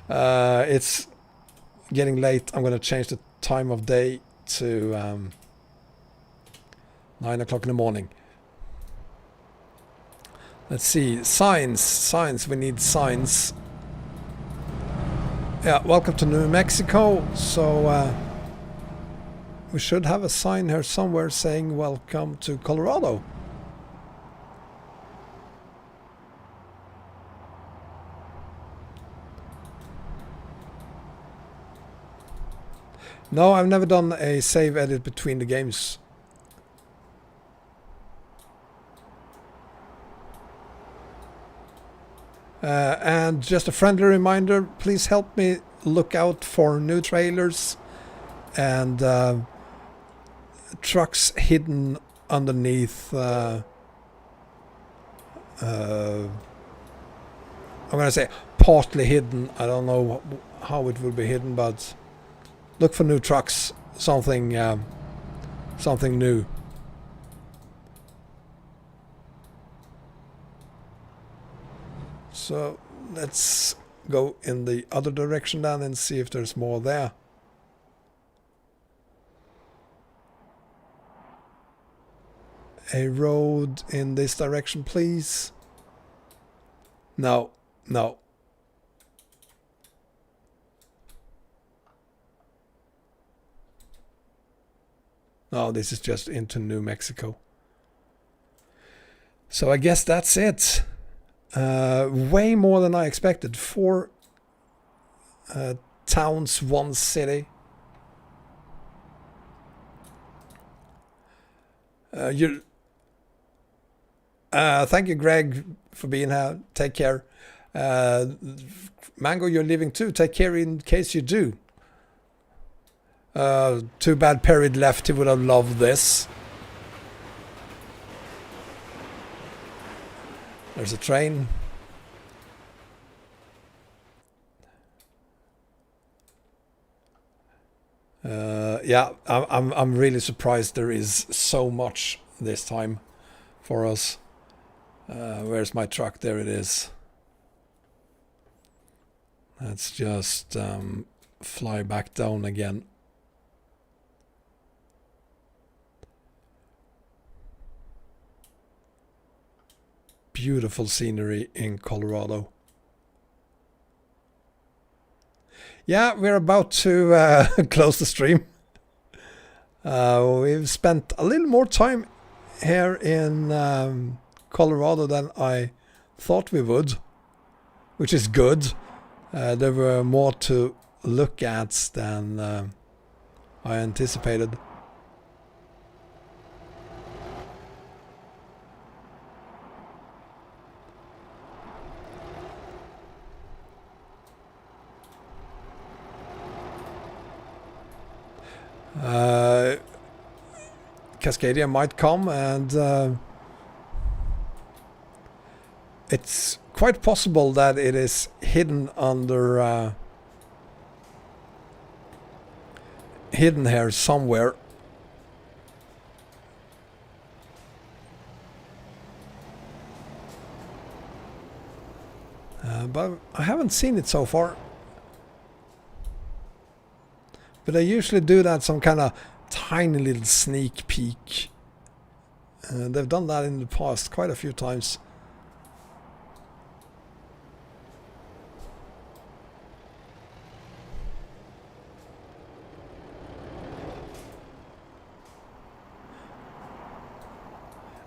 It's getting late. I'm going to change the time of day to 9 o'clock in the morning. Let's see, signs, we need signs. Yeah, welcome to New Mexico. So we should have a sign here somewhere saying welcome to Colorado. No, I've never done a save edit between the games. And just a friendly reminder, please help me look out for new trailers and trucks hidden underneath. I'm going to say partly hidden. I don't know how it will be hidden, but look for new trucks, something new. So let's go in the other direction then and see if there's more there. A road in this direction, please. No, no. No, this is just into New Mexico. So I guess that's it. Way more than I expected. 4 towns, 1 city. Thank you, Greg, for being here. Take care. Mango, you're leaving too. Take care in case you do. Too bad Perry left. He would have loved this. There's a train. Yeah, I'm really surprised there is so much this time for us. Where's my truck? There it is. Let's just fly back down again. Beautiful scenery in Colorado. Yeah, we're about to close the stream. We've spent a little more time here in Colorado than I thought we would, which is good. There were more to look at than I anticipated. Cascadia might come, and it's quite possible that it is hidden under hidden here somewhere. But I haven't seen it so far. But they usually do that, some kind of tiny little sneak peek. They've done that in the past quite a few times.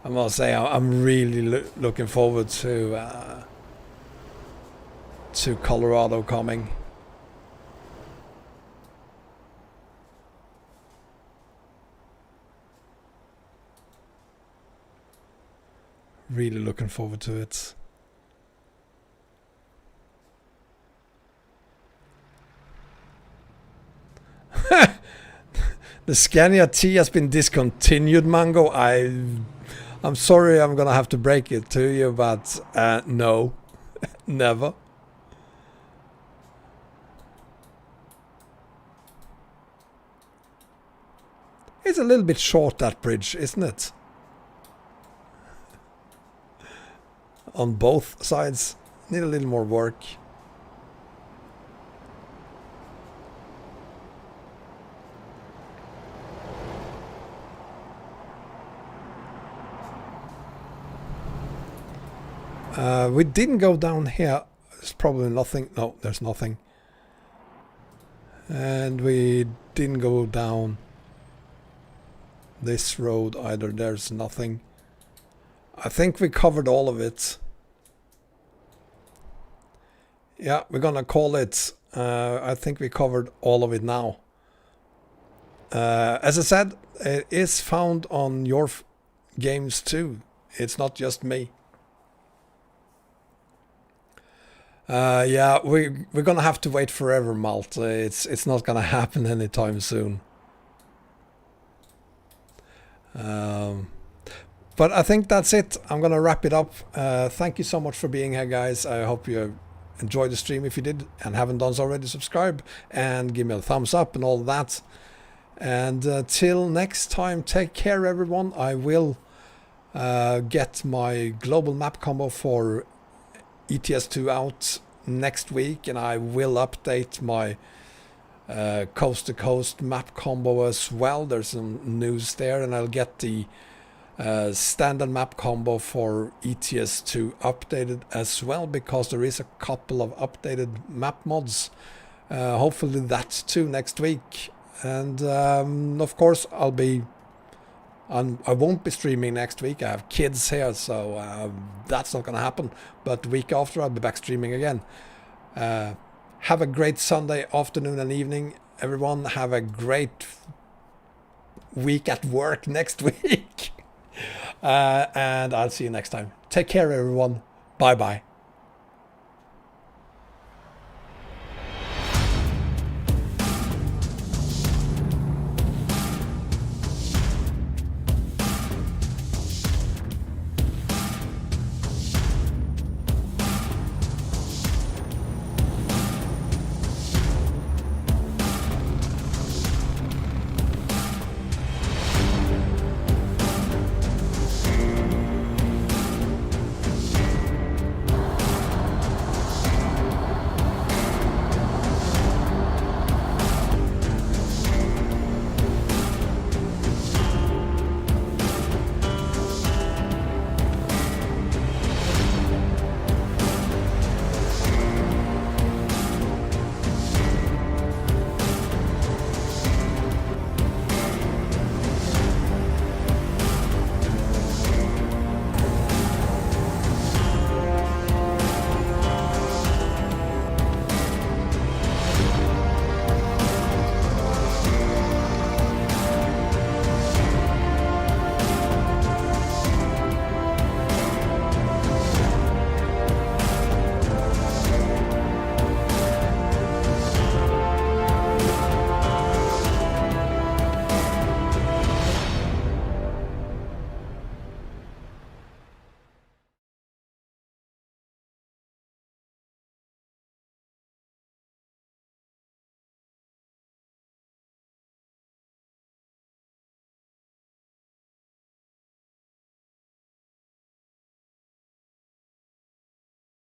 I must say I'm really looking forward to Colorado coming. Really looking forward to it. The Scania T has been discontinued, Mango. I'm sorry, I'm gonna have to break it to you, but no, never. It's a little bit short, that bridge, isn't it? On both sides, need a little more work. We didn't go down here. There's probably nothing. No, there's nothing. And we didn't go down this road either. There's nothing. I think we covered all of it. Yeah, we're gonna call it. I think we covered all of it now. As I said, it is found on your games too. It's not just me. Yeah, we're gonna have to wait forever, Malt. It's not gonna happen anytime soon. But I think that's it. I'm gonna wrap it up. Thank you so much for being here, guys. I hope you enjoyed the stream. If you did and haven't done so already, subscribe and give me a thumbs up and all that. And till next time, take care, everyone. I will get my global map combo for ETS2 out next week, and I will update my coast to coast map combo as well. There's some news there, and I'll get the standard map combo for ETS2 updated as well, because there is a couple of updated map mods. Hopefully that too next week. And of course I won't be streaming next week. I have kids here, so that's not going to happen. But the week after, I'll be back streaming again. Have a great Sunday afternoon and evening, everyone. Have a great week at work next week. And I'll see you next time. Take care, everyone. Bye-bye.